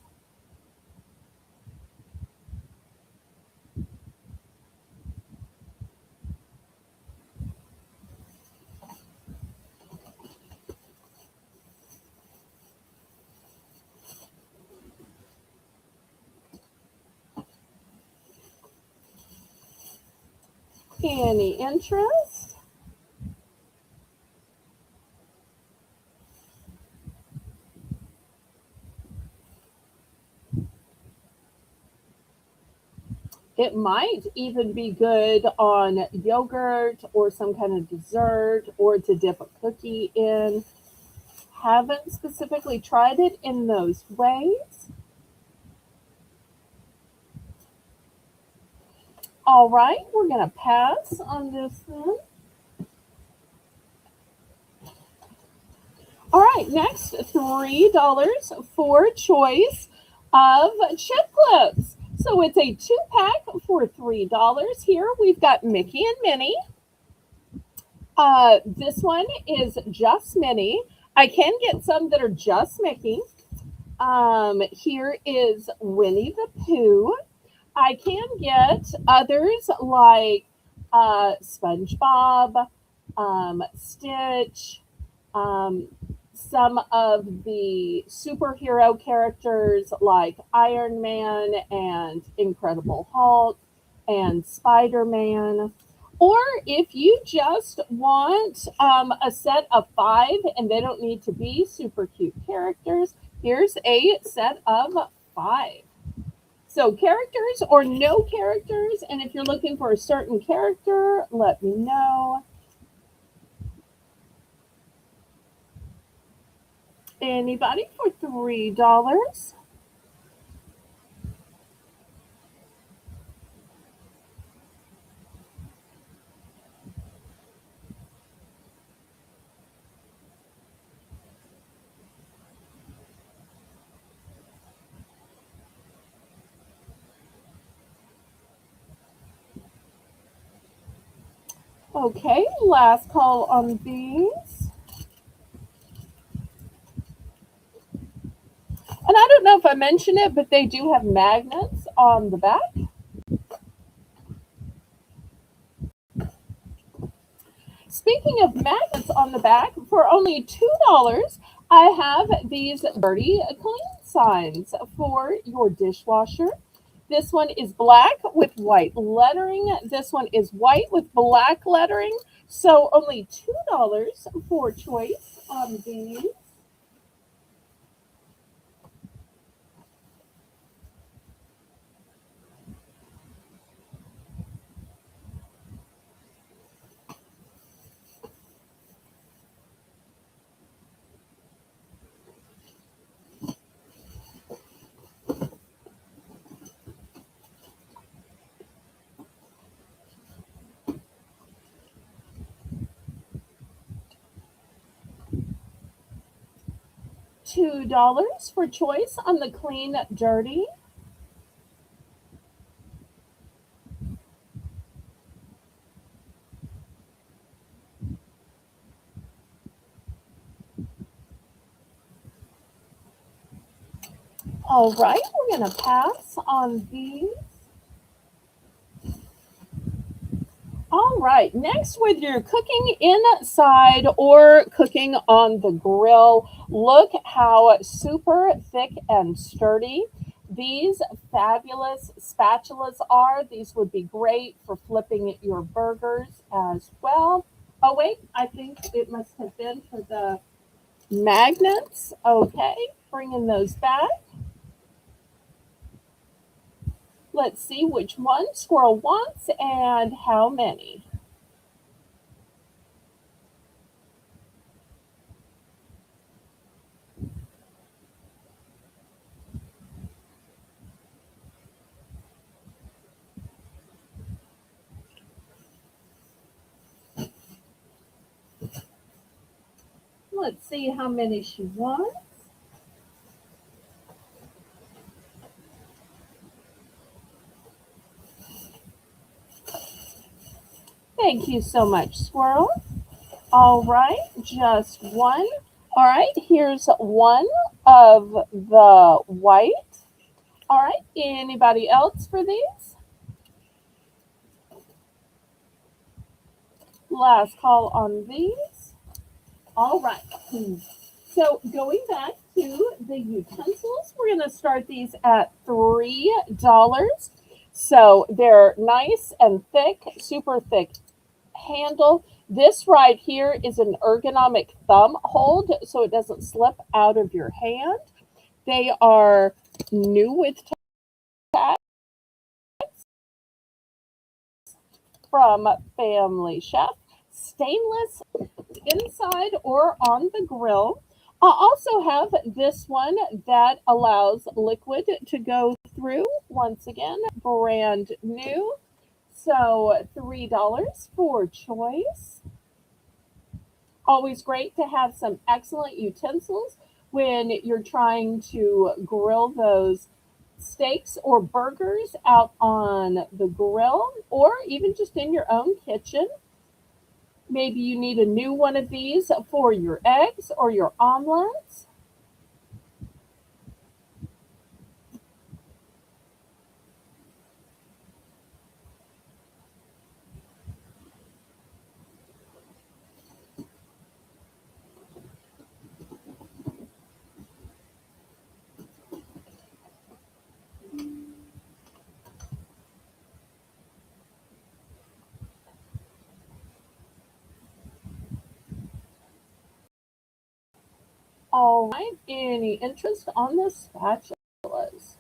Any interest? It might even be good on yogurt or some kind of dessert or to dip a cookie in. Haven't specifically tried it in those ways. All right, we're going to pass on this one. All right, next $3 for choice of chip clips. So it's a 2-pack for $3. Here we've got Mickey and Minnie. This one is just Minnie. I can get some that are just Mickey. Here is Winnie the Pooh. I can get others like SpongeBob, Stitch, some of the superhero characters like Iron Man and Incredible Hulk and Spider Man. Or if you just want a set of 5 and they don't need to be super cute characters, here's a set of 5. So characters or no characters, and if you're looking for a certain character, let me know. Anybody for $3? Okay, last call on these. And I don't know if I mentioned it, but they do have magnets on the back. Speaking of magnets on the back, for only $2, I have these dirty clean signs for your dishwasher. This one is black with white lettering. This one is white with black lettering. So only $2 for choice on these. $2 for choice on the clean dirty. All right, we're going to pass on these. All right, next, whether you're cooking inside or cooking on the grill, look how super thick and sturdy these fabulous spatulas are. These would be great for flipping your burgers as well. Oh, wait, I think it must have been for the magnets. Okay, bringing those back. Let's see which one Squirrel wants and how many. Let's see how many she wants. Thank you so much, Squirrel. All right, just one. All right, here's one of the white. All right, anybody else for these? Last call on these. All right. So going back to the utensils, we're going to start these at $3. So they're nice and thick, super thick handle. This right here is an ergonomic thumb hold so it doesn't slip out of your hand. They are new with tags from Family Chef. Stainless inside or on the grill. I also have this one that allows liquid to go through. Once again, brand new. So $3 for choice. Always great to have some excellent utensils when you're trying to grill those steaks or burgers out on the grill or even just in your own kitchen. Maybe you need a new one of these for your eggs or your omelets. All right, any interest on the spatulas?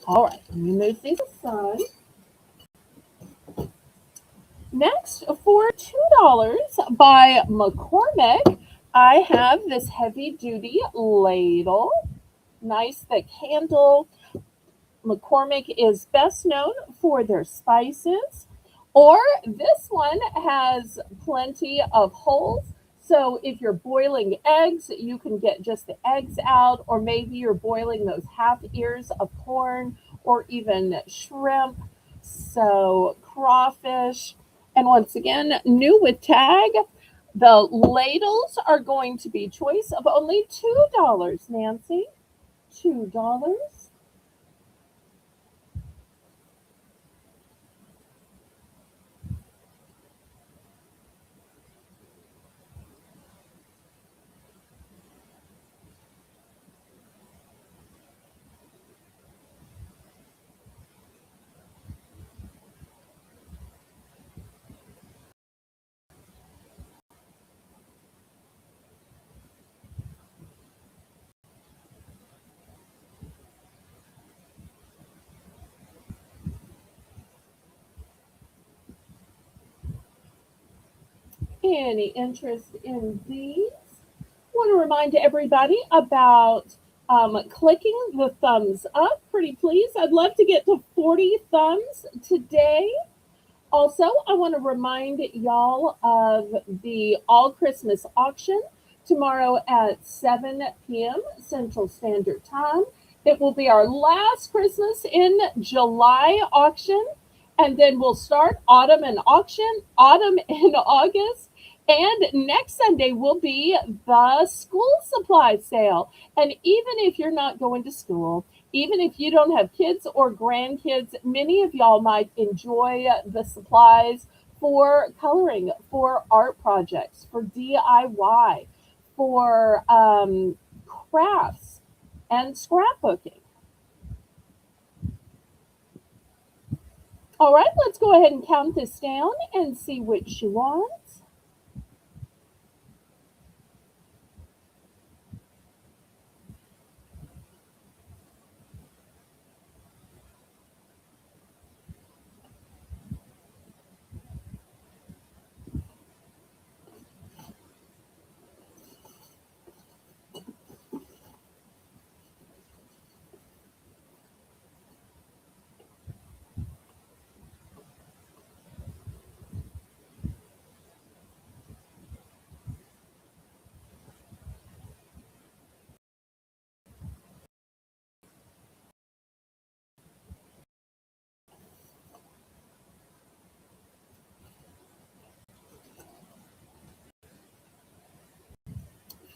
All right, let me move these aside. Next, for $2 by McCormick, I have this heavy duty ladle. Nice thick handle. McCormick is best known for their spices, or this one has plenty of holes. So if you're boiling eggs, you can get just the eggs out, or maybe you're boiling those half ears of corn or even shrimp. So crawfish. And once again, new with tag, the ladles are going to be choice of only $2, Nancy. $2. Any interest in these? Want to remind everybody about clicking the thumbs up. Pretty please. I'd love to get to 40 thumbs today. Also, I want to remind y'all of the All Christmas auction tomorrow at 7 p.m. Central Standard Time. It will be our last Christmas in July auction, and then we'll start autumn in August. And next Sunday will be the school supply sale. And even if you're not going to school, even if you don't have kids or grandkids, many of y'all might enjoy the supplies for coloring, for art projects, for DIY, for crafts and scrapbooking. All right, let's go ahead and count this down and see which she wants.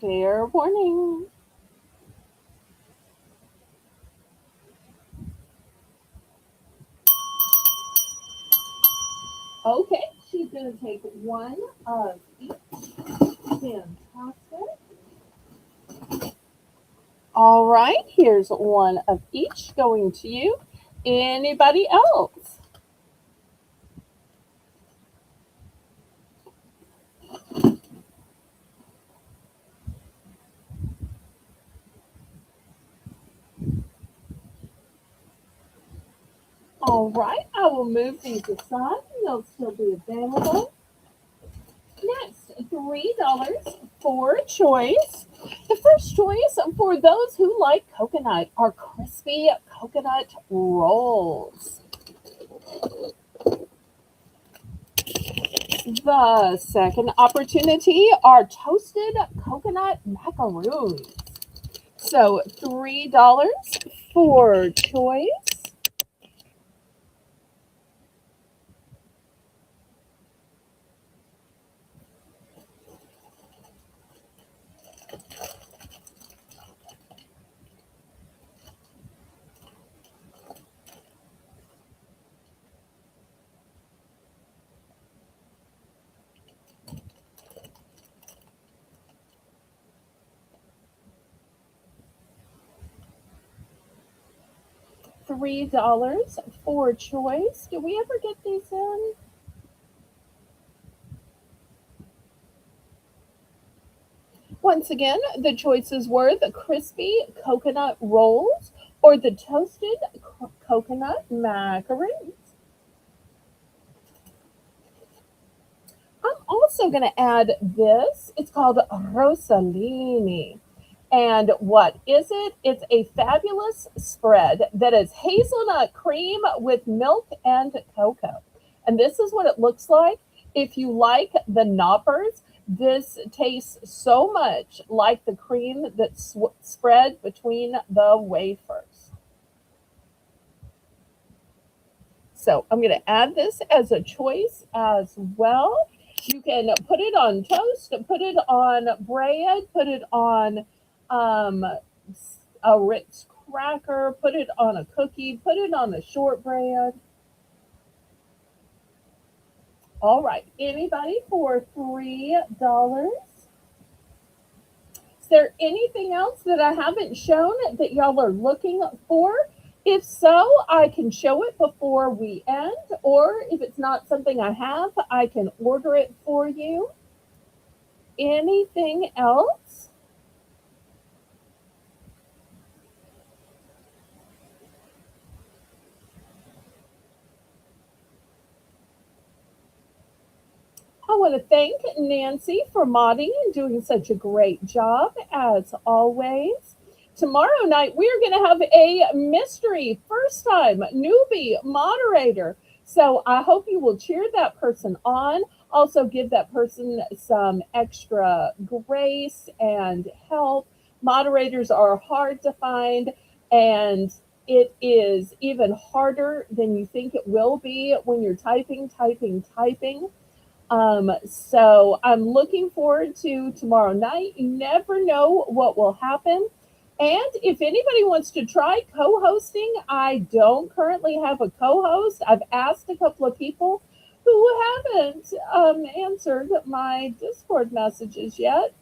Fair warning. Okay, she's going to take one of each. Fantastic. All right, here's one of each going to you. Anybody else? All right, I will move these aside. They'll still be available. Next, $3 for choice. The first choice for those who like coconut are crispy coconut rolls. The second opportunity are toasted coconut macaroons. So $3 for choice. $3 for choice. Do we ever get these in? Once again, the choices were the crispy coconut rolls or the toasted coconut macaroons. I'm also going to add this. It's called Rossellini. And what is it? It's a fabulous spread that is hazelnut cream with milk and cocoa. And this is what it looks like. If you like the knoppers, this tastes so much like the cream that's spread between the wafers. So I'm going to add this as a choice as well. You can put it on toast, put it on bread, put it on um, a Ritz cracker, put it on a cookie, put it on a shortbread. All right, anybody for $3? Is there anything else that I haven't shown that y'all are looking for? If so, I can show it before we end, or if it's not something I have, I can order it for you. Anything else? I want to thank Nancy for modding and doing such a great job as always. Tomorrow night, we are going to have a mystery first time newbie moderator. So I hope you will cheer that person on. Also, give that person some extra grace and help. Moderators are hard to find, and it is even harder than you think it will be when you're typing. So I'm looking forward to tomorrow night. You never know what will happen. And if anybody wants to try co hosting, I don't currently have a co host. I've asked a couple of people who haven't answered my Discord messages yet.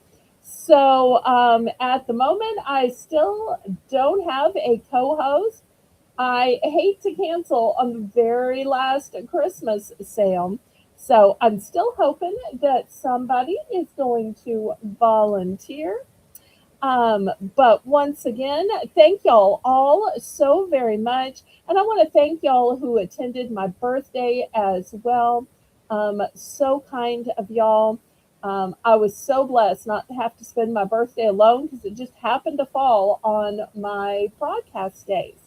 So at the moment, I still don't have a co host. I hate to cancel on the very last Christmas sale. So I'm still hoping that somebody is going to volunteer. But once again, thank y'all all so very much. And I want to thank y'all who attended my birthday as well. So kind of y'all. I was so blessed not to have to spend my birthday alone because it just happened to fall on my broadcast days.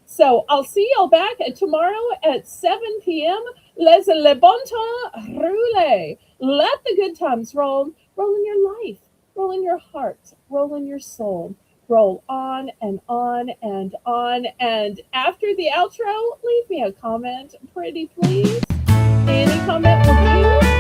So I'll see y'all back tomorrow at 7 p.m. Laissez le bon temps rouler. Let the good times roll. Roll in your life. Roll in your heart. Roll in your soul. Roll on and on and on. And after the outro, leave me a comment, pretty please. Any comment will do.